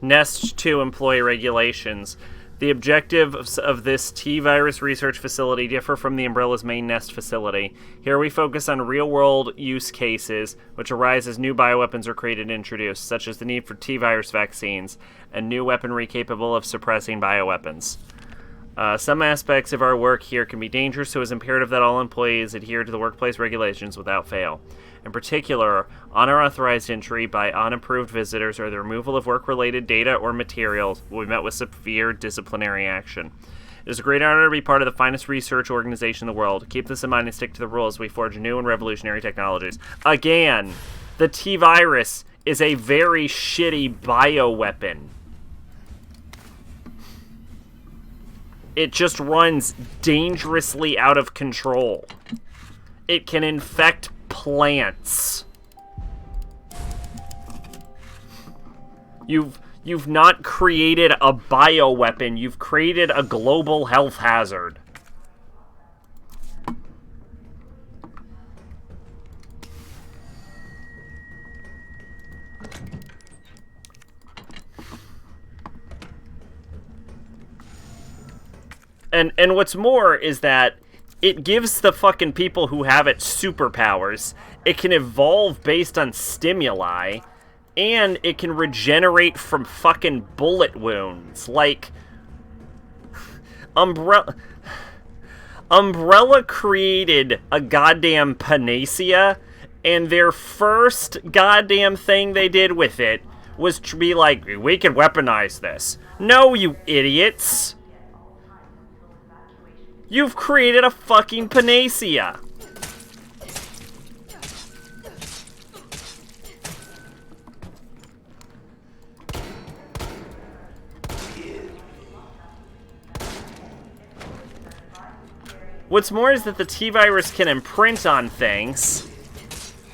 Nest 2 employee regulations. The objectives of this T-virus research facility differ from the Umbrella's main Nest facility. Here we focus on real-world use cases which arise as new bioweapons are created and introduced, such as the need for T-virus vaccines and new weaponry capable of suppressing bioweapons. Some aspects of our work here can be dangerous, so it is imperative that all employees adhere to the workplace regulations without fail. In particular, unauthorized entry by unapproved visitors or the removal of work-related data or materials will be met with severe disciplinary action. It is a great honor to be part of the finest research organization in the world. Keep this in mind and stick to the rules as we forge new and revolutionary technologies. Again, the T-virus is a very shitty bioweapon. It just runs dangerously out of control. It can infect plants. You've not created a bioweapon, you've created a global health hazard. And what's more is that it gives the fucking people who have it superpowers. It can evolve based on stimuli, and it can regenerate from fucking bullet wounds. Like, Umbrella created a goddamn panacea, and their first goddamn thing they did with it was to be like, we can weaponize this. No, you idiots. You've created a fucking panacea. What's more is that the T-virus can imprint on things,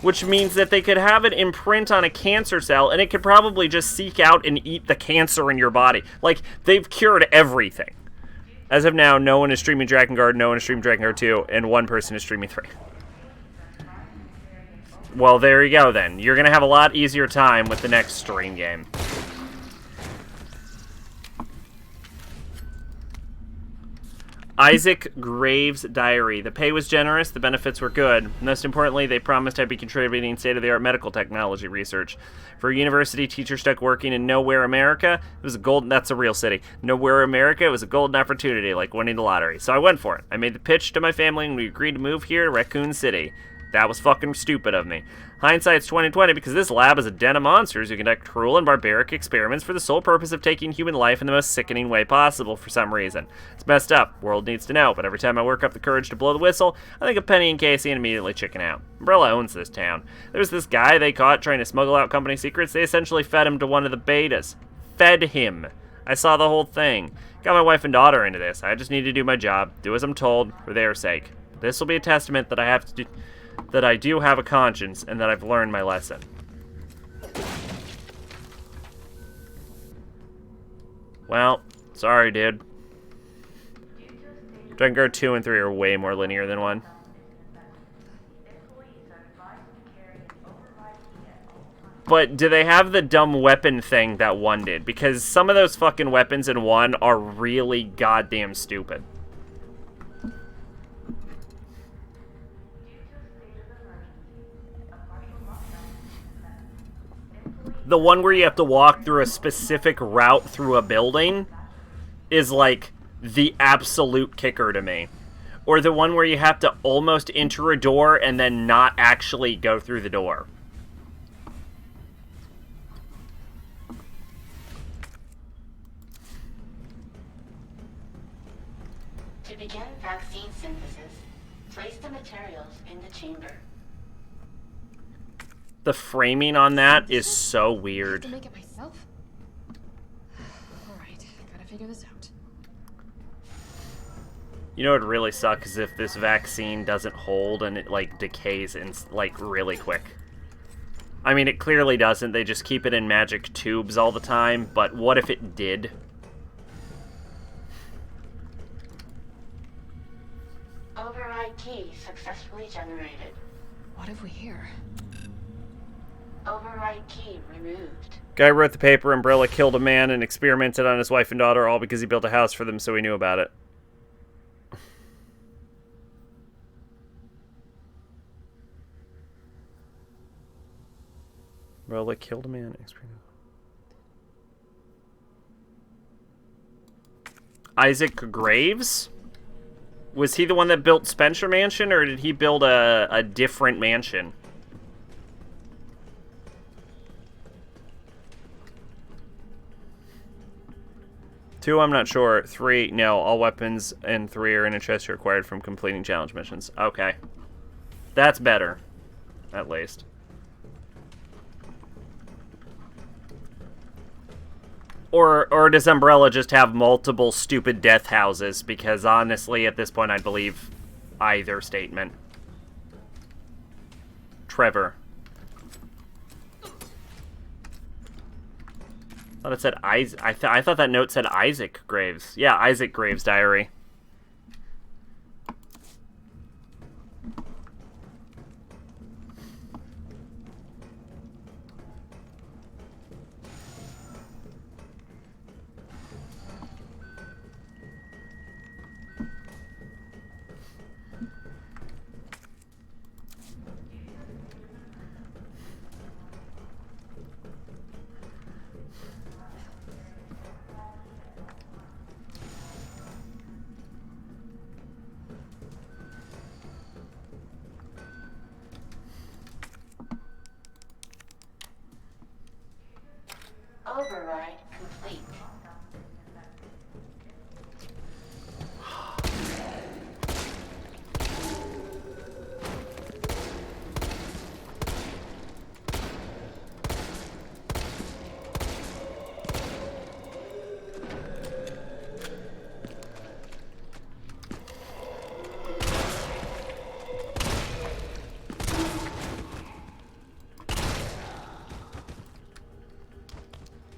which means that they could have it imprint on a cancer cell, and it could probably just seek out and eat the cancer in your body. Like, they've cured everything. As of now, no one is streaming Drakengard, no one is streaming Drakengard 2, and one person is streaming 3. Well, there you go, then. You're going to have a lot easier time with the next stream game. Isaac Graves' diary. The pay was generous, the benefits were good. Most importantly, they promised I'd be contributing state-of-the-art medical technology research. For a university teacher stuck working in Nowhere, America, it was a golden... That's a real city. Nowhere, America, it was a golden opportunity, like winning the lottery. So I went for it. I made the pitch to my family, and we agreed to move here to Raccoon City. That was fucking stupid of me. Hindsight's 20/20 because this lab is a den of monsters who conduct cruel and barbaric experiments for the sole purpose of taking human life in the most sickening way possible for some reason. It's messed up. World needs to know, but every time I work up the courage to blow the whistle, I think of Penny and Casey and immediately chicken out. Umbrella owns this town. There's this guy they caught trying to smuggle out company secrets. They essentially fed him to one of the betas. Fed him. I saw the whole thing. Got my wife and daughter into this. I just need to do my job, do as I'm told, for their sake. This will be a testament that that I do have a conscience, and that I've learned my lesson. Well, sorry, dude. Drakengard 2 and 3 are way more linear than 1. But do they have the dumb weapon thing that 1 did? Because some of those fucking weapons in 1 are really goddamn stupid. The one where you have to walk through a specific route through a building is like the absolute kicker to me. Or the one where you have to almost enter a door and then not actually go through the door. To begin vaccine synthesis, place the materials in the chamber. The framing on that is so weird. I have to make it myself. All right, gotta figure this out. You know, it'd really suck is if this vaccine doesn't hold and it like decays in like really quick. I mean, it clearly doesn't. They just keep it in magic tubes all the time. But what if it did? Override key successfully generated. What have we here? Override key removed. Guy wrote the paper, Umbrella killed a man and experimented on his wife and daughter, all because he built a house for them so he knew about it. Umbrella killed a man. Isaac Graves? Was he the one that built Spencer Mansion, or did he build a different mansion? 2, I'm not sure. 3, no. All weapons in 3 are in a chest you're required from completing challenge missions. Okay. That's better. At least. Or does Umbrella just have multiple stupid death houses? Because honestly, at this point, I believe either statement. Trevor. I thought it said I thought that note said Isaac Graves. Yeah, Isaac Graves' diary. Override complete.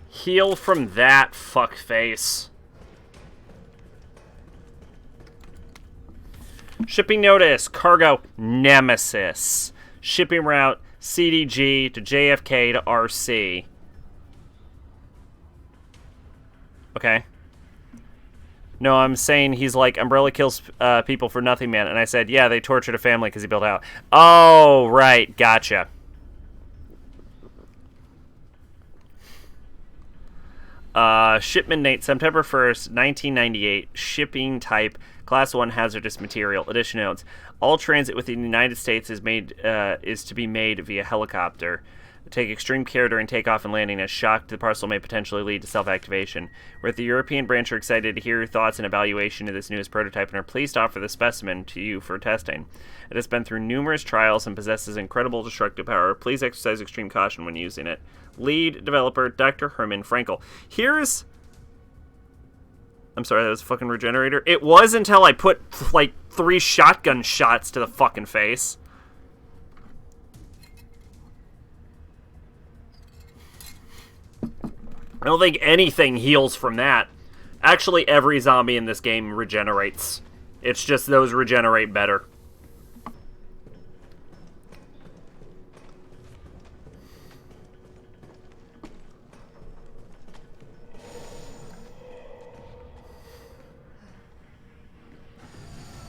Heal from that fuckface. Shipping notice, cargo Nemesis. Shipping route CDG to JFK to RC. Okay. No, I'm saying he's like, Umbrella kills people for nothing, man. And I said, yeah, they tortured a family because he built out. Oh, right. Gotcha. Shipment date, September 1st, 1998. Shipping type, Class 1 hazardous material. Addition notes. All transit within the United States is to be made via helicopter. Take extreme care during takeoff and landing, as shock to the parcel may potentially lead to self-activation. We're at the European branch are excited to hear your thoughts and evaluation of this newest prototype and are pleased to offer the specimen to you for testing. It has been through numerous trials and possesses incredible destructive power. Please exercise extreme caution when using it. Lead developer, Dr. Herman Frankel. Here's... I'm sorry, that was a fucking regenerator. It was until I put, like, 3 shotgun shots to the fucking face. I don't think anything heals from that. Actually, every zombie in this game regenerates. It's just those regenerate better.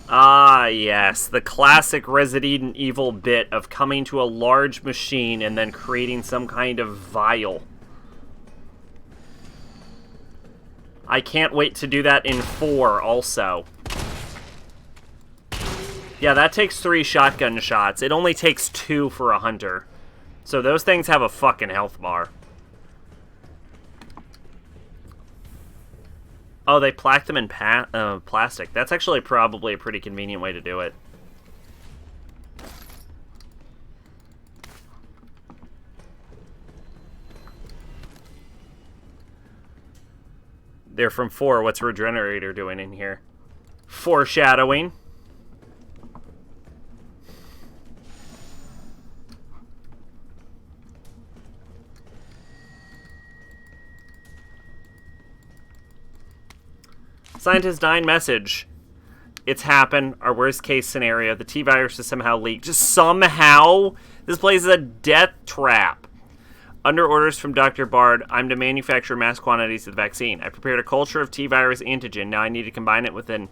Ah, yes. The classic Resident Evil bit of coming to a large machine and then creating some kind of vial. I can't wait to do that in 4 also. Yeah, that takes 3 shotgun shots. It only takes 2 for a hunter. So those things have a fucking health bar. Oh, they plaque them in plastic. That's actually probably a pretty convenient way to do it. They're from 4. What's Regenerator doing in here? Foreshadowing. Scientist 9 message. It's happened. Our worst case scenario. The T-virus is somehow leaked. Just somehow? This place is a death trap. Under orders from Dr. Bard, I'm to manufacture mass quantities of the vaccine. I prepared a culture of T-virus antigen. Now I need to combine it with an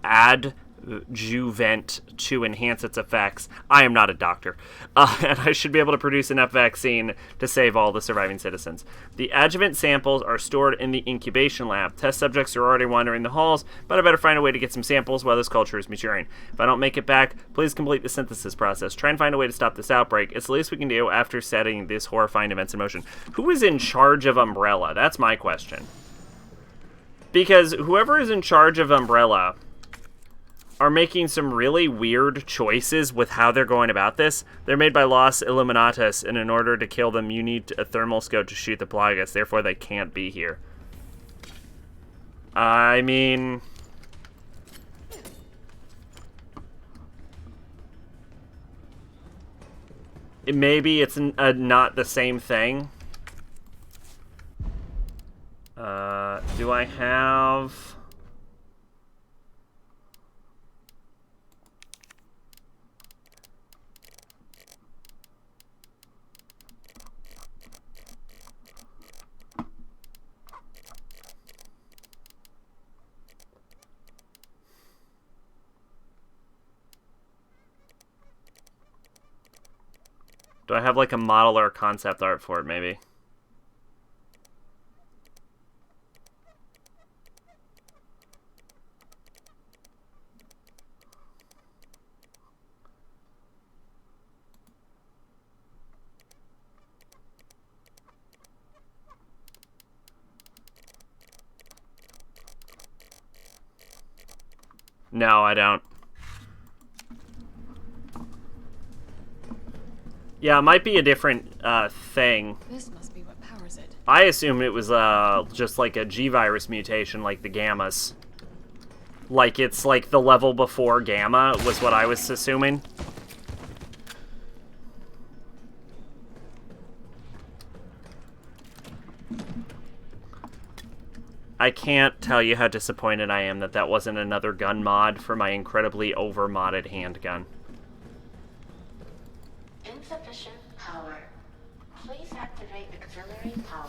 adjuvant to enhance its effects. I am not a doctor. And I should be able to produce enough vaccine to save all the surviving citizens. The adjuvant samples are stored in the incubation lab. Test subjects are already wandering the halls, but I better find a way to get some samples while this culture is maturing. If I don't make it back, please complete the synthesis process. Try and find a way to stop this outbreak. It's the least we can do after setting these horrifying events in motion. Who is in charge of Umbrella? That's my question. Because whoever is in charge of Umbrella are making some really weird choices with how they're going about this. They're made by Los Illuminatus, and in order to kill them, you need a thermal scope to shoot the Plagas. Therefore, they can't be here. I mean... maybe it's not the same thing. Do I have... do I have like a model or a concept art for it, maybe? No, I don't. Yeah, it might be a different thing. This must be what powers it. I assumed it was just like a G-virus mutation like the Gammas. Like it's like the level before Gamma was what I was assuming. I can't tell you how disappointed I am that that wasn't another gun mod for my incredibly over-modded handgun. Insufficient power. Please activate auxiliary power.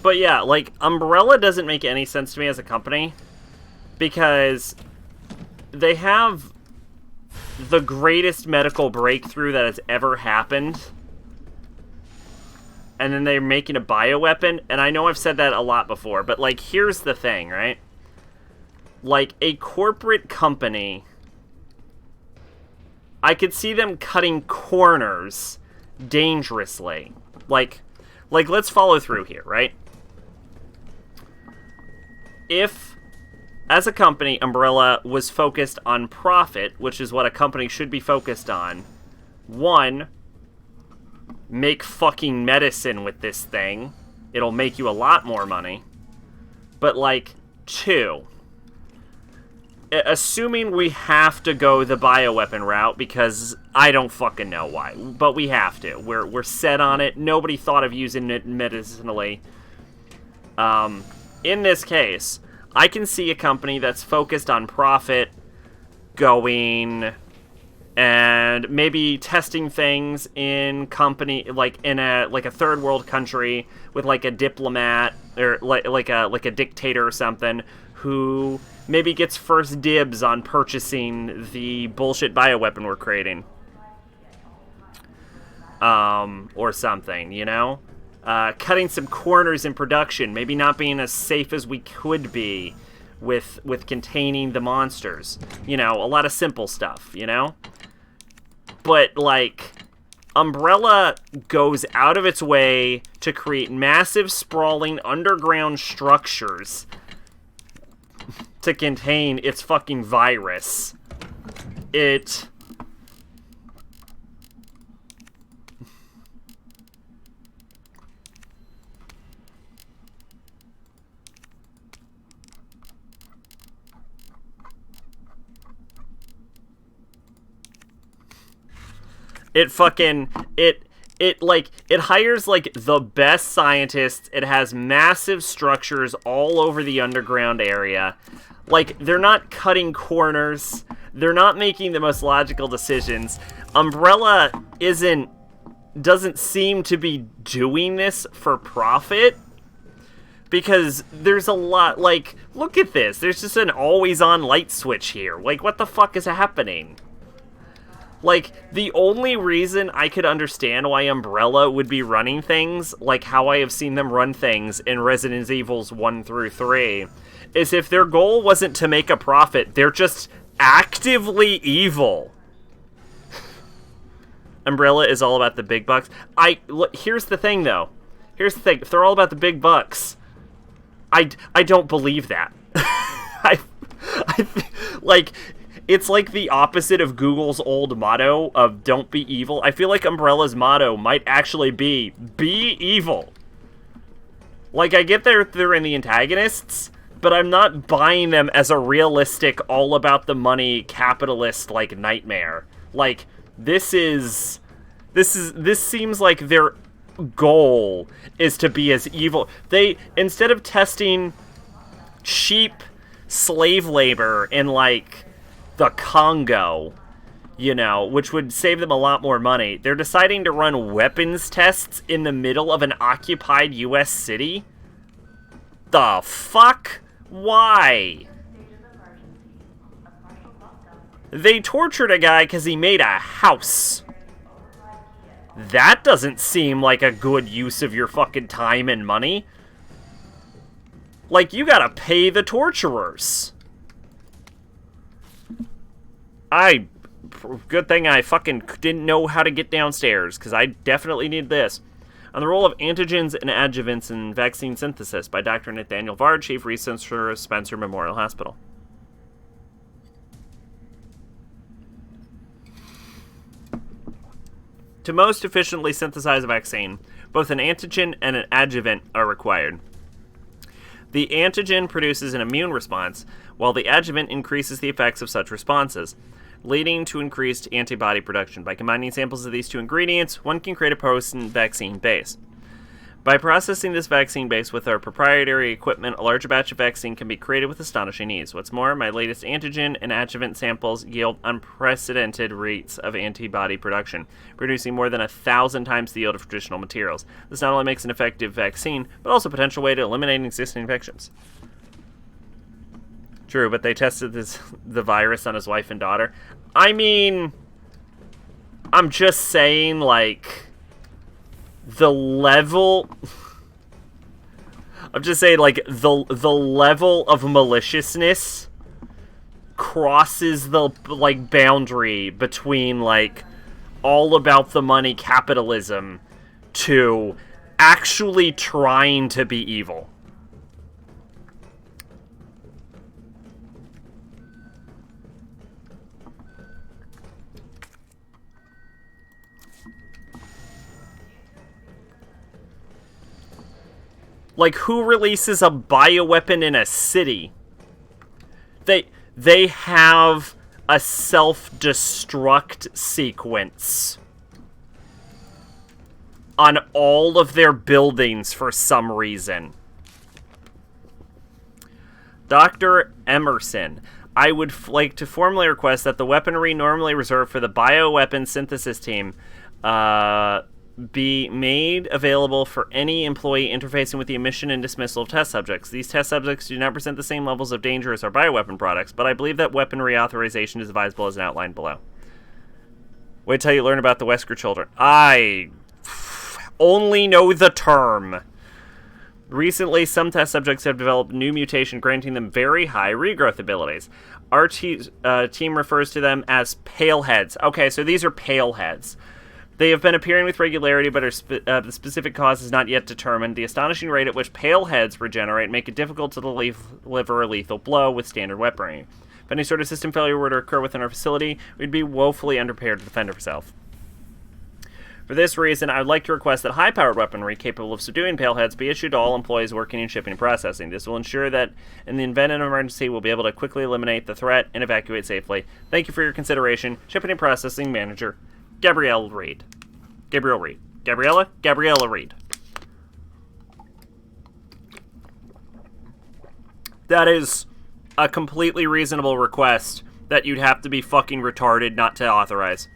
But yeah, like, Umbrella doesn't make any sense to me as a company, because they have the greatest medical breakthrough that has ever happened, and then they're making a bioweapon, and I know I've said that a lot before, but, like, here's the thing, right? Like, a corporate company, I could see them cutting corners dangerously. Like, let's follow through here, right? If, as a company, Umbrella was focused on profit, which is what a company should be focused on, one, make fucking medicine with this thing. It'll make you a lot more money. But, like, two, assuming we have to go the bioweapon route, because I don't fucking know why, but we have to. We're set on it. Nobody thought of using it medicinally. In this case, I can see a company that's focused on profit going and maybe testing things in company, like in a third world country with like a diplomat or like a dictator or something who maybe gets first dibs on purchasing the bullshit bioweapon we're creating. Or something, you know? Cutting some corners in production, maybe not being as safe as we could be with containing the monsters. You know, a lot of simple stuff, you know? But, like, Umbrella goes out of its way to create massive, sprawling, underground structures to contain its fucking virus. It hires, like, the best scientists. It has massive structures all over the underground area. Like, they're not cutting corners. They're not making the most logical decisions. Umbrella doesn't seem to be doing this for profit. Because there's a lot, like, look at this. There's just an always-on light switch here. Like, what the fuck is happening? Like, the only reason I could understand why Umbrella would be running things, like how I have seen them run things in Resident Evils 1 through 3, is if their goal wasn't to make a profit, they're just actively evil. Umbrella is all about the big bucks. Here's the thing, though. Here's the thing. If they're all about the big bucks, I don't believe that. Like... It's like the opposite of Google's old motto of don't be evil. I feel like Umbrella's motto might actually be evil. Like, I get they're in the antagonists, but I'm not buying them as a realistic, all about the money, capitalist, like, nightmare. Like, this seems like their goal is to be as evil. They, instead of testing cheap slave labor in, like, the Congo, you know, which would save them a lot more money, they're deciding to run weapons tests in the middle of an occupied U.S. city? The fuck? Why? They tortured a guy because he made a house. That doesn't seem like a good use of your fucking time and money. Like, you gotta pay the torturers. Good thing I fucking didn't know how to get downstairs, because I definitely need this. on the role of antigens and adjuvants in vaccine synthesis by Dr. Nathaniel Vard, Chief Researcher of Spencer Memorial Hospital. To most efficiently synthesize a vaccine, both an antigen and an adjuvant are required. The antigen produces an immune response, while the adjuvant increases the effects of such responses, leading to increased antibody production. By combining samples of these two ingredients, one can create a potent vaccine base. By processing this vaccine base with our proprietary equipment, a larger batch of vaccine can be created with astonishing ease. What's more, my latest antigen and adjuvant samples yield unprecedented rates of antibody production, producing more than 1,000 times the yield of traditional materials. This not only makes an effective vaccine, but also a potential way to eliminate existing infections. True, but they tested the virus on his wife and daughter. I mean, I'm just saying, like, the level... I'm just saying, like, the level of maliciousness crosses the, like, boundary between, like, all about the money capitalism to actually trying to be evil. Like, who releases a bioweapon in a city? They have a self-destruct sequence on all of their buildings for some reason. Dr. Emerson, I would like to formally request that the weaponry normally reserved for the bioweapon synthesis team be made available for any employee interfacing with the admission and dismissal of test subjects. These test subjects do not present the same levels of danger as our bioweapon products, but I believe that weaponry authorization is advisable as outlined below. Wait till you learn about the Wesker children. I only know the term. Recently, some test subjects have developed new mutation granting them very high regrowth abilities. Our team refers to them as paleheads. Okay, so these are paleheads. They have been appearing with regularity, but the specific cause is not yet determined. The astonishing rate at which pale heads regenerate make it difficult to deliver a lethal blow with standard weaponry. If any sort of system failure were to occur within our facility, we'd be woefully underprepared to defend ourselves. For this reason, I would like to request that high-powered weaponry capable of subduing pale heads be issued to all employees working in shipping and processing. This will ensure that, in the event of an emergency, we'll be able to quickly eliminate the threat and evacuate safely. Thank you for your consideration. Shipping and Processing Manager, Gabrielle Reed. Gabrielle Reed. Gabriella Reed. That is a completely reasonable request that you'd have to be fucking retarded not to authorize.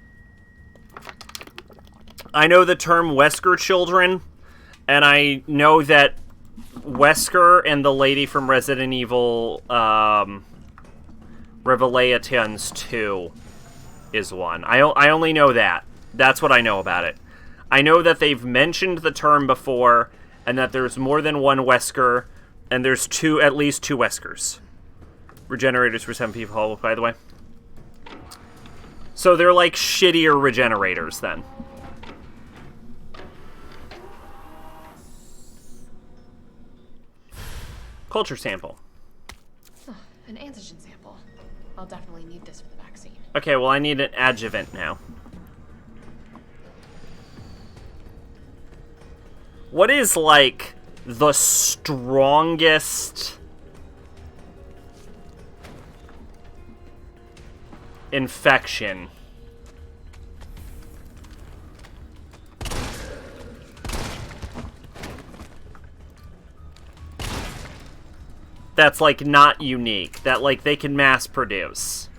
I know the term Wesker children, and I know that Wesker and the lady from Resident Evil Revelations 2 is one. I only know that. That's what I know about it. I know that they've mentioned the term before, and that there's more than one Wesker, and there's at least two Weskers. Regenerators for 7 people, by the way. So they're like shittier regenerators, then. Culture sample. Oh, an antigen sample. I'll definitely need this for the vaccine. Okay, well, I need an adjuvant now. What is, like, the strongest infection? That's, like, not unique. That, like, they can mass produce.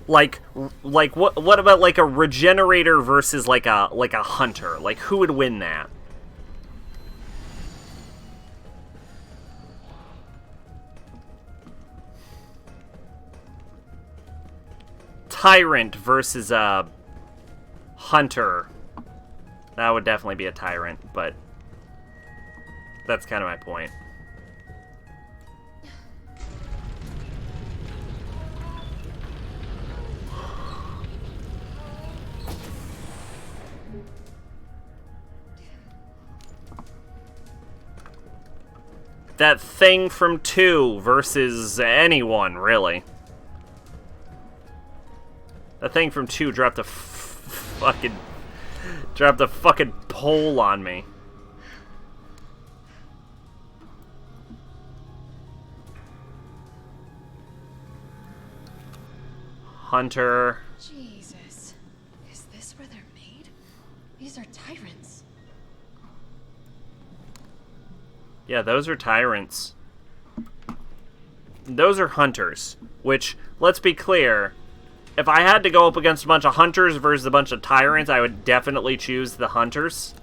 Like what about, like, a regenerator versus, like a hunter? Like, who would win that? Tyrant versus a hunter. That would definitely be a tyrant, but that's kind of my point. that thing from 2 versus anyone, really. That thing from 2 dropped a fucking pole on me. Hunter. Jesus. Is this where they're made? These are tyrants. Yeah, those are tyrants. Those are hunters. Which, let's be clear, if I had to go up against a bunch of hunters versus a bunch of tyrants, I would definitely choose the hunters.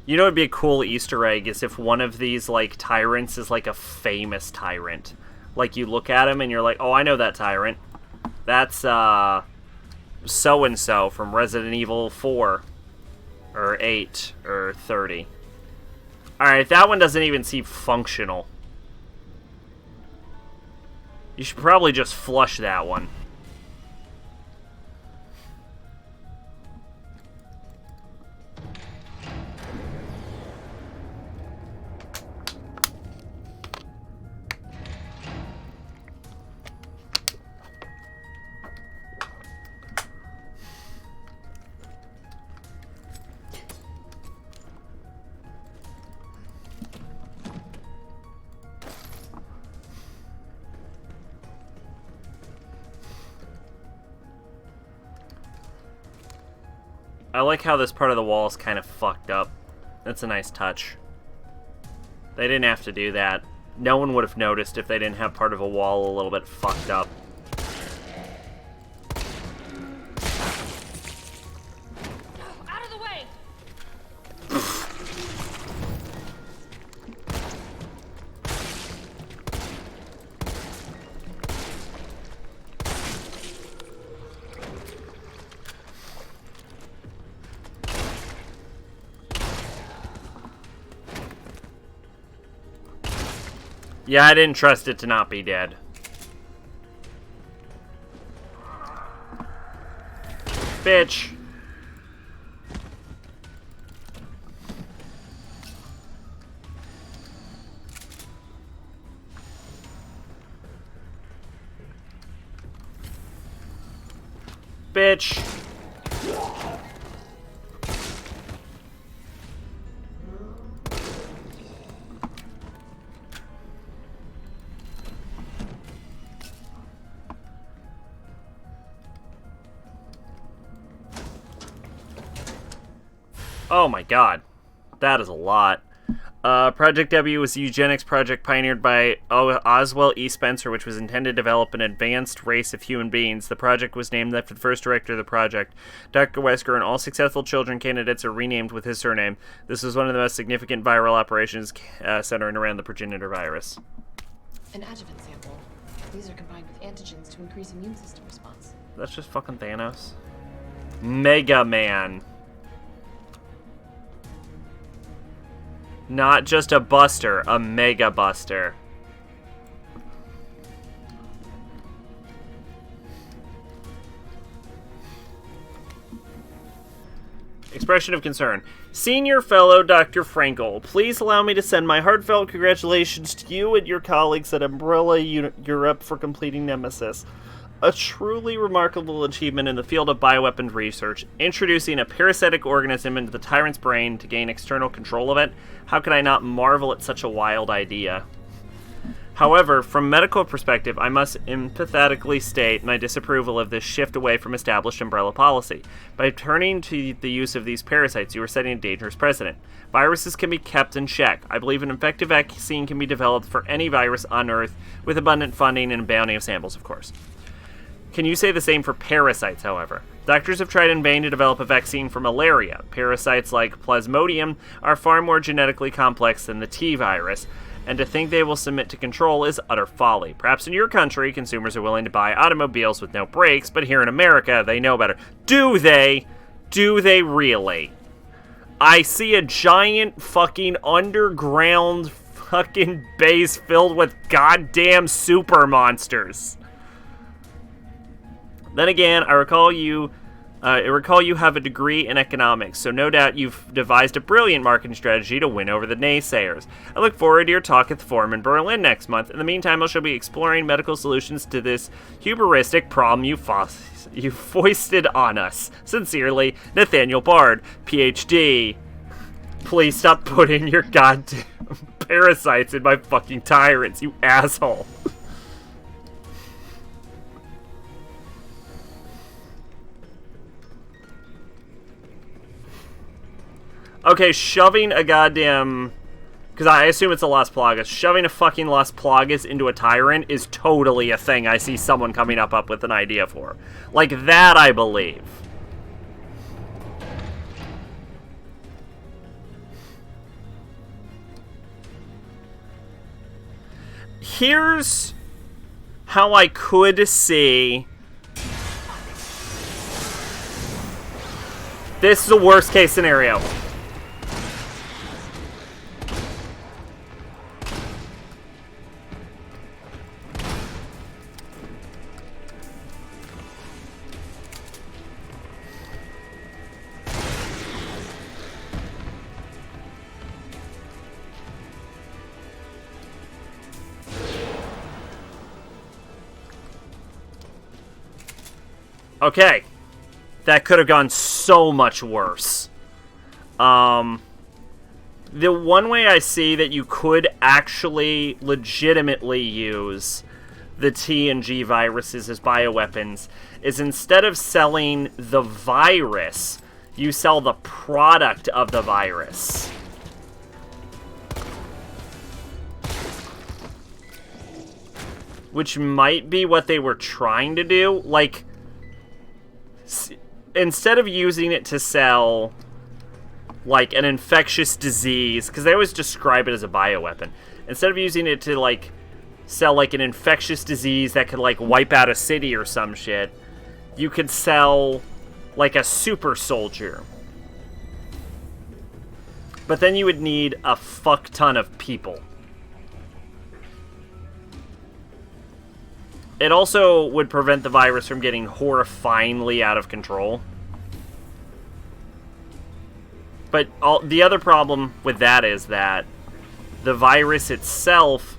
You know what would be a cool Easter egg is if one of these, like, tyrants is, like, a famous tyrant. Like, you look at him and you're like, oh, I know that tyrant. That's, so-and-so from Resident Evil 4. Or 8. Or 30. Alright, that one doesn't even seem functional. You should probably just flush that one. I like how this part of the wall is kind of fucked up. That's a nice touch. They didn't have to do that. No one would have noticed if they didn't have part of a wall a little bit fucked up. Out of the way! Yeah, I didn't trust it to not be dead. Bitch. Bitch. Oh my god. That is a lot. Project W was a eugenics project pioneered by Oswell E. Spencer, which was intended to develop an advanced race of human beings. The project was named after the first director of the project, Dr. Wesker, and all successful children candidates are renamed with his surname. This was one of the most significant viral operations centering around the progenitor virus. An adjuvant sample. These are combined with antigens to increase immune system response. That's just fucking Thanos. Mega Man. Not just a buster, a mega buster. Expression of concern. Senior fellow Dr. Frankel, please allow me to send my heartfelt congratulations to you and your colleagues at Umbrella Europe for completing Nemesis. A truly remarkable achievement in the field of bioweapon research, introducing a parasitic organism into the tyrant's brain to gain external control of it. How could I not marvel at such a wild idea? However, from a medical perspective, I must empathetically state my disapproval of this shift away from established Umbrella policy. By turning to the use of these parasites, you are setting a dangerous precedent. Viruses can be kept in check. I believe an effective vaccine can be developed for any virus on Earth, with abundant funding and a bounty of samples, of course. Can you say the same for parasites, however? Doctors have tried in vain to develop a vaccine for malaria. Parasites like Plasmodium are far more genetically complex than the T virus, and to think they will submit to control is utter folly. Perhaps in your country, consumers are willing to buy automobiles with no brakes, but here in America, they know better. Do they? Do they really? I see a giant fucking underground fucking base filled with goddamn super monsters. Then again, I recall you I recall you have a degree in economics, so no doubt you've devised a brilliant marketing strategy to win over the naysayers. I look forward to your talk at the forum in Berlin next month. In the meantime, I shall be exploring medical solutions to this hubristic problem you foisted on us. Sincerely, Nathaniel Bard, PhD. Please stop putting your goddamn parasites in my fucking tyrants, you asshole. Okay, shoving a goddamn... Because I assume it's a Las Plagas. Shoving a fucking Las Plagas into a tyrant is totally a thing I see someone coming up with an idea for. Like, that I believe. Here's how I could see... This is a worst case scenario. Okay. That could have gone so much worse. The one way I see that you could actually legitimately use the T and G viruses as bioweapons is instead of selling the virus, you sell the product of the virus. Which might be what they were trying to do. Like, instead of using it to sell, like, an infectious disease, because they always describe it as a bioweapon. Instead of using it to, like, sell, like, an infectious disease that could, like, wipe out a city or some shit, you could sell, like, a super soldier. But then you would need a fuck ton of people. It also would prevent the virus from getting horrifyingly out of control. But the other problem with that is that the virus itself,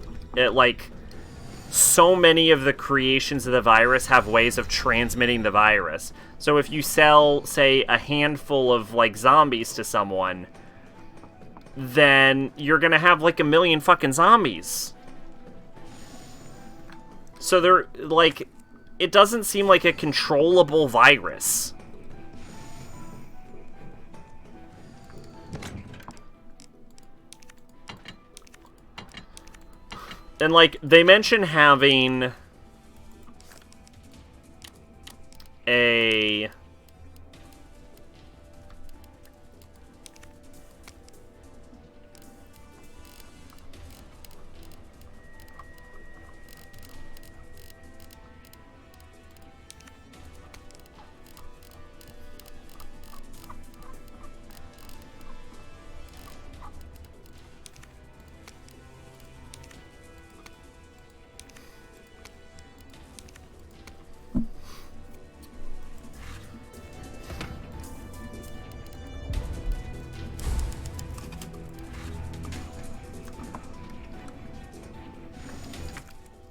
so many of the creations of the virus have ways of transmitting the virus. So if you sell, say, a handful of, like, zombies to someone, then you're gonna have, like, 1 million fucking zombies. So they're, like, it doesn't seem like a controllable virus. And, like, they mention having a...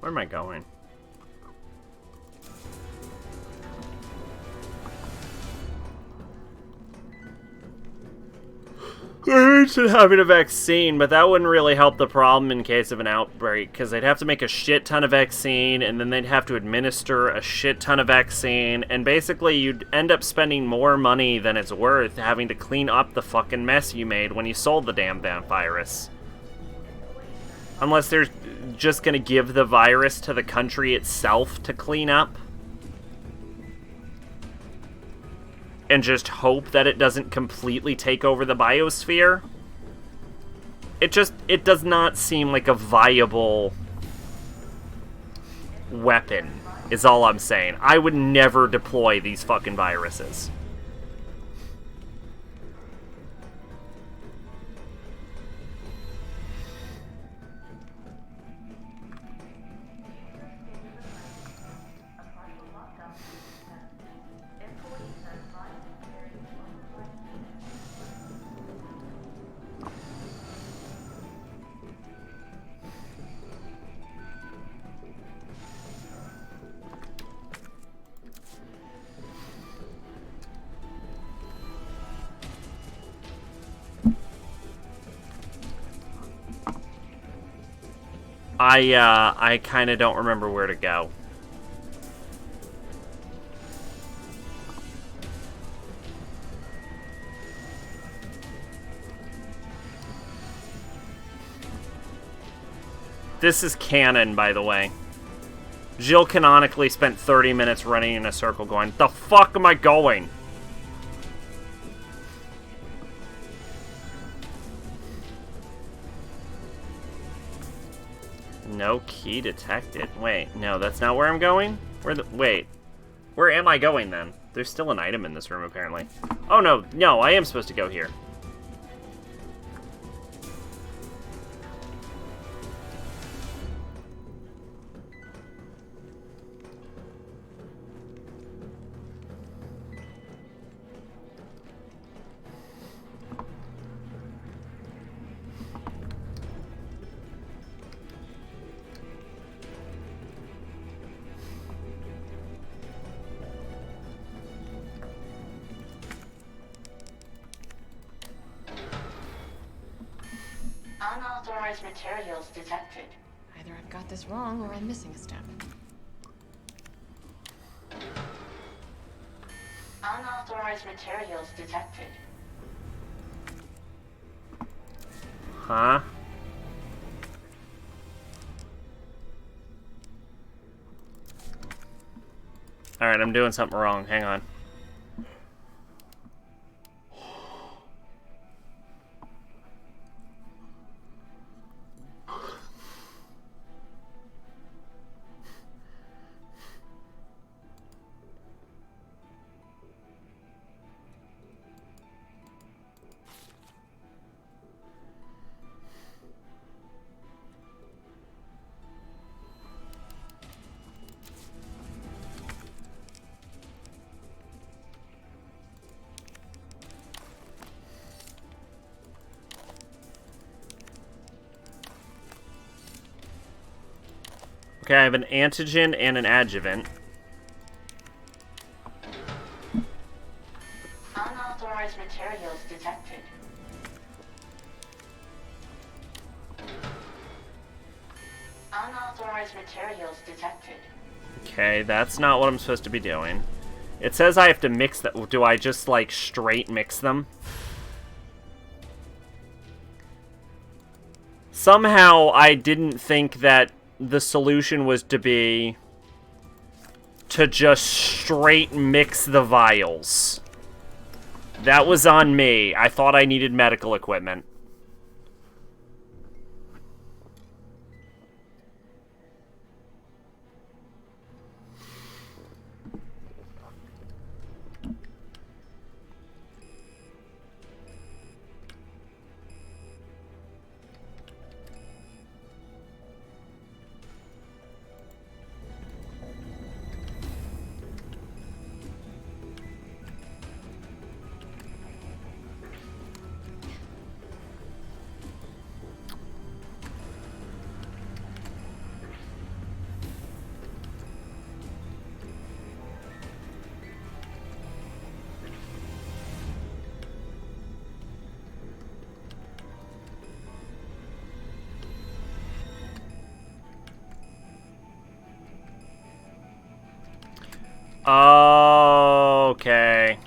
Where am I going? They're interested in having a vaccine, but that wouldn't really help the problem in case of an outbreak, because they'd have to make a shit ton of vaccine, and then they'd have to administer a shit ton of vaccine, and basically you'd end up spending more money than it's worth having to clean up the fucking mess you made when you sold the damn virus. Unless they're just gonna give the virus to the country itself to clean up. And just hope that it doesn't completely take over the biosphere. It does not seem like a viable weapon, is all I'm saying. I would never deploy these fucking viruses. I kind of don't remember where to go. This is canon, by the way. Jill canonically spent 30 minutes running in a circle going, "The fuck am I going?" No key detected. Wait, no, that's not where I'm going? Wait. Where am I going then? There's still an item in this room, apparently. Oh, no, I am supposed to go here. Unauthorized materials detected. Either I've got this wrong or I'm missing a step. Unauthorized materials detected. Huh? Alright, I'm doing something wrong. Hang on. Okay, I have an antigen and an adjuvant. Unauthorized materials detected. Unauthorized materials detected. Okay, that's not what I'm supposed to be doing. It says I have to mix that. Do I just, like, straight mix them? Somehow I didn't think that the solution was to be to just straight mix the vials. That was on me. I thought I needed medical equipment. Okay.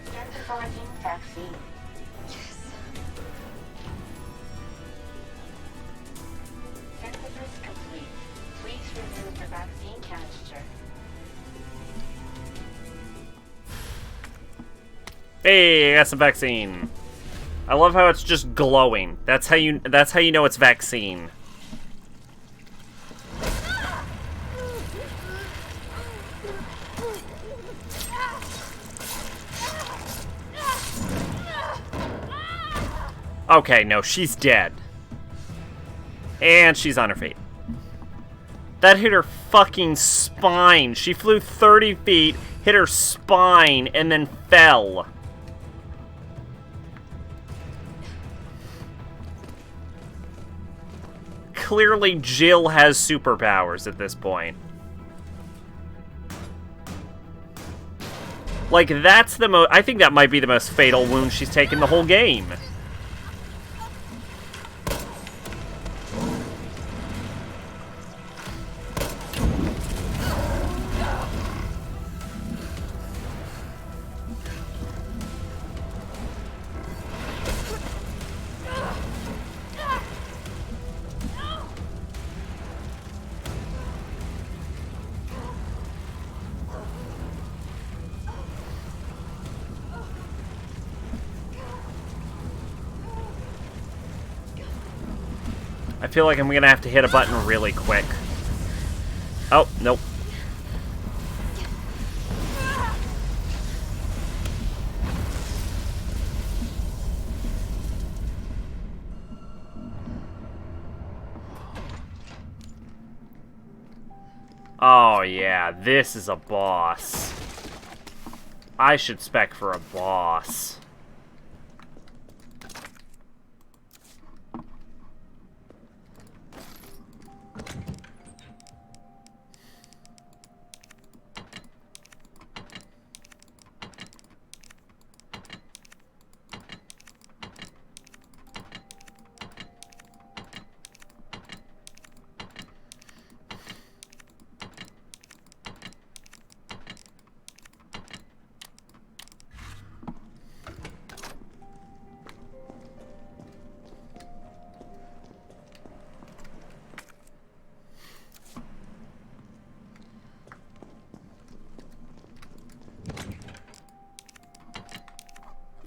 Synthesizing vaccine. Yes. Synthesis complete. Please remove the vaccine canister. Hey, I got some vaccine. I love how it's just glowing. That's how you know it's vaccine. Okay, no, she's dead. And she's on her feet. That hit her fucking spine. She flew 30 feet, hit her spine, and then fell. Clearly, Jill has superpowers at this point. Like, that's the most... I think that might be the most fatal wound she's taken the whole game. I feel like I'm gonna have to hit a button really quick. Oh, nope. Oh yeah, this is a boss. I should spec for a boss.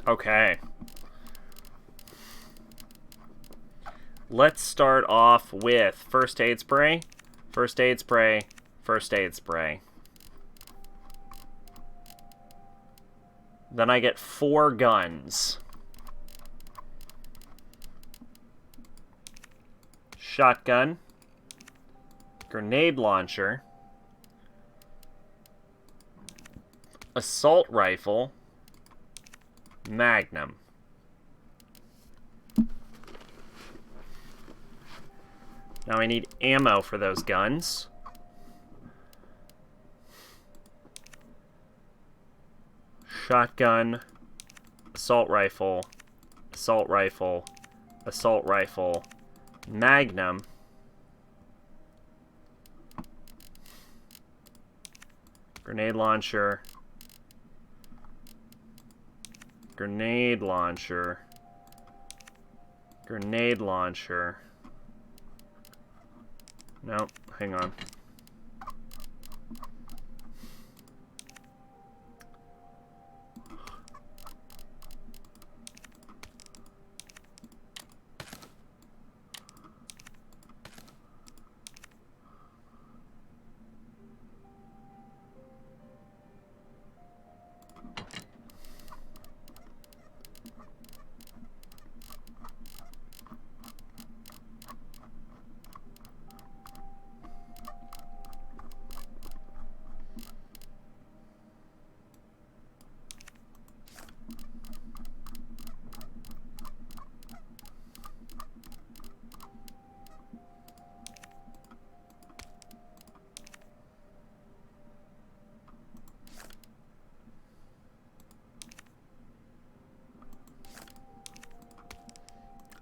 Okay. Let's start off with first aid spray, first aid spray, first aid spray. Then I get 4 guns. Shotgun. Grenade launcher. Assault rifle. Magnum. Now I need ammo for those guns. Shotgun, assault rifle, assault rifle, assault rifle, Magnum. Grenade launcher. Grenade launcher. Grenade launcher. No, hang on.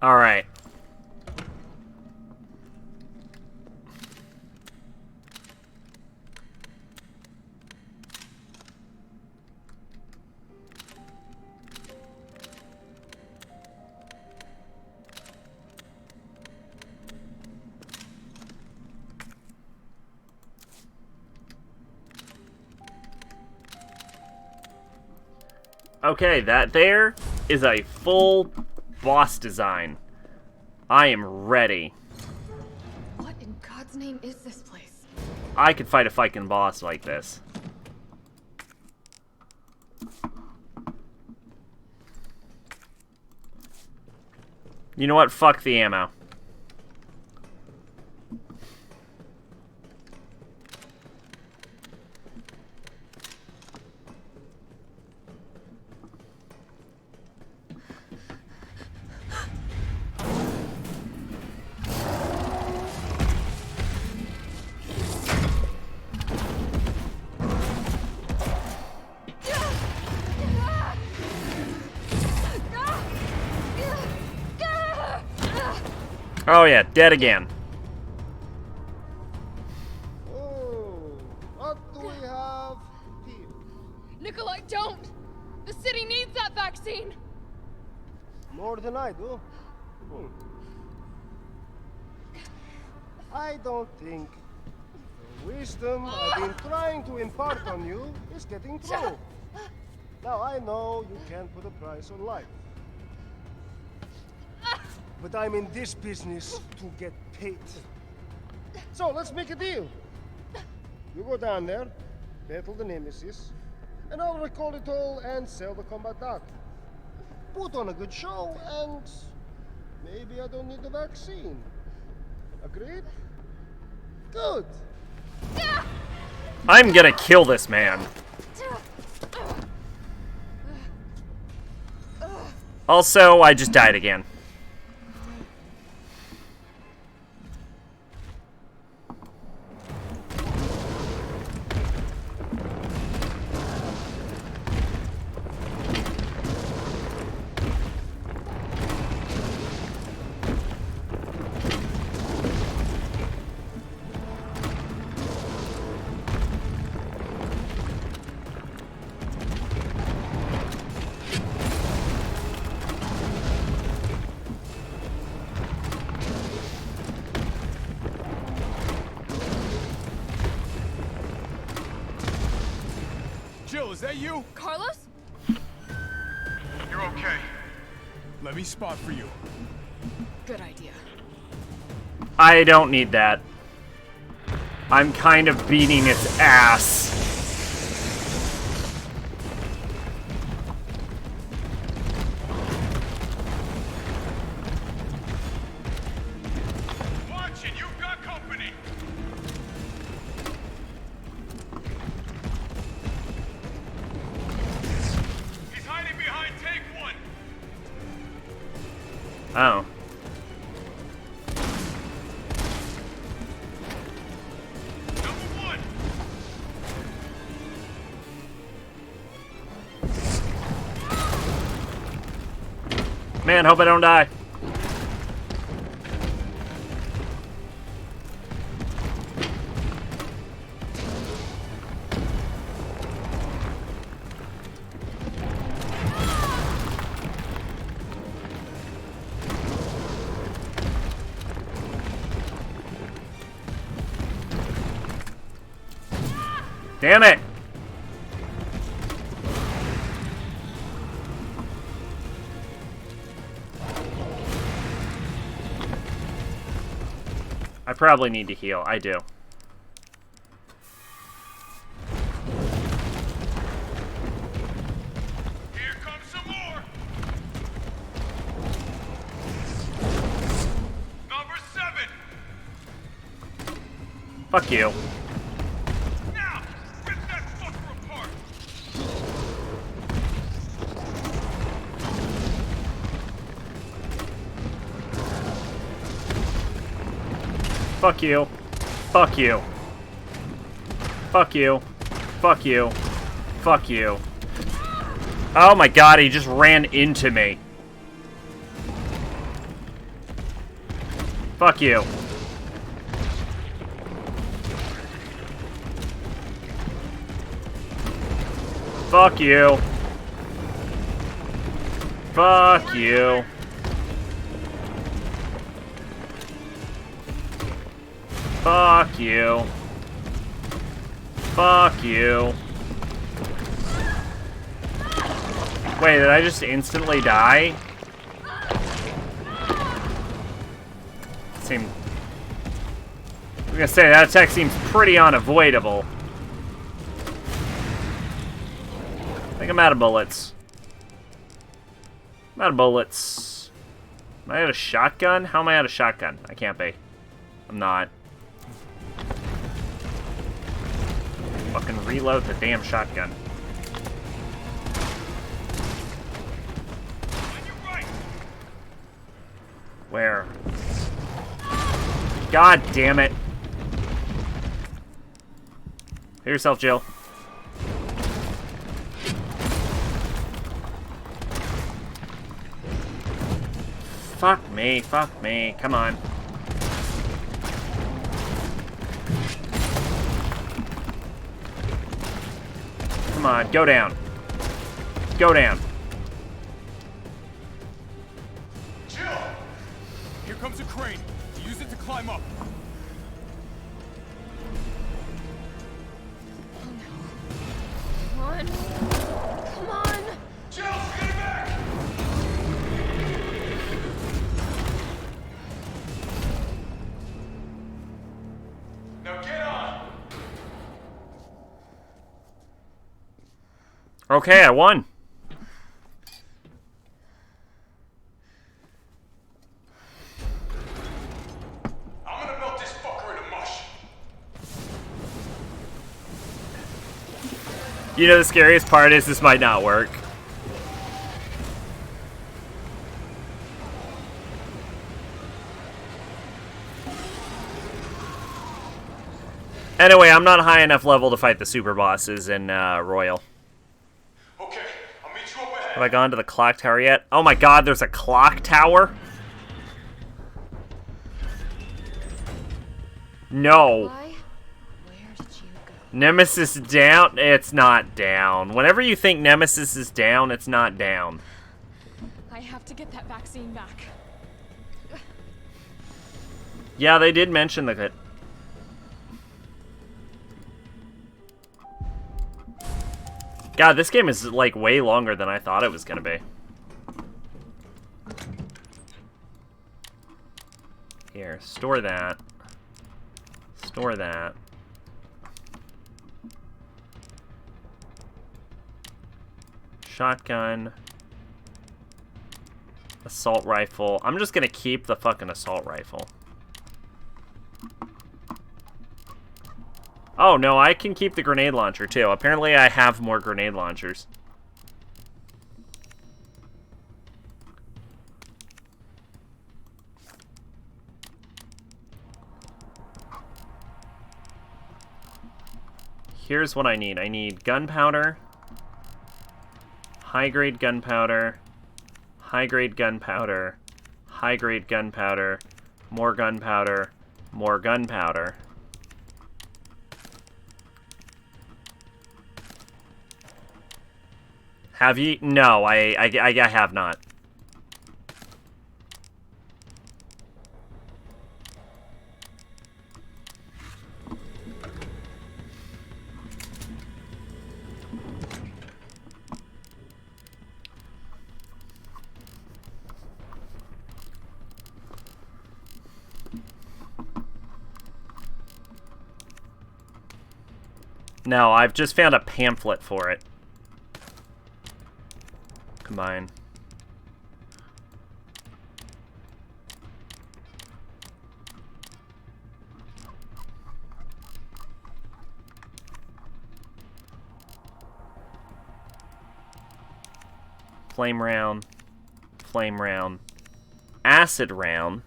All right. Okay, that there is a full boss design. I am ready. What in God's name is this place? I could fight a fucking boss like this. You know what? Fuck the ammo. Oh yeah, dead again. Oh, what do we have here? Nikolai, don't! The city needs that vaccine! More than I do. I don't think the wisdom I've been trying to impart on you is getting through. Now, I know you can't put a price on life. But I'm in this business to get paid. So, let's make a deal. You go down there, battle the Nemesis, and I'll recall it all and sell the combat dog. Put on a good show, and maybe I don't need the vaccine. Agreed? Good. I'm gonna kill this man. Also, I just died again. Jill, is that you? Carlos? You're okay. Let me spot for you. Good idea. I don't need that. I'm kind of beating its ass. Watch it, you've got company. He's hiding behind tank 1. Oh. Man, hope I don't die. Damn it! I probably need to heal. I do. Here comes some more. Number 7. Fuck you. Now, rip that fucker apart. Fuck you. Fuck you. Fuck you. Fuck you. Fuck you. Oh my god, he just ran into me. Fuck you. Fuck you. Fuck you. Fuck you. Fuck you. Wait, did I just instantly die? I was gonna say, that attack seems pretty unavoidable. I think I'm out of bullets. I'm out of bullets. Am I out of shotgun? How am I out of shotgun? I can't be. I'm not. Fucking reload the damn shotgun. Where? God damn it. Hit yourself, Jill. Fuck me, come on. Come on, go down. Go down. Jill! Here comes a crane. Use it to climb up. Come on. Come on. Jill, get back! Now get on! Okay, I won. I'm gonna melt this fucker into mush. You know, the scariest part is this might not work. Anyway, I'm not high enough level to fight the super bosses in Royal. Okay, I'll meet you up ahead. Have I gone to the clock tower yet? Oh my god, there's a clock tower? No. Why? Where did you go? Nemesis down? It's not down. Whenever you think Nemesis is down, it's not down. I have to get that vaccine back. Yeah, they did mention that. God, this game is like way longer than I thought it was gonna be. Here, store that. Store that. Shotgun. Assault rifle. I'm just gonna keep the fucking assault rifle. Oh, no, I can keep the grenade launcher, too. Apparently, I have more grenade launchers. Here's what I need. I need gunpowder, high-grade gunpowder, high-grade gunpowder, high-grade gunpowder, more gunpowder, more gunpowder. Have you? No, I have not. No, I've just found a pamphlet for it. Combine. Flame round. Flame round. Acid round.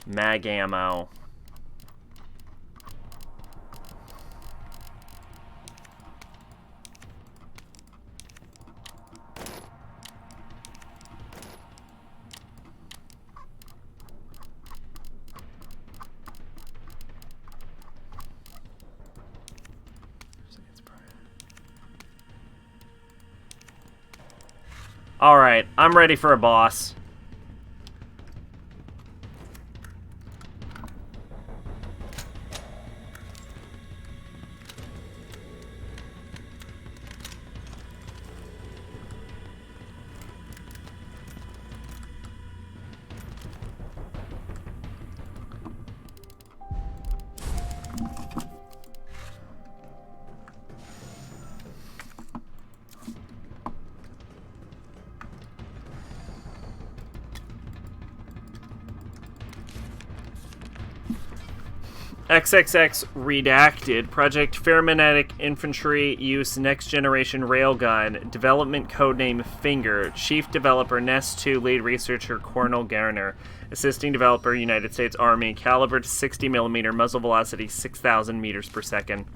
Mag ammo. Alright, I'm ready for a boss. XXX redacted. Project Ferromantic Infantry Use Next Generation Railgun. Development codename Finger. Chief Developer Nest 2 Lead Researcher Cornel Garner. Assisting Developer United States Army. Caliber to 60mm. Muzzle velocity 6,000 meters per second.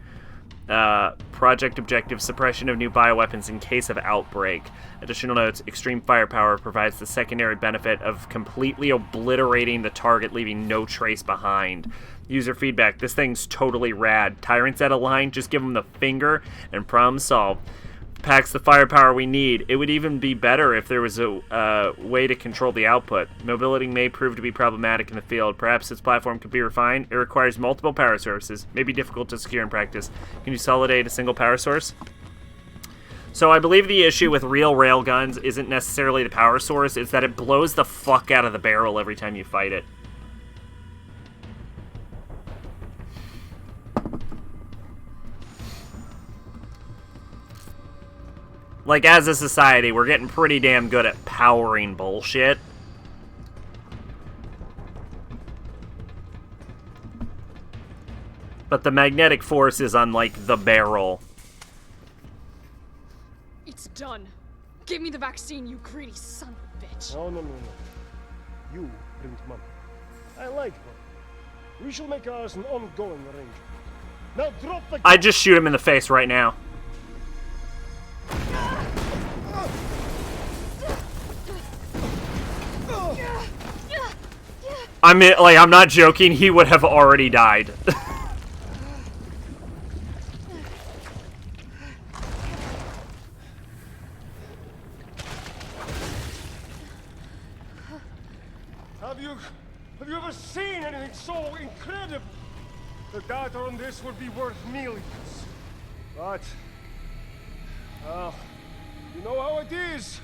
Project objective, suppression of new bioweapons in case of outbreak. Additional notes, extreme firepower provides the secondary benefit of completely obliterating the target, leaving no trace behind. User feedback, this thing's totally rad. Tyrants at a line, just give them the finger and problem solved. Packs the firepower we need. It would even be better if there was a way to control the output. Mobility may prove to be problematic in the field. Perhaps its platform could be refined. It requires multiple power sources. May be difficult to secure in practice. Can you consolidate a single power source? So I believe the issue with real railguns isn't necessarily the power source. It's that it blows the fuck out of the barrel every time you fight it. Like, as a society, we're getting pretty damn good at powering bullshit. But the magnetic force is unlike the barrel. It's done. Give me the vaccine, you greedy son of a bitch. No. You print money. I like money. We shall make ours an ongoing arrangement. Now drop the... I'd just shoot him in the face right now. I'm not joking, he would have already died. Have you ever seen anything so incredible? The data on this would be worth millions. But, you know how it is.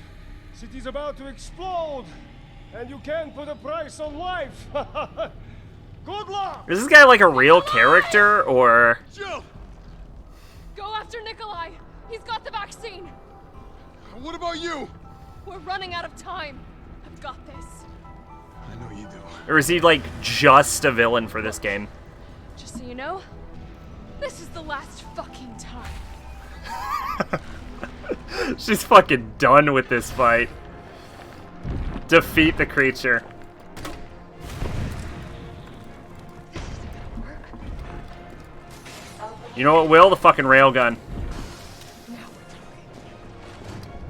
City's about to explode. And you can't put a price on life. Good luck! Is this guy like a real character, or... Jill! Go after Nikolai! He's got the vaccine! What about you? We're running out of time. I've got this. I know you do. Or is he, like, just a villain for this game? Just so you know, this is the last fucking time. She's fucking done with this fight. Defeat the creature. You know what, Will? The fucking railgun.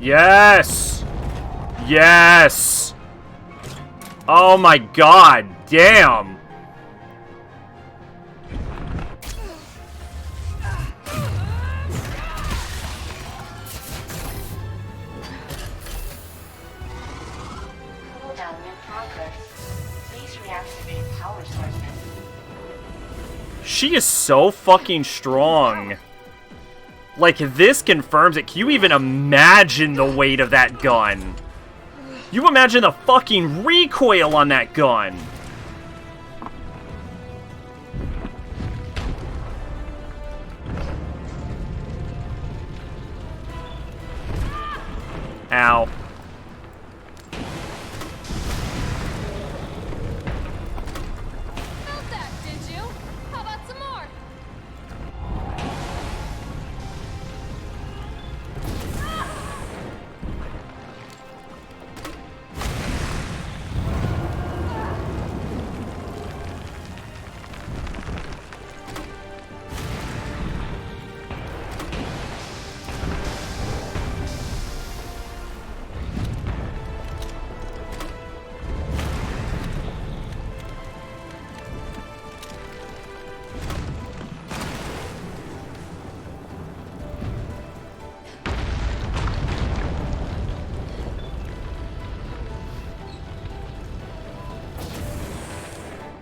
Yes! Yes! Oh my god, damn! She is so fucking strong. Like, this confirms it. Can you even imagine the weight of that gun? You imagine the fucking recoil on that gun. Ow. Felt that, did you? How about some more?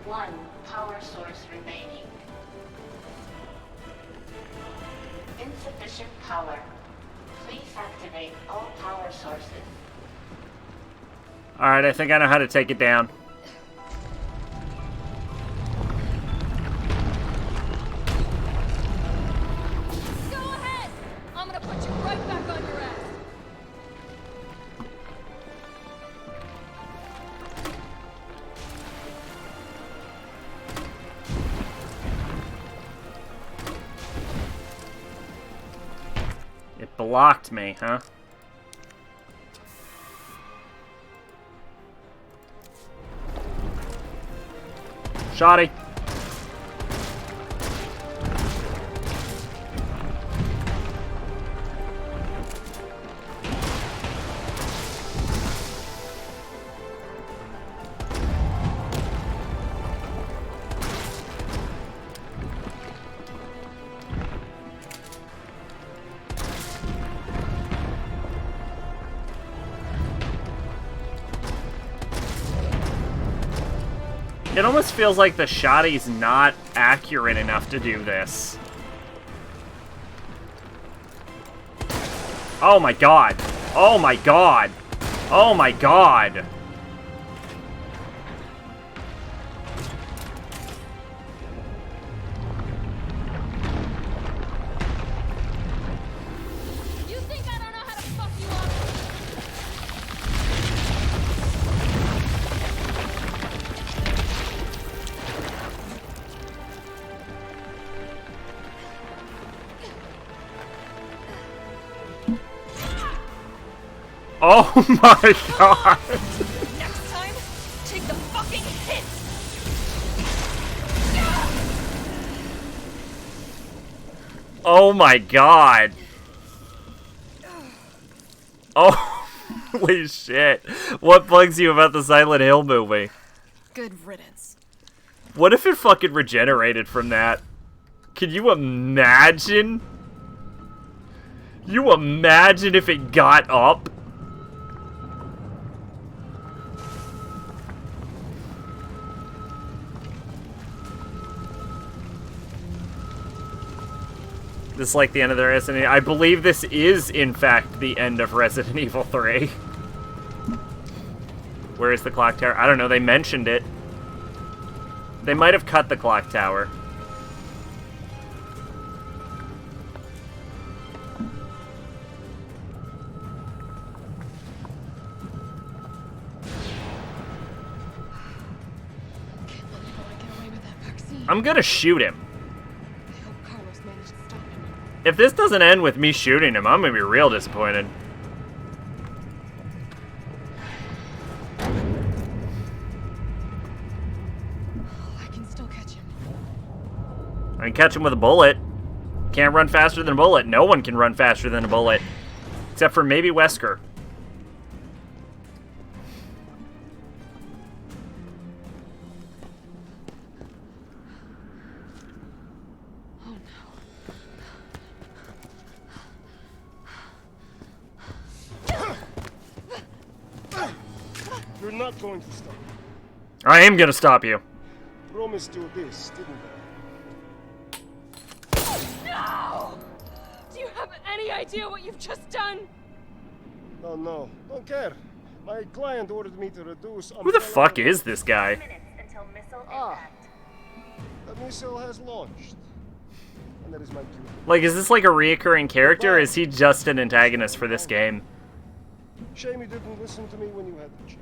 One power source remaining. Insufficient power. Please activate all power sources. Alright, I think I know how to take it down. Go ahead! I'm gonna put you right back on your ass. blocked me, huh? Shoddy. It almost feels like the shoddy's not accurate enough to do this. Oh my god. Oh my god. Oh my god. You think I don't know how to fuck you up? Oh my god. Next time, take the fucking hit! Oh my god. Oh, holy shit. What bugs you about the Silent Hill movie? Good riddance. What if it fucking regenerated from that? Can you imagine? You imagine if it got up? This is like the end of the Resident Evil. I believe this is, in fact, the end of Resident Evil 3. Where is the clock tower? I don't know, they mentioned it. They might have cut the clock tower. Can't let Nikolai get away with that vaccine. I'm gonna shoot him. I hope Carlos managed to stop him. If this doesn't end with me shooting him, I'm gonna be real disappointed. I can still catch him. I can catch him with a bullet. Can't run faster than a bullet. No one can run faster than a bullet. Except for maybe Wesker. Oh no. You're not going to stop. I am gonna stop you. Promised you this, didn't No! Do you have any idea what you've just done? I? Oh no, don't care. My client ordered me to reduce. Who the fuck is this guy? Minutes until missile Ah. impact. The missile has launched. And that is my cue. Like, is this like a reoccurring character, or is he just an antagonist for this game? Shame you didn't listen to me when you had the chance.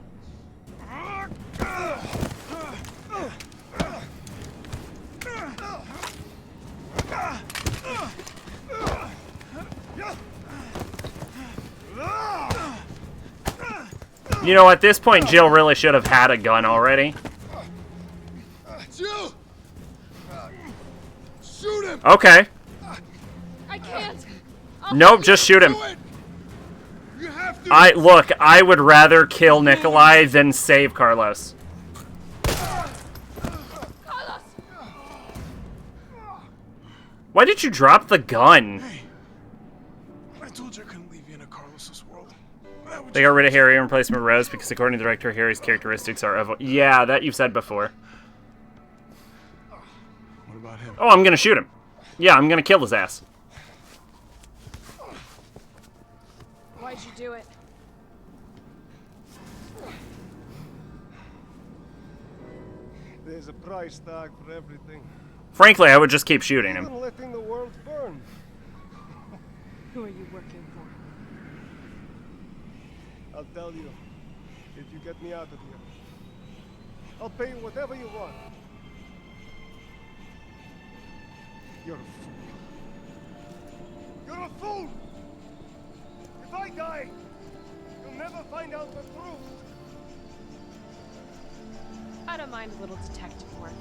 You know, at this point, Jill really should have had a gun already. Jill! Shoot him! Okay. I can't. I'll Nope, just shoot him. Do it! You have to! Look, I would rather kill Nikolai than save Carlos. Carlos! Why did you drop the gun? Hey, I told you I couldn't leave you in a Carlos's world. They got rid of Harry and replaced him with Rose because according to the director, Harry's characteristics are yeah, that you've said before. What about him? Oh, I'm gonna shoot him. Yeah, I'm gonna kill his ass. Why'd you do it? There's a price tag for everything. Frankly, I would just keep shooting him. Even letting the world burn. Who are you working for? I'll tell you, if you get me out of here. I'll pay you whatever you want. You're a fool. You're a fool! die, you'll never find out the truth. I don't mind a little detective work.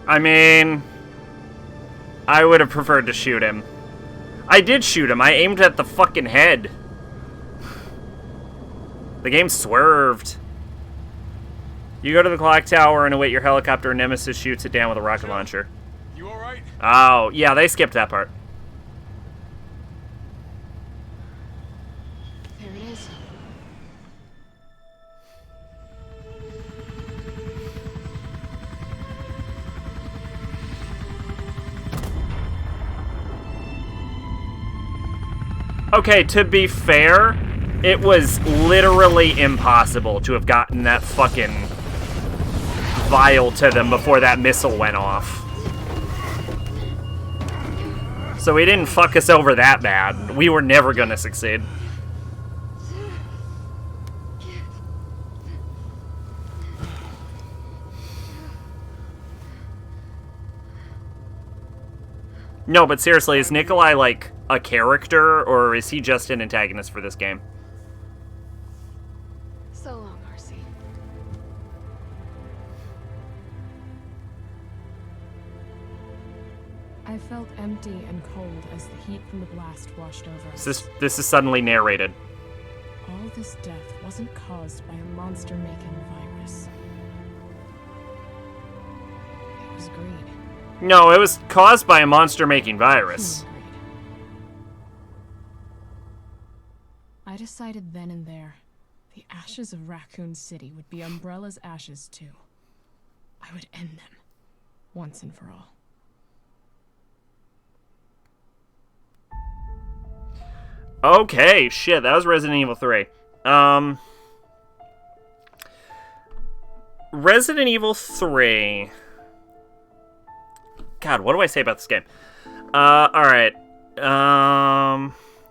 I mean, I would have preferred to shoot him. I did shoot him. I aimed at the fucking head. The game swerved. You go to the clock tower and await your helicopter. Nemesis shoots it down with a rocket launcher. You alright? Oh, yeah, they skipped that part. There it is. Okay, to be fair, it was literally impossible to have gotten that fucking vial to them before that missile went off. So he didn't fuck us over that bad. We were never gonna succeed. No, but seriously, is Nikolai, like, a character, or is he just an antagonist for this game? So long, RC. I felt empty and cold as the heat from the blast washed over us. This is suddenly narrated. All this death wasn't caused by a monster-making virus. It was greed. No, it was caused by a monster-making virus. I decided then and there, the ashes of Raccoon City would be Umbrella's ashes too. I would end them, once and for all. Okay, shit, that was Resident Evil 3. Resident Evil 3... God, what do I say about this game? Alright.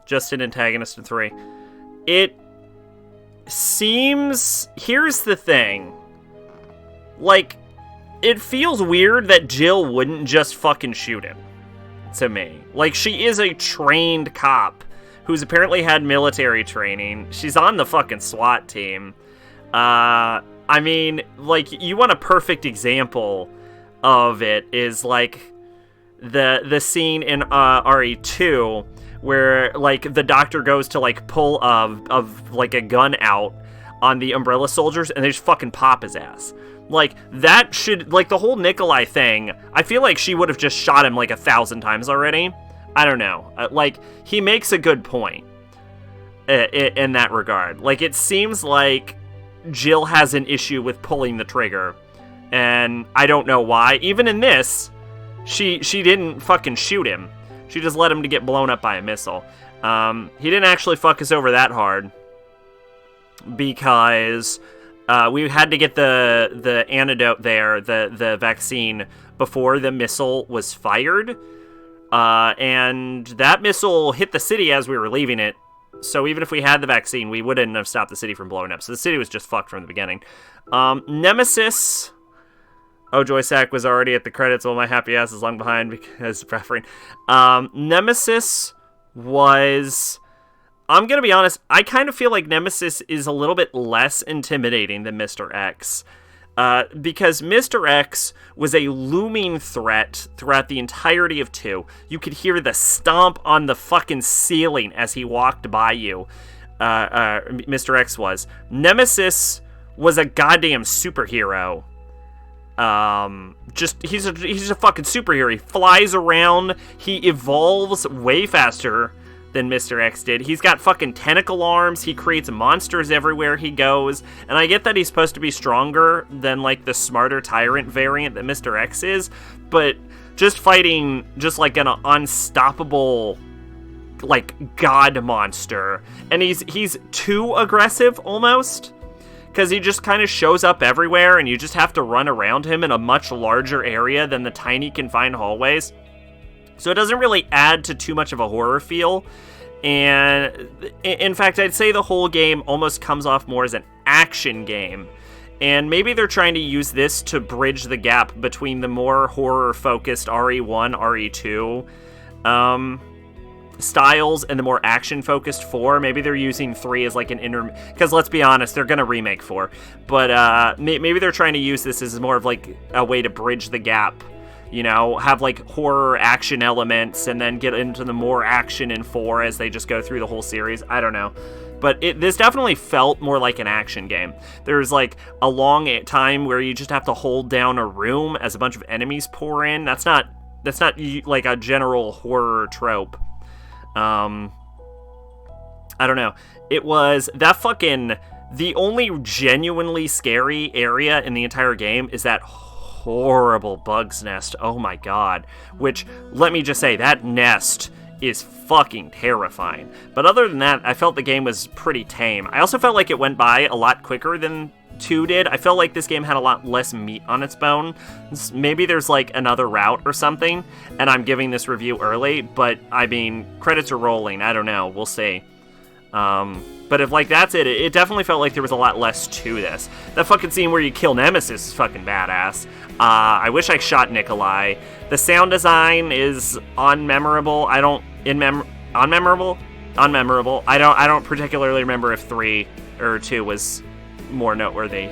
Just an antagonist in 3. It seems... Here's the thing. Like, it feels weird that Jill wouldn't just fucking shoot him. To me. Like, she is a trained cop who's apparently had military training. She's on the fucking SWAT team. I mean, like, you want a perfect example of it is, like, the scene in RE2 where, like, the doctor goes to, like, pull like a gun out on the Umbrella soldiers and they just fucking pop his ass. Like, that should, like, the whole Nikolai thing, I feel like she would have just shot him, like, 1,000 times already. I don't know. Like, he makes a good point in that regard. Like, it seems like Jill has an issue with pulling the trigger, and I don't know why. Even in this, she didn't fucking shoot him. She just let him to get blown up by a missile. He didn't actually fuck us over that hard, because we had to get the antidote there, the vaccine, before the missile was fired. And that missile hit the city as we were leaving it. So even if we had the vaccine, we wouldn't have stopped the city from blowing up. So the city was just fucked from the beginning. Nemesis. Oh, Joysack was already at the credits while my happy ass is long behind because preferring. Nemesis was... I'm going to be honest, I kind of feel like Nemesis is a little bit less intimidating than Mr. X. Because Mr. X was a looming threat throughout the entirety of 2. You could hear the stomp on the fucking ceiling as he walked by you. Mr. X was. Nemesis was a goddamn superhero. He's a fucking superhero. He flies around. He evolves way faster than Mr. X did. He's got fucking tentacle arms. He creates monsters everywhere he goes. And I get that he's supposed to be stronger than, like, the smarter tyrant variant that Mr. X is, but just fighting just like an unstoppable, like, god monster. And he's too aggressive almost, because he just kind of shows up everywhere and you just have to run around him in a much larger area than the tiny confined hallways. So it doesn't really add to too much of a horror feel. And in fact, I'd say the whole game almost comes off more as an action game. And maybe they're trying to use this to bridge the gap between the more horror-focused RE1, RE2 styles and the more action-focused 4. Maybe they're using 3 as like an because let's be honest, they're gonna remake 4. But maybe they're trying to use this as more of like a way to bridge the gap. You know, have like horror action elements and then get into the more action in 4 as they just go through the whole series. I don't know. But this definitely felt more like an action game. There's like a long time where you just have to hold down a room as a bunch of enemies pour in. That's not like a general horror trope. I don't know. It was that fucking... The only genuinely scary area in the entire game is that horrible bug's nest. Oh my god. Which, let me just say, that nest is fucking terrifying. But other than that, I felt the game was pretty tame. I also felt like it went by a lot quicker than 2 did. I felt like this game had a lot less meat on its bone. Maybe there's like another route or something, and I'm giving this review early, but I mean, credits are rolling. I don't know. We'll see. But if like that's it, it definitely felt like there was a lot less to this. That fucking scene where you kill Nemesis is fucking badass. I wish I shot Nikolai. The sound design is unmemorable. Unmemorable. I don't particularly remember if 3 or 2 was more noteworthy.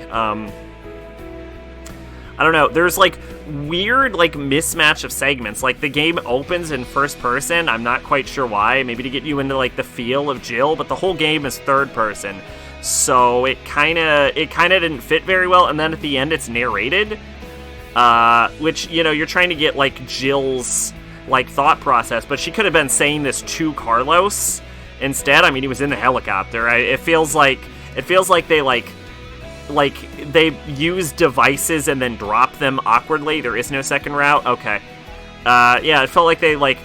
I don't know. There's like weird like mismatch of segments. Like the game opens in first person. I'm not quite sure why. Maybe to get you into like the feel of Jill, but the whole game is third person. So it kind of didn't fit very well. And then at the end, it's narrated, which, you know, you're trying to get like Jill's like thought process, but she could have been saying this to Carlos instead. I mean, he was in the helicopter. It feels like they use devices and then drop them awkwardly. There is no second route. Okay. Yeah, it felt like they like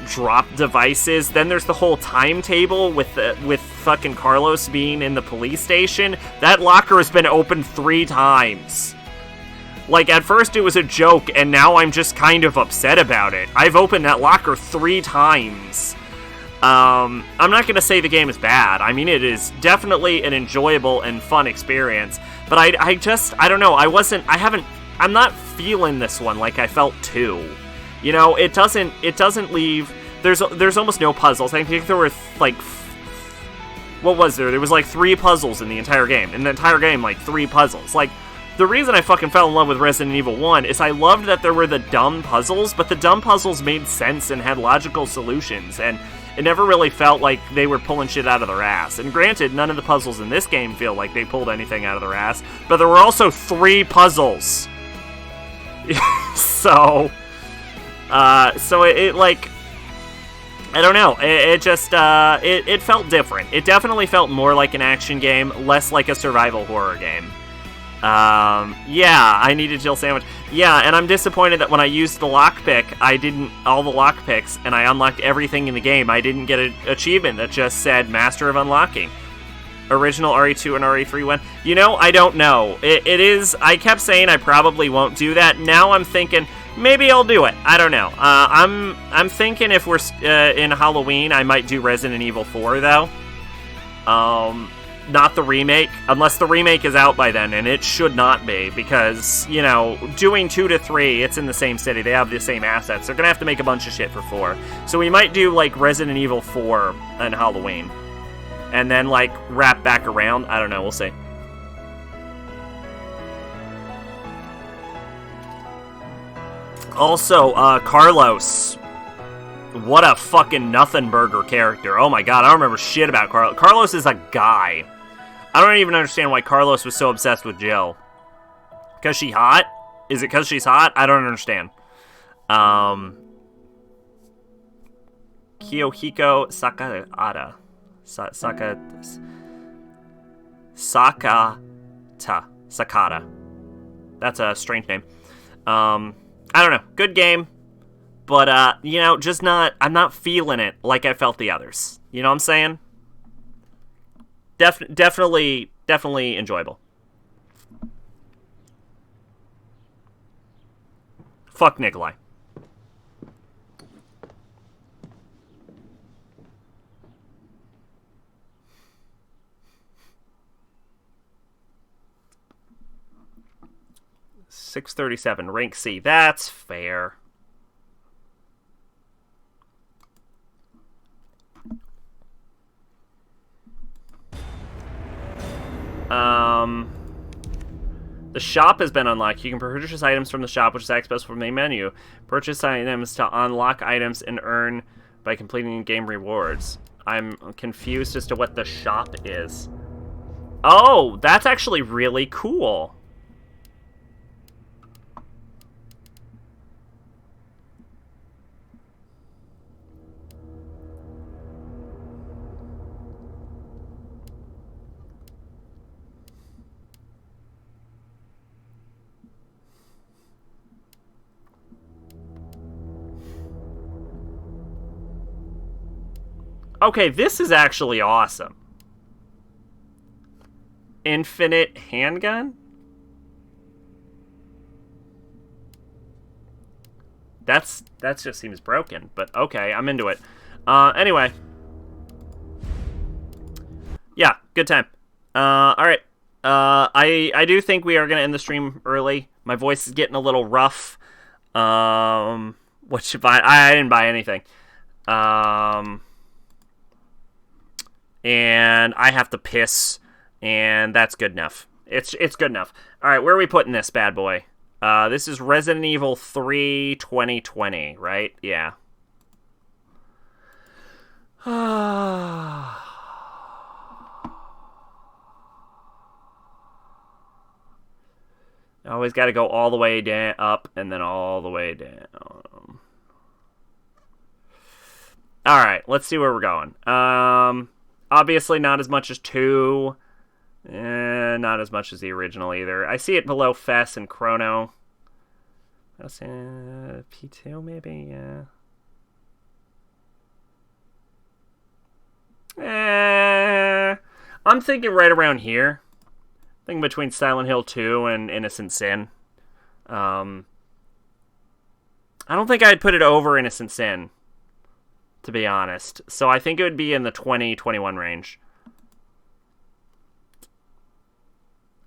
dropped devices. Then there's the whole timetable with fucking Carlos being in the police station. That locker has been opened 3 times. Like, at first it was a joke, and now I'm just kind of upset about it. I've opened that locker 3 times. I'm not going to say the game is bad. I mean, it is definitely an enjoyable and fun experience. But I don't know. I'm not feeling this one like I felt 2. You know, it doesn't leave... There's almost no puzzles. I think there were, like... What was there? There was, like, 3 puzzles in the entire game. In the entire game, like, 3 puzzles. Like, the reason I fucking fell in love with Resident Evil 1 is I loved that there were the dumb puzzles, but the dumb puzzles made sense and had logical solutions, and it never really felt like they were pulling shit out of their ass. And granted, none of the puzzles in this game feel like they pulled anything out of their ass, but there were also 3 puzzles. So it like, I don't know, it just, it felt different. It definitely felt more like an action game, less like a survival horror game. Yeah, I need a Jill sandwich. Yeah, and I'm disappointed that when I used the lockpick, all the lockpicks, and I unlocked everything in the game, I didn't get an achievement that just said Master of Unlocking. Original RE2 and RE3 went. You know, I don't know. It is, I kept saying I probably won't do that. Now I'm thinking, maybe I'll do it. I don't know. I'm thinking if we're in Halloween, I might do Resident Evil 4, though. Not the remake, unless the remake is out by then, and it should not be, because, you know, doing 2 to 3, it's in the same city, they have the same assets, they're gonna have to make a bunch of shit for 4. So we might do, like, Resident Evil 4 on Halloween, and then, like, wrap back around. I don't know, we'll see. Also, Carlos. What a fucking nothing burger character. Oh my god, I don't remember shit about Carlos. Carlos is a guy. I don't even understand why Carlos was so obsessed with Jill. Because she hot? Is it because she's hot? I don't understand. Kiyohiko Sakata. Sakata. That's a strange name. I don't know. Good game. But, you know, I'm not feeling it like I felt the others. You know what I'm saying? Definitely enjoyable. Fuck Nikolai. 637, rank C. That's fair. The shop has been unlocked. You can purchase items from the shop, which is accessible from the main menu. Purchase items to unlock items and earn by completing game rewards. I'm confused as to what the shop is. Oh, that's actually really cool. Okay, this is actually awesome. Infinite handgun? That just seems broken, but okay, I'm into it. Anyway. Yeah, good time. Alright. I do think we are going to end the stream early. My voice is getting a little rough. What should I didn't buy anything. And I have to piss, and that's good enough. It's good enough. All right, where are we putting this bad boy? This is Resident Evil 3 2020, right? Yeah. Always got to go all the way down, up, and then all the way down. All right, let's see where we're going. Obviously, not as much as 2. Not as much as the original either. I see it below Fess and Chrono. P2 maybe, yeah. I'm thinking right around here. I think between Silent Hill 2 and Innocent Sin. I don't think I'd put it over Innocent Sin, to be honest. So I think it would be in the 20-21 range.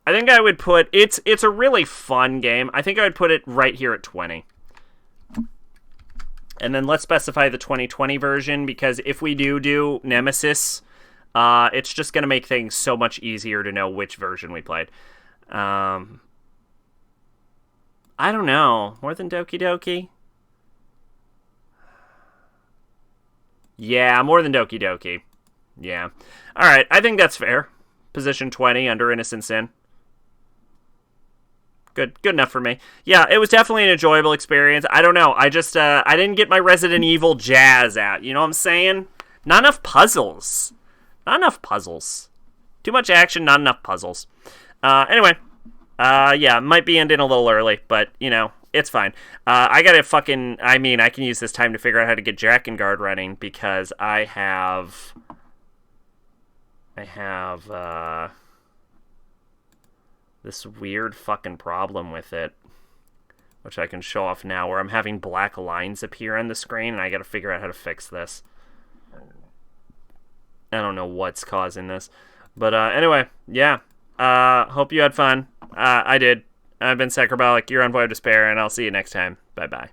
I think I would put... It's a really fun game. I think I would put it right here at 20. And then let's specify the 2020 version, because if we do Nemesis, it's just going to make things so much easier to know which version we played. I don't know. More than Doki Doki? Yeah, more than Doki Doki. Yeah. Alright, I think that's fair. Position 20 under Innocent Sin. Good enough for me. Yeah, it was definitely an enjoyable experience. I don't know. I just, I didn't get my Resident Evil jazz out. You know what I'm saying? Not enough puzzles. Not enough puzzles. Too much action, not enough puzzles. Anyway. Yeah, might be ending a little early, but, you know, it's fine. I gotta fucking... I mean, I can use this time to figure out how to get Drakengard running, because I have, this weird fucking problem with it, which I can show off now, where I'm having black lines appear on the screen, and I gotta figure out how to fix this. I don't know what's causing this. But anyway, yeah. Hope you had fun. I did. I've been Sacrabalic. You're on Void of Despair, and I'll see you next time. Bye-bye.